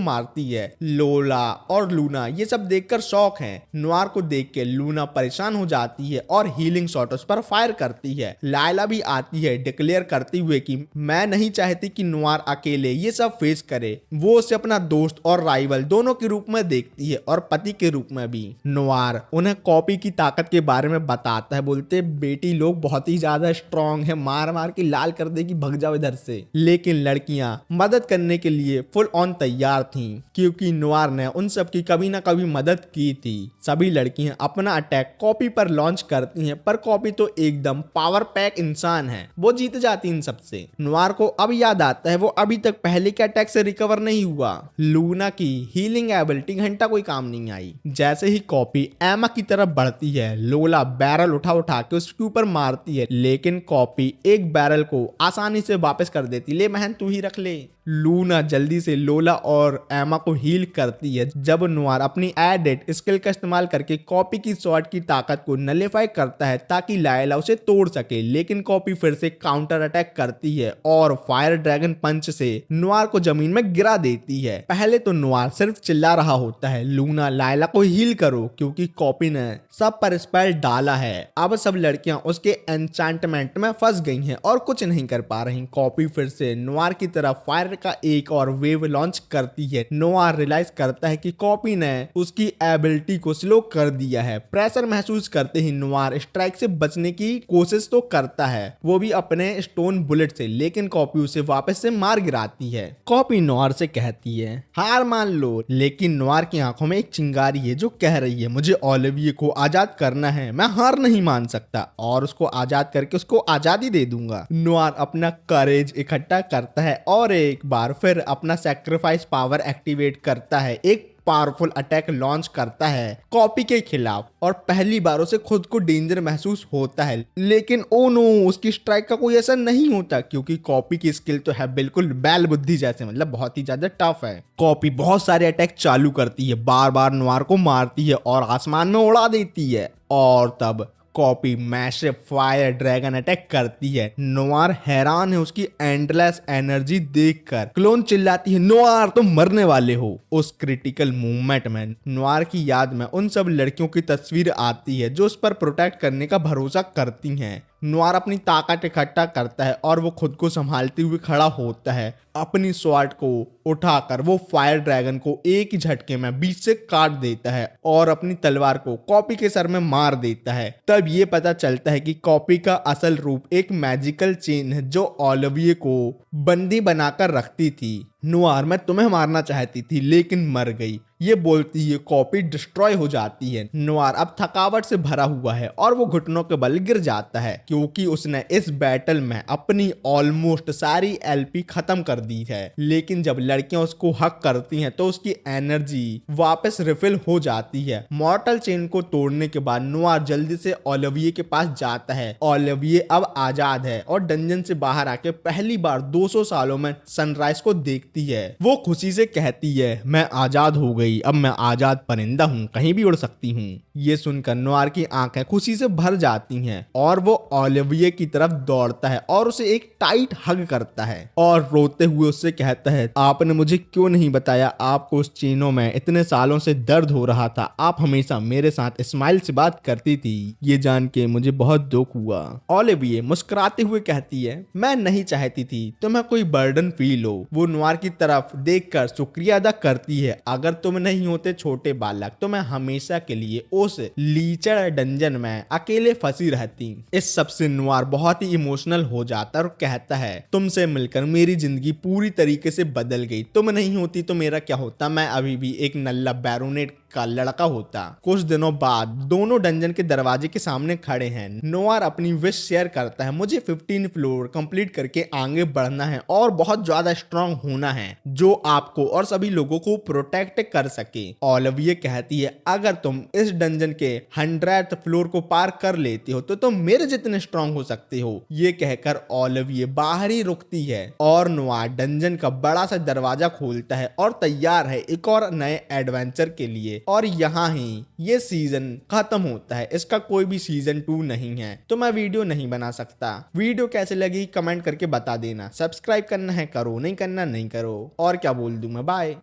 मारती है। लोला और लूना ये सब देखकर शॉक हैं। नोआर को देख के लूना परेशान हो जाती है और हीलिंग शॉट उस पर फायर करती है। लायला भी आती है डिक्लेयर करते हुए कि मैं नहीं चाहती कि नोआर अकेले ये सब फेस करे। वो उसे अपना दोस्त और राइवल दोनों के रूप में देखती है और पति के रूप में भी। नोआर उन्हें कॉपी की ताकत के बारे में बताता है, बोलते बेटी लोग बहुत ही ज्यादा स्ट्रांग है, मार मार के लाल कर देगी, भग जाओ इधर से। लेकिन लड़कियां मदद करने के लिए फुल ऑन तैयार थीं, क्योंकि नोआर ने उन सब की कभी ना कभी मदद की थी। सभी लड़कियां अपना अटैक कॉपी पर लॉन्च करती हैं, पर कॉपी तो एकदम पावर पैक इंसान है, वो जीत जाती इन सबसे। नोआर को अब याद आता है वो अभी तक पहले के अटैक से रिकवर नहीं हुआ। लूना की हीलिंग एबिलिटी घंटा कोई काम नहीं आई। जैसे ही कॉपी एमा की तरफ बढ़ती है, लोला बैरल उठा उठा के उसके ऊपर मारती है, लेकिन कॉपी एक बैरल को आसानी से वापस कर देती, ले बहन तू ही रख ले। लूना जल्दी से लोला और एमा को हील करती है। जब नोआर अपनी एडेड स्किल का इस्तेमाल करके कॉपी की शॉट की ताकत को नलिफाई करता है ताकि लायला उसे तोड़ सके, लेकिन कॉपी फिर से काउंटर अटैक करती है और फायर ड्रैगन पंच से नोआर को जमीन में गिरा देती है। पहले तो नोआर सिर्फ चिल्ला रहा होता है, लूना लायला को हील करो, क्योंकि कॉपी ने सब पर स्पेल डाला है। अब सब लड़कियां उसके एन्चांटमेंट में फंस गई हैं और कुछ नहीं कर पा रही। कॉपी फिर से नोआर की तरफ फायर फायर का एक और वेव लॉन्च करती है। नोआर रियलाइज करता है कि कॉपी ने उसकी एबिलिटी को स्लो कर दिया है। प्रेशर महसूस करते ही नोआर स्ट्राइक से बचने की कोशिश तो करता है, वो भी अपने स्टोन बुलेट से, लेकिन कॉपी उसे वापस से मार गिराती है। कॉपी नोआर से कहती है हार मान लो, लेकिन नोआर की आंखों में एक चिंगारी है जो कह रही है मुझे ओलिविये को आजाद करना है, मैं हार नहीं मान सकता और उसको आजाद करके उसको आजादी दे दूंगा। नोआर अपना करेज इकट्ठा करता है और एक बार फिर अपना सैक्रिफाइस पावर एक्टिवेट करता है, एक पावरफुल अटैक लॉन्च करता है कॉपी के खिलाफ और पहली बार उसे खुद को डेंजर महसूस होता है। लेकिन ओ नो, उसकी स्ट्राइक का कोई असर नहीं होता क्योंकि कॉपी की स्किल तो है बिल्कुल बैल बुद्धि जैसे, मतलब बहुत ही ज्यादा टफ है। कॉपी बहुत सारे अटैक चालू करती है, बार बार नोआर को मारती है और आसमान में उड़ा देती है और तब copy massive fire dragon attack करती है। नोआर हैरान है उसकी एंडलेस एनर्जी देखकर। क्लोन चिल्लाती है नोआर तुम मरने वाले हो। उस क्रिटिकल मूवमेंट में नोआर की याद में उन सब लड़कियों की तस्वीर आती है जो उस पर प्रोटेक्ट करने का भरोसा करती हैं। नोआर अपनी ताकत इकट्ठा करता है और वो खुद को संभालते हुए खड़ा होता है। अपनी स्वॉर्ड को उठाकर वो फायर ड्रैगन को एक ही झटके में बीच से काट देता है और अपनी तलवार को कॉपी के सर में मार देता है। तब ये पता चलता है कि कॉपी का असल रूप एक मैजिकल चेन है जो ओलिविये को बंदी बनाकर रखती थी। नोआर मैं तुम्हें मारना चाहती थी लेकिन मर गई, ये बोलती है कॉपी डिस्ट्रॉय हो जाती है। नोआर अब थकावट से भरा हुआ है और वो घुटनों के बल गिर जाता है क्योंकि उसने इस बैटल में अपनी ऑलमोस्ट सारी एलपी खत्म कर दी है। लेकिन जब लड़कियां उसको हक करती हैं तो उसकी एनर्जी वापस रिफिल हो जाती है। मॉर्टल चेन को तोड़ने के बाद नोआर जल्दी से ओलिविये के पास जाता है। ओलिविये अब आजाद है और डंजन से बाहर आके पहली बार 200 सालों में सनराइज को देखती है। वो खुशी से कहती है मैं आजाद हो गई, अब मैं आजाद परिंदा हूँ, कहीं भी उड़ सकती हूँ। ये सुनकर नोआर की आंखें खुशी से भर जाती हैं और वो ओलिविये की तरफ दौड़ता है और उसे एक टाइट हग करता है और रोते हुए उससे कहता है आपने मुझे क्यों नहीं बताया, आपको उस चीनों में इतने सालों से दर्द हो रहा था, आप हमेशा मेरे साथ स्माइल से बात करती थी, ये जान के मुझे बहुत दुख हुआ। ओलिविये मुस्कुराते हुए कहती है मैं नहीं चाहती थी तुम्हें कोई बर्डन फील हो। वो नोआर की तरफ देखकर शुक्रिया अदा करती है, अगर तुम नहीं होते छोटे बालक तो मैं हमेशा के लिए उस लीचड़ डंजन में अकेले फंसी रहती। इस सबसे नोआर बहुत ही इमोशनल हो जाता है और कहता है तुमसे मिलकर मेरी जिंदगी पूरी तरीके से बदल गई, तुम नहीं होती तो मेरा क्या होता, मैं अभी भी एक नल्ला बैरोनेट का लड़का होता। कुछ दिनों बाद दोनों डंजन के दरवाजे के सामने खड़े हैं। नोआर अपनी विश शेयर करता है मुझे 15 फ्लोर कंप्लीट करके आगे बढ़ना है और बहुत ज्यादा स्ट्रांग होना है जो आपको और सभी लोगों को प्रोटेक्ट कर सके। ओलिविये कहती है अगर तुम इस डंजन के 100th फ्लोर को पार कर लेते हो तो तुम मेरे जितने स्ट्रांग हो सकते हो। ये कहकर ओलिविये बाहर ही रुकती है और नोआर डंजन का बड़ा सा दरवाजा खोलता है और तैयार है एक और नए एडवेंचर के लिए। और यहाँ ही ये सीजन खत्म होता है, इसका कोई भी सीजन 2 नहीं है तो मैं वीडियो नहीं बना सकता। वीडियो कैसे लगी कमेंट करके बता देना, सब्सक्राइब करना है करो, नहीं करना नहीं करो, और क्या बोल दूं मैं, बाय।